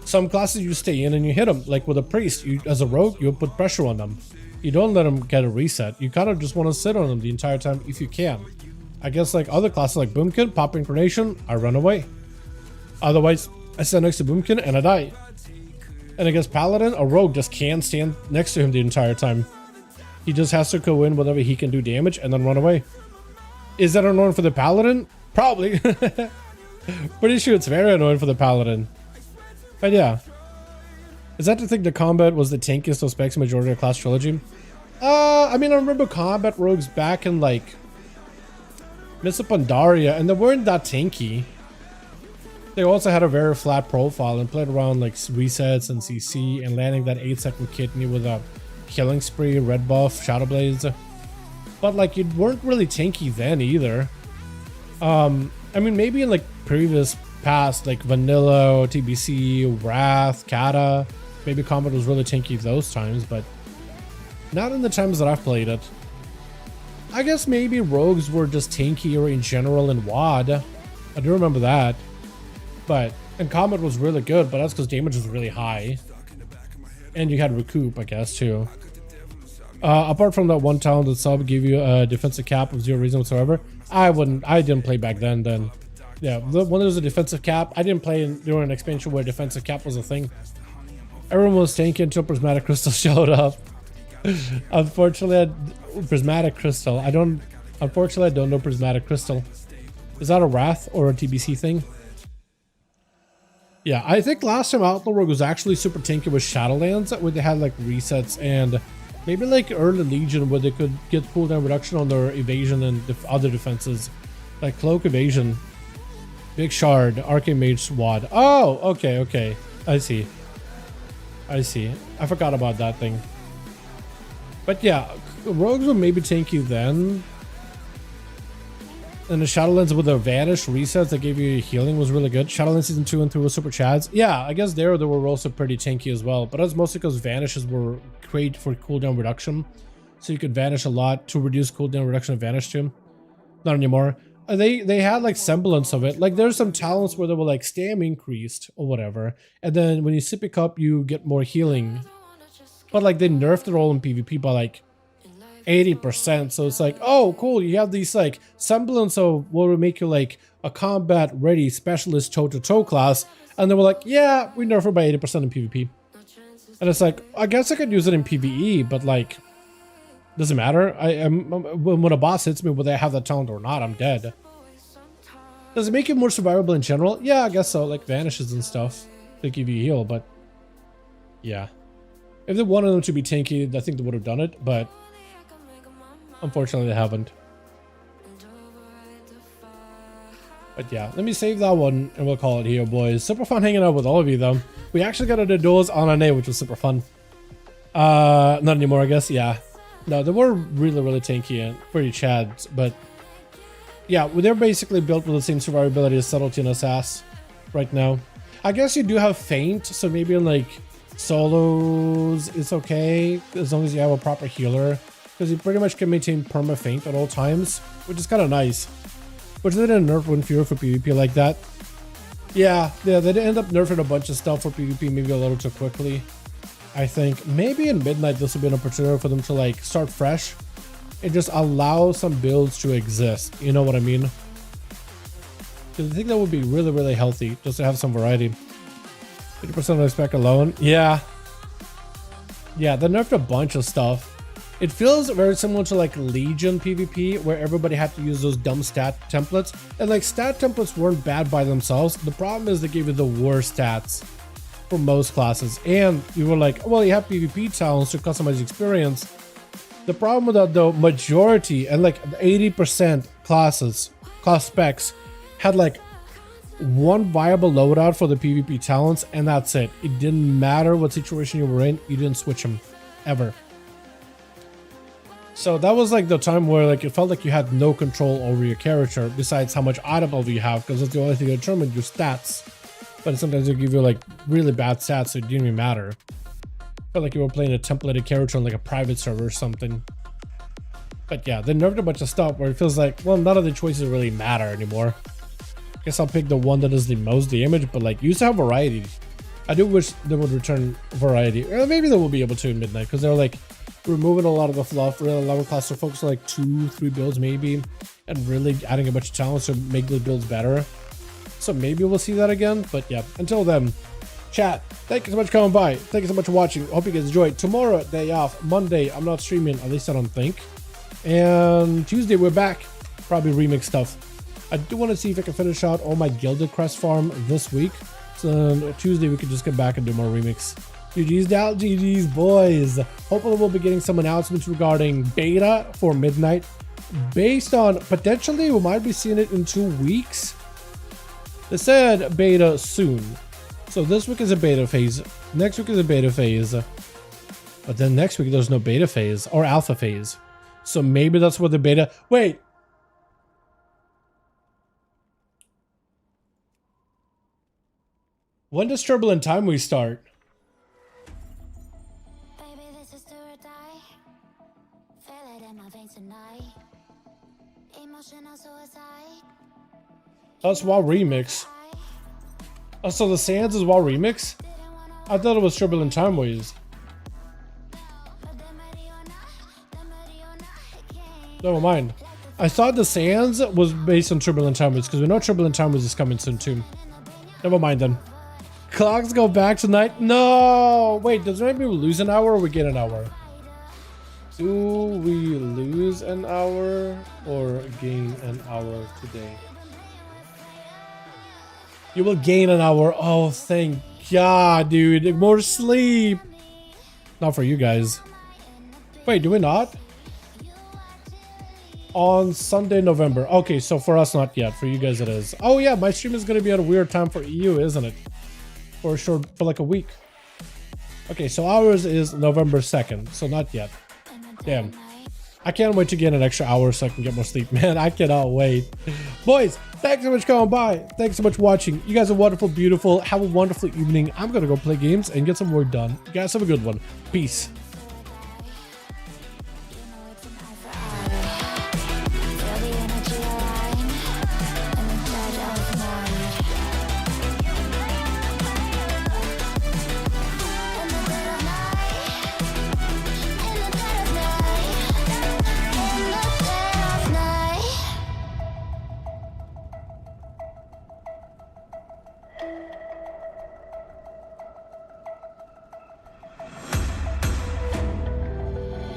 some classes you stay in and you hit them. Like with a priest, you as a rogue, you put pressure on them. You don't let them get a reset. You kind of just want to sit on them the entire time if you can. I guess like other classes like Boomkin, Pop Incarnation, I run away. Otherwise, I stand next to Boomkin and I die. And I guess Paladin, a rogue, just can't stand next to him the entire time. He just has to go in whenever he can do damage and then run away. Is that annoying for the Paladin? Probably. Pretty sure it's very annoying for the Paladin. But yeah. Is that to think the combat was the tankiest of specs majority of class trilogy? I mean, I remember combat rogues back in like Mists of Pandaria, and they weren't that tanky. They also had a very flat profile and played around like resets and CC and landing that 8-second kidney with a killing spree, red buff, shadow blades. But like you weren't really tanky then either. I mean, maybe in like previous past, like Vanilla, TBC, Wrath, Kata, maybe combat was really tanky those times, but not in the times that I've played it. I guess maybe rogues were just tankier in general in WoD. I do remember that. But, and combat was really good, but that's because damage was really high. And you had recoup, I guess, too. Apart from that one talented sub gave you a defensive cap of 0 reason whatsoever, I didn't play back then. Yeah, when there was a defensive cap, I didn't play during an expansion where defensive cap was a thing. Everyone was tanky until Prismatic Crystal showed up. Unfortunately, Prismatic Crystal. Unfortunately, I don't know Prismatic Crystal. Is that a Wrath or a TBC thing? Yeah, I think last time Outlaw Rogue was actually super tanky with Shadowlands, where they had like resets and maybe like early Legion where they could get cooldown reduction on their evasion and other defenses. Like Cloak Evasion, Big Shard, Arcane Mage WoD. Oh, okay. I see. I forgot about that thing. But yeah, rogues were maybe tanky then. And the Shadowlands with the Vanish resets that gave you healing was really good. Shadowlands Season 2 and 3 with Super Chads. Yeah, I guess they were also pretty tanky as well. But that's mostly because Vanishes were great for cooldown reduction. So you could Vanish a lot to reduce cooldown reduction of Vanish too. Not anymore. They had like semblance of it. Like there's some talents where they were like stam increased or whatever. And then when you sip a cup, you get more healing. But like they nerfed it all in PvP by like 80%. So it's like, oh cool, you have these like semblance of what would make you like a combat ready specialist toe-to-toe class, and they were like, yeah, we nerf it by 80% in PvP. And it's like, I guess I could use it in PvE, but like doesn't matter. When a boss hits me whether I have that talent or not, I'm dead. Does it make it more survivable in general? Yeah, I guess so, like Vanishes and stuff they give you heal. But yeah, if they wanted them to be tanky, I think they would have done it, but unfortunately, they haven't. But yeah, let me save that one and we'll call it here, boys. Super fun hanging out with all of you, though. We actually got to do duels on NA, which was super fun. Not anymore, I guess. Yeah. No, they were really tanky and pretty chads, but yeah, they're basically built with the same survivability as Subtlety and Assassin right now. I guess you do have Feint, so maybe in like solos it's okay as long as you have a proper healer. Because you pretty much can maintain perma feint at all times, which is kind of nice. Which they didn't nerf Windfury for PvP like that. Yeah, they did end up nerfing a bunch of stuff for PvP maybe a little too quickly. I think maybe in Midnight this would be an opportunity for them to like start fresh and just allow some builds to exist. You know what I mean? Because I think that would be really healthy just to have some variety. 50% of spec alone. Yeah, they nerfed a bunch of stuff. It feels very similar to like Legion PvP, where everybody had to use those dumb stat templates. And like stat templates weren't bad by themselves. The problem is they gave you the worst stats for most classes. And you were like, well, you have PvP talents to customize experience. The problem with that though, majority and like 80% class specs had like one viable loadout for the PvP talents, and that's it. It didn't matter what situation you were in, you didn't switch them ever. So that was like the time where like it felt like you had no control over your character besides how much item level you have, because that's the only thing that determined your stats. But sometimes they give you like really bad stats, so it didn't even matter. Felt like you were playing a templated character on like a private server or something. But yeah, they nerfed a bunch of stuff where it feels like, well, none of the choices really matter anymore. Guess I'll pick the one that is the most damage, but like, you used to have variety. I do wish they would return variety. Or maybe they will be able to in Midnight, because they're like removing a lot of the fluff, really level class to focus on like 2-3 builds maybe, and really adding a bunch of talents to make those builds better. So maybe we'll see that again. But yeah, until then, chat, thank you so much for coming by. Thank you so much for watching. Hope you guys enjoyed. Tomorrow, day off. Monday, I'm not streaming, at least I don't think. And Tuesday, we're back. Probably remix stuff. I do want to see if I can finish out all my Gilded Crest farm this week. So Tuesday, we could just get back and do more remix. GG's down, GG's boys. Hopefully, we'll be getting some announcements regarding beta for Midnight. Based on potentially, we might be seeing it in 2 weeks. They said beta soon. So this week is a beta phase. Next week is a beta phase. But then next week, there's no beta phase or alpha phase. So maybe that's what the beta... Wait. When does Turbulent Time we start?
Baby, this is do or die. Feel it in my veins tonight. Emotional suicide.
That's WoW Remix. Oh, so the Sands is WoW Remix? I thought it was Turbulent Time Ways. Never mind. I thought the Sands was based on Turbulent Time Ways, because we know Turbulent Time Ways is coming soon too. Never mind then. Clocks go back tonight? No! Wait, does that mean we lose an hour or we get an hour? Do we lose an hour or gain an hour today? You will gain an hour. Oh, thank God, dude. More sleep. Not for you guys. Wait, do we not? On Sunday, November. Okay, so for us, not yet. For you guys, it is. Oh, yeah, my stream is going to be at a weird time for EU, isn't it? For like a week. Okay, so ours is November 2nd, so not yet. Damn. I can't wait to get an extra hour so I can get more sleep, man. I cannot wait. Boys, thanks so much for coming by. Thanks so much for watching. You guys are wonderful, beautiful. Have a wonderful evening. I'm going to go play games and get some work done. You guys have a good one. Peace.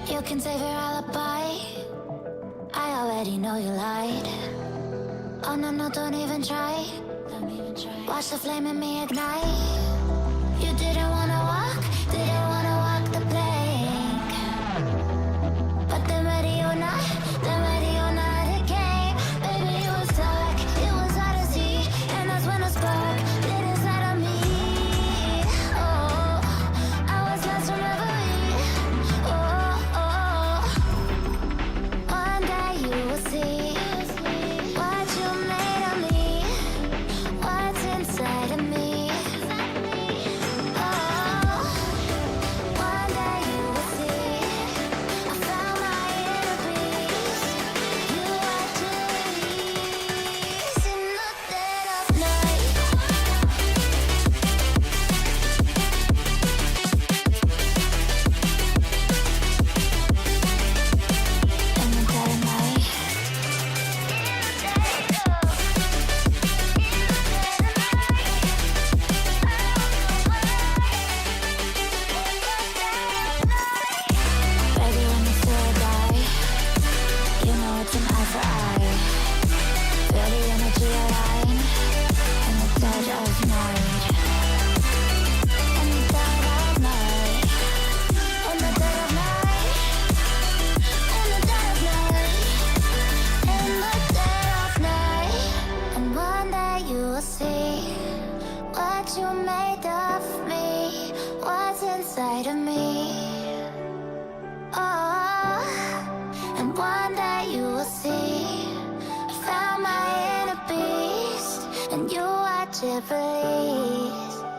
You can save your alibi. I already know you lied. Oh no, no, don't even try. Watch the flame in me ignite. You didn't wanna walk the plank. But then ready or not, it came. Baby, it was dark, it was hard to see. And that's when a spark lit inside of me. Oh, I was lost from reverie. One day you will see what you made of me, what's inside of me. you made of me? What's inside of me? Oh, and one day you will see. I found my inner beast, and you watch it release.